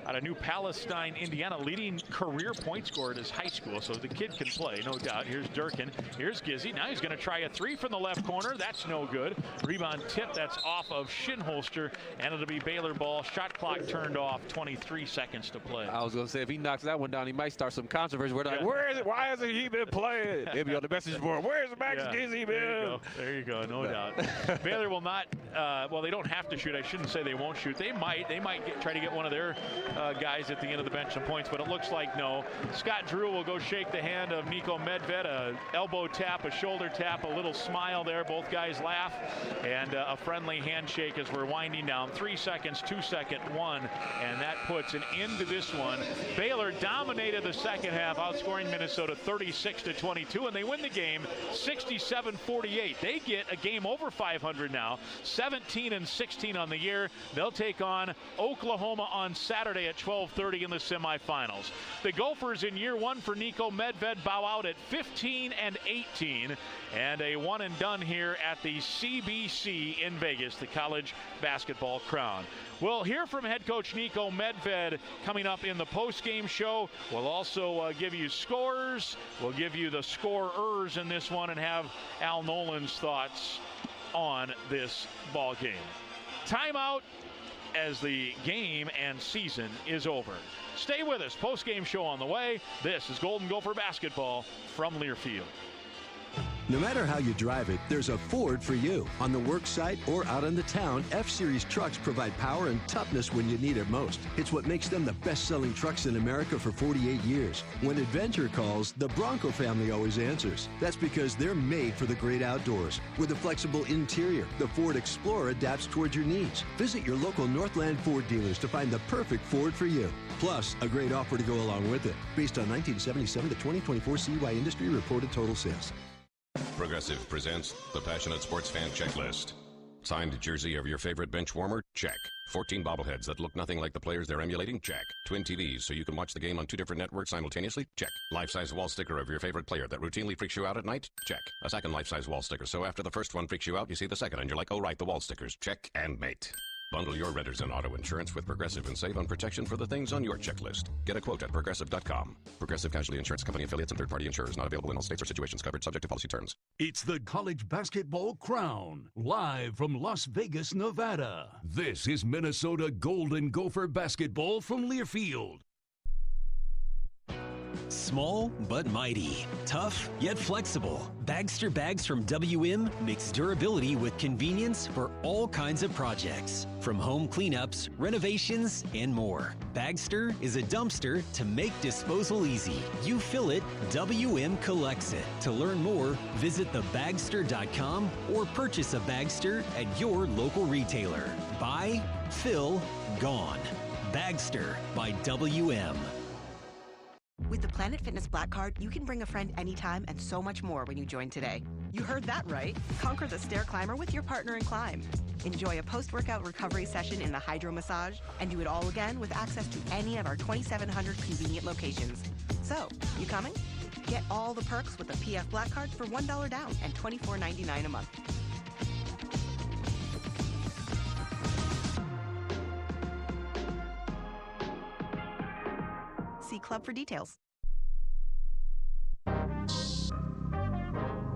out of New Palestine, Indiana, leading career point scorer at his high school. So the kid can play, no doubt. Here's Durkin. Here's Gizzi. Now he's going to try a 3 from the left corner. That's no good. Rebound tip. That's off of Shinholster. And it'll be Baylor ball. Shot clock turned off. 23 seconds to play. I was going to say, if he knocks that one down, he might start some controversy. We're like, where is it? Why hasn't he been playing? Maybe on the message board. Where's Max Gizzi been? There you go. No doubt. Baylor will not, well, they don't have to shoot. I shouldn't say they won't shoot. They might. They might try to get one of their guys at the end of the bench some points, but it looks like no. Scott Drew will go shake the hand of Nico Medved. A elbow tap, a shoulder tap, a little smile there. Both guys laugh, and a friendly handshake as we're winding down. 3 seconds, 2 second, 1, and that puts an end to this one. Baylor dominated the second half, outscoring Minnesota 36-22, and they win the game 67-48. They get a game over 500 now, 17-16 on the year. They'll take on Oklahoma on Saturday Saturday at 12:30 in the semifinals. The Gophers in year one for Nico Medved bow out at 15-18, and a one and done here at the CBC in Vegas, the college basketball crown. We'll hear from head coach Nico Medved coming up in the post-game show. We'll also give you scores. We'll give you the scorers in this one and have Al Nolan's thoughts on this ball game. Timeout as the game and season is over. Stay with us. Post-game show on the way. This is Golden Gopher basketball from Learfield. No matter how you drive it, there's a Ford for you. On the work site or out in the town, F-Series trucks provide power and toughness when you need it most. It's what makes them the best-selling trucks in America for 48 years. When adventure calls, the Bronco family always answers. That's because they're made for the great outdoors. With a flexible interior, the Ford Explorer adapts towards your needs. Visit your local Northland Ford dealers to find the perfect Ford for you. Plus, a great offer to go along with it. Based on 1977 to 2024 CY Industry reported total sales. Progressive presents the Passionate Sports Fan Checklist. Signed jersey of your favorite bench warmer? Check. 14 bobbleheads that look nothing like the players they're emulating? Check. Twin TVs so you can watch the game on 2 different networks simultaneously? Check. Life-size wall sticker of your favorite player that routinely freaks you out at night? Check. A second life-size wall sticker so after the first one freaks you out, you see the second and you're like, oh right, the wall stickers. Check and mate. Bundle your renters and auto insurance with Progressive and save on protection for the things on your checklist. Get a quote at Progressive.com. Progressive Casualty Insurance Company affiliates and third-party insurers not available in all states or situations covered subject to policy terms. It's the College Basketball Crown, live from Las Vegas, Nevada. This is Minnesota Golden Gopher basketball from Learfield. Small but mighty. Tough yet flexible. Bagster bags from WM mix durability with convenience for all kinds of projects. From home cleanups, renovations, and more. Bagster is a dumpster to make disposal easy. You fill it, WM collects it. To learn more, visit thebagster.com or purchase a Bagster at your local retailer. Buy, fill, gone. Bagster by WM. With the Planet Fitness Black Card, you can bring a friend anytime and so much more when you join today. You heard that right. Conquer the stair climber with your partner in climb. Enjoy a post-workout recovery session in the hydro massage and do it all again with access to any of our 2,700 convenient locations. So, you coming? Get all the perks with the PF Black Card for $1 down and $24.99 a month. See Club for details.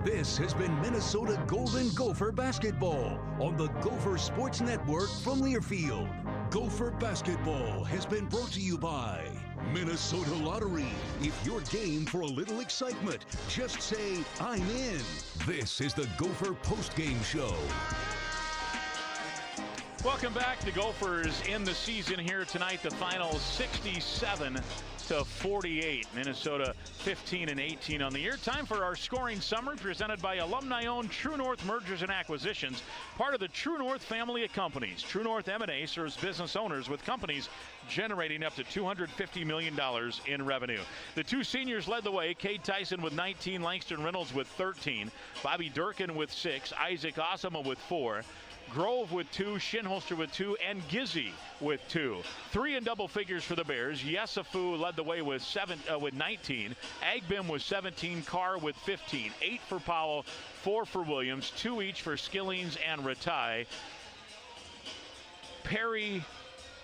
This has been Minnesota Golden Gopher basketball on the Gopher Sports Network from Learfield. Gopher basketball has been brought to you by Minnesota Lottery. If you're game for a little excitement, just say, I'm in. This is the Gopher Postgame Show. Welcome back. The Gophers in the season here tonight. The final 67-48. Minnesota 15-18 on the year. Time for our scoring summary presented by alumni-owned True North Mergers and Acquisitions, part of the True North family of companies. True North M&A serves business owners with companies generating up to $250 million in revenue. The two seniors led the way. Cade Tyson with 19, Langston Reynolds with 13, Bobby Durkin with 6, Isaac Osama with 4, Grove with 2, Shinholster with 2, and Gizzy with 2. 3 in double figures for the Bears. Yesafu led the way with 19. Agbim with 17. Carr with 15. 8 for Powell, 4 for Williams, 2 each for Skillings and Ratai. Perry,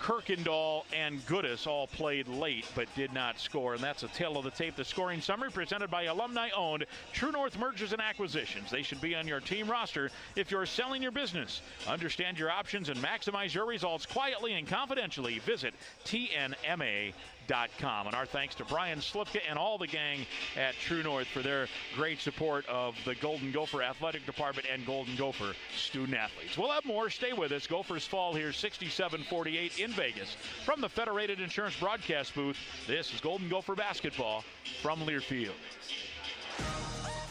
Kirkendall, and Goodis all played late but did not score, and that's a tail of the tape. The scoring summary presented by alumni-owned True North Mergers and Acquisitions. They should be on your team roster if you're selling your business. Understand your options and maximize your results quietly and confidentially. Visit TNMA.com. And our thanks to Brian Slipka and all the gang at True North for their great support of the Golden Gopher Athletic Department and Golden Gopher student athletes. We'll have more. Stay with us. Gophers fall here 67-48 in Vegas. From the Federated Insurance broadcast booth, this is Golden Gopher basketball from Learfield.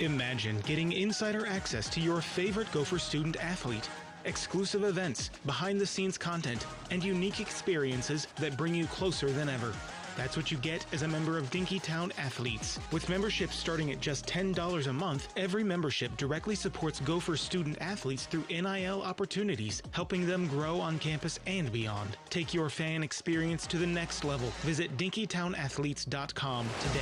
Imagine getting insider access to your favorite Gopher student athlete. Exclusive events, behind-the-scenes content, and unique experiences that bring you closer than ever. That's what you get as a member of Dinkytown Athletes. With memberships starting at just $10 a month, every membership directly supports Gopher student athletes through NIL opportunities, helping them grow on campus and beyond. Take your fan experience to the next level. Visit DinkytownAthletes.com today.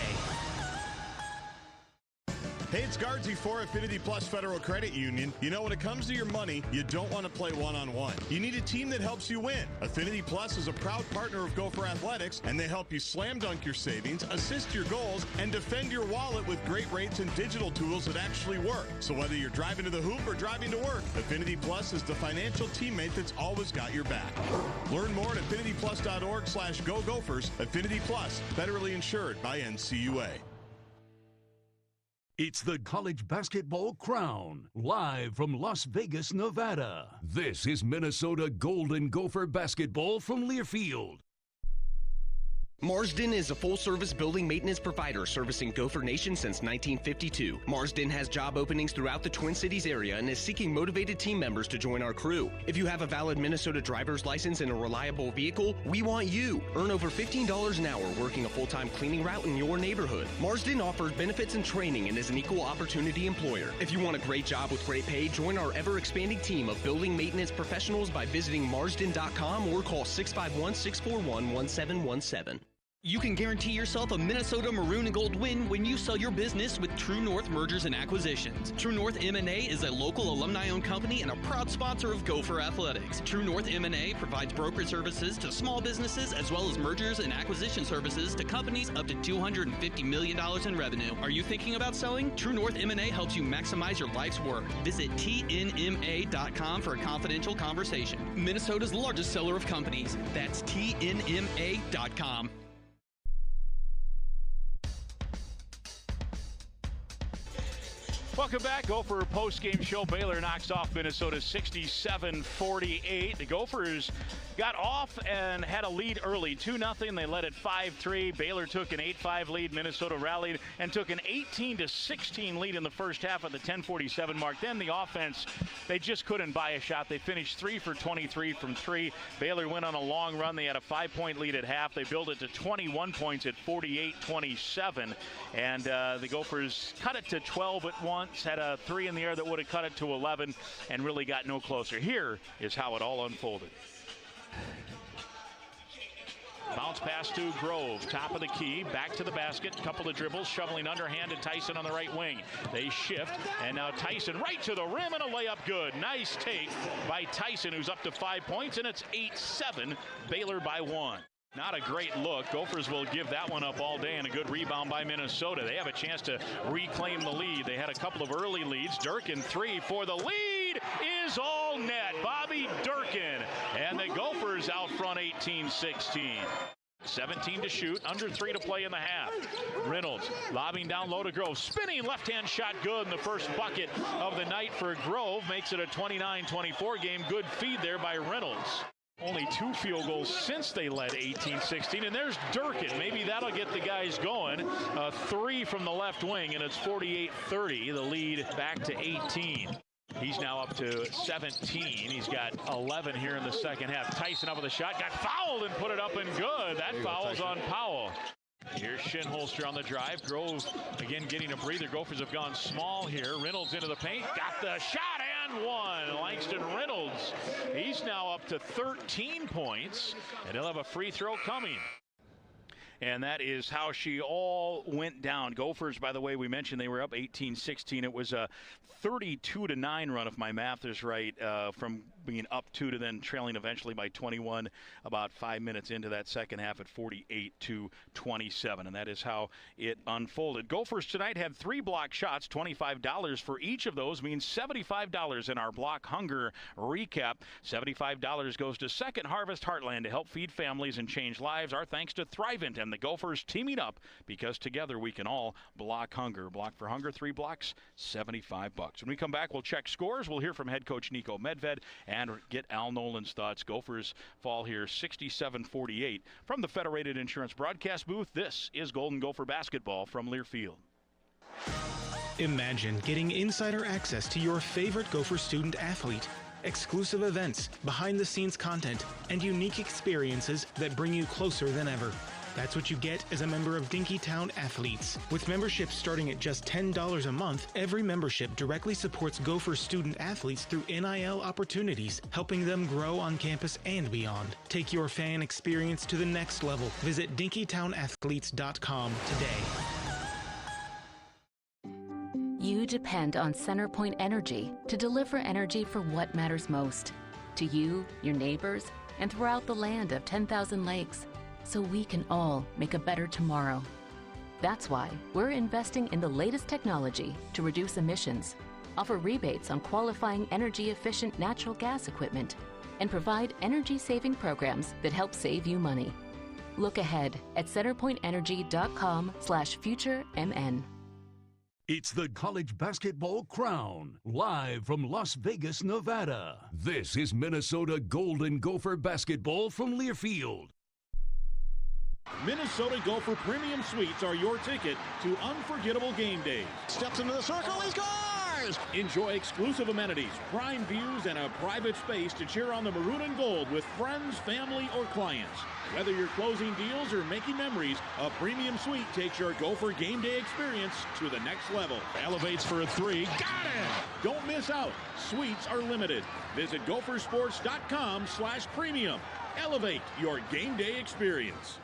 Hey, it's Guardsy for Affinity Plus Federal Credit Union. You know, when it comes to your money, you don't want to play one-on-one. You need a team that helps you win. Affinity Plus is a proud partner of Gopher Athletics, and they help you slam dunk your savings, assist your goals, and defend your wallet with great rates and digital tools that actually work. So whether you're driving to the hoop or driving to work, Affinity Plus is the financial teammate that's always got your back. Learn more at affinityplus.org/GoGophers. Affinity Plus, federally insured by NCUA. It's the College Basketball Crown, live from Las Vegas, Nevada. This is Minnesota Golden Gopher basketball from Learfield. Marsden is a full-service building maintenance provider servicing Gopher Nation since 1952. Marsden has job openings throughout the Twin Cities area and is seeking motivated team members to join our crew. If you have a valid Minnesota driver's license and a reliable vehicle, we want you. Earn over $15 an hour working a full-time cleaning route in your neighborhood. Marsden offers benefits and training and is an equal opportunity employer. If you want a great job with great pay, join our ever-expanding team of building maintenance professionals by visiting marsden.com or call 651-641-1717. You can guarantee yourself a Minnesota maroon and gold win when you sell your business with True North Mergers and Acquisitions. True North M&A is a local alumni-owned company and a proud sponsor of Gopher Athletics. True North M&A provides brokerage services to small businesses as well as mergers and acquisition services to companies up to $250 million in revenue. Are you thinking about selling? True North M&A helps you maximize your life's work. Visit TNMA.com for a confidential conversation. Minnesota's largest seller of companies. That's TNMA.com. Welcome back. Gopher post-game show. Baylor knocks off Minnesota 67-48. The Gophers got off and had a lead early, 2-0. They led it 5-3. Baylor took an 8-5 lead. Minnesota rallied and took an 18-16 lead in the first half at the 10:47 mark. Then the offense, they just couldn't buy a shot. They finished 3 for 23 from 3. Baylor went on a long run. They had a 5-point lead at half. They built it to 21 points at 48-27. And the Gophers cut it to 12 at once. Had a 3 in the air that would have cut it to 11 and really got no closer. Here is how it all unfolded. Bounce pass to Grove, top of the key, back to the basket, couple of dribbles, shoveling underhand to Tyson on the right wing. They shift, and now Tyson right to the rim and a layup good. Nice take by Tyson, who's up to 5 points, and it's 8-7, Baylor by 1. Not a great look. Gophers will give that one up all day, and a good rebound by Minnesota. They have a chance to reclaim the lead. They had a couple of early leads. Durkin 3 for the lead is all net. Bobby Durkin, and the Gophers out front 18-16. 17 to shoot, under 3 to play in the half. Reynolds lobbing down low to Grove. Spinning left-hand shot good, and the first bucket of the night for Grove makes it a 29-24 game. Good feed there by Reynolds. Only 2 field goals since they led 18-16, and there's Durkin. Maybe that'll get the guys going. 3 from the left wing, and it's 48-30. The lead back to 18. He's now up to 17. He's got 11 here in the second half. Tyson up with a shot, got fouled and put it up and good. That foul's on Powell. Here's Shinholster on the drive. Grove again getting a breather. Gophers have gone small here. Reynolds into the paint, got the shot and one. Langston Reynolds, he's now up to 13 points, and he'll have a free throw coming. And that is how she all went down. Gophers, by the way, we mentioned they were up 18-16. It was a 32-9 run, if my math is right, from being up 2 to then trailing eventually by 21 about 5 minutes into that second half at 48-27. And that is how it unfolded. Gophers tonight had 3 block shots. $25 for each of those means $75 in our block hunger recap. $75 goes to Second Harvest Heartland to help feed families and change lives. Our thanks to Thrivent and the Gophers teaming up, because together we can all block hunger. Block for hunger, 3 blocks, $75. When we come back, we'll check scores. We'll hear from head coach Nico Medved and get Al Nolan's thoughts. Gophers fall here 67-48 from the Federated Insurance broadcast booth. This is Golden Gopher basketball from Learfield. Imagine getting insider access to your favorite Gopher student athlete. Exclusive events, behind-the-scenes content, and unique experiences that bring you closer than ever. That's what you get as a member of Dinkytown Athletes. With memberships starting at just $10 a month, every membership directly supports Gopher student athletes through NIL opportunities, helping them grow on campus and beyond. Take your fan experience to the next level. Visit DinkytownAthletes.com today. You depend on CenterPoint Energy to deliver energy for what matters most to you, your neighbors, and throughout the land of 10,000 lakes, so we can all make a better tomorrow. That's why we're investing in the latest technology to reduce emissions, offer rebates on qualifying energy-efficient natural gas equipment, and provide energy-saving programs that help save you money. Look ahead at centerpointenergy.com/futuremn. It's the College Basketball Crown, live from Las Vegas, Nevada. This is Minnesota Golden Gopher basketball from Learfield. Minnesota Gopher Premium Suites are your ticket to unforgettable game days. Steps into the circle, he scores! Enjoy exclusive amenities, prime views, and a private space to cheer on the maroon and gold with friends, family, or clients. Whether you're closing deals or making memories, a premium suite takes your Gopher game day experience to the next level. Elevates for a three. Got it! Don't miss out. Suites are limited. Visit gophersports.com/premium. Elevate your game day experience.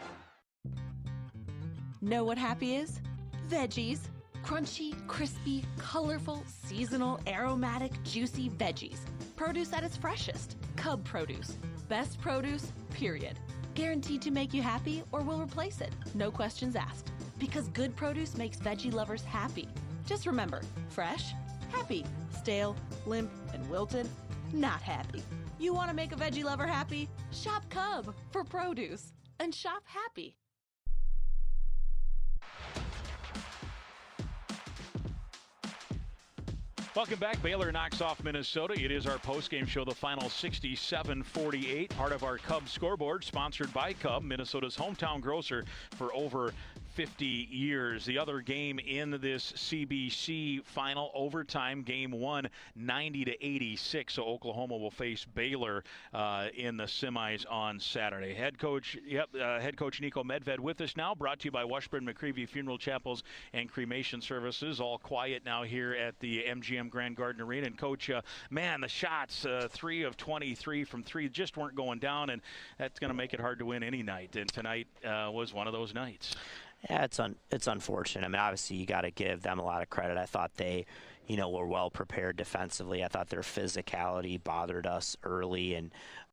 Know what happy is? Veggies. Crunchy, crispy, colorful, seasonal, aromatic, juicy veggies. Produce at its freshest. Cub produce. Best produce, period. Guaranteed to make you happy or will replace it. No questions asked. Because good produce makes veggie lovers happy. Just remember, fresh, happy. Stale, limp, and wilted, not happy. You want to make a veggie lover happy? Shop Cub for produce. And shop happy. Welcome back. Baylor knocks off Minnesota. It is our postgame show, the final 67-48, part of our Cub scoreboard, sponsored by Cub, Minnesota's hometown grocer for over 50 years. The other game in this CBC final overtime, game one, 90-86. So Oklahoma will face Baylor in the semis on Saturday. Head coach Nico Medved with us now, brought to you by Washburn McCreevy Funeral Chapels and Cremation Services. All quiet now here at the MGM Grand Garden Arena. And Coach, man, the shots, 3 of 23 from 3 just weren't going down, and that's going to make it hard to win any night. And tonight was one of those nights. Yeah, it's unfortunate. I mean, obviously you got to give them a lot of credit. I thought they, were well prepared defensively. I thought their physicality bothered us early, and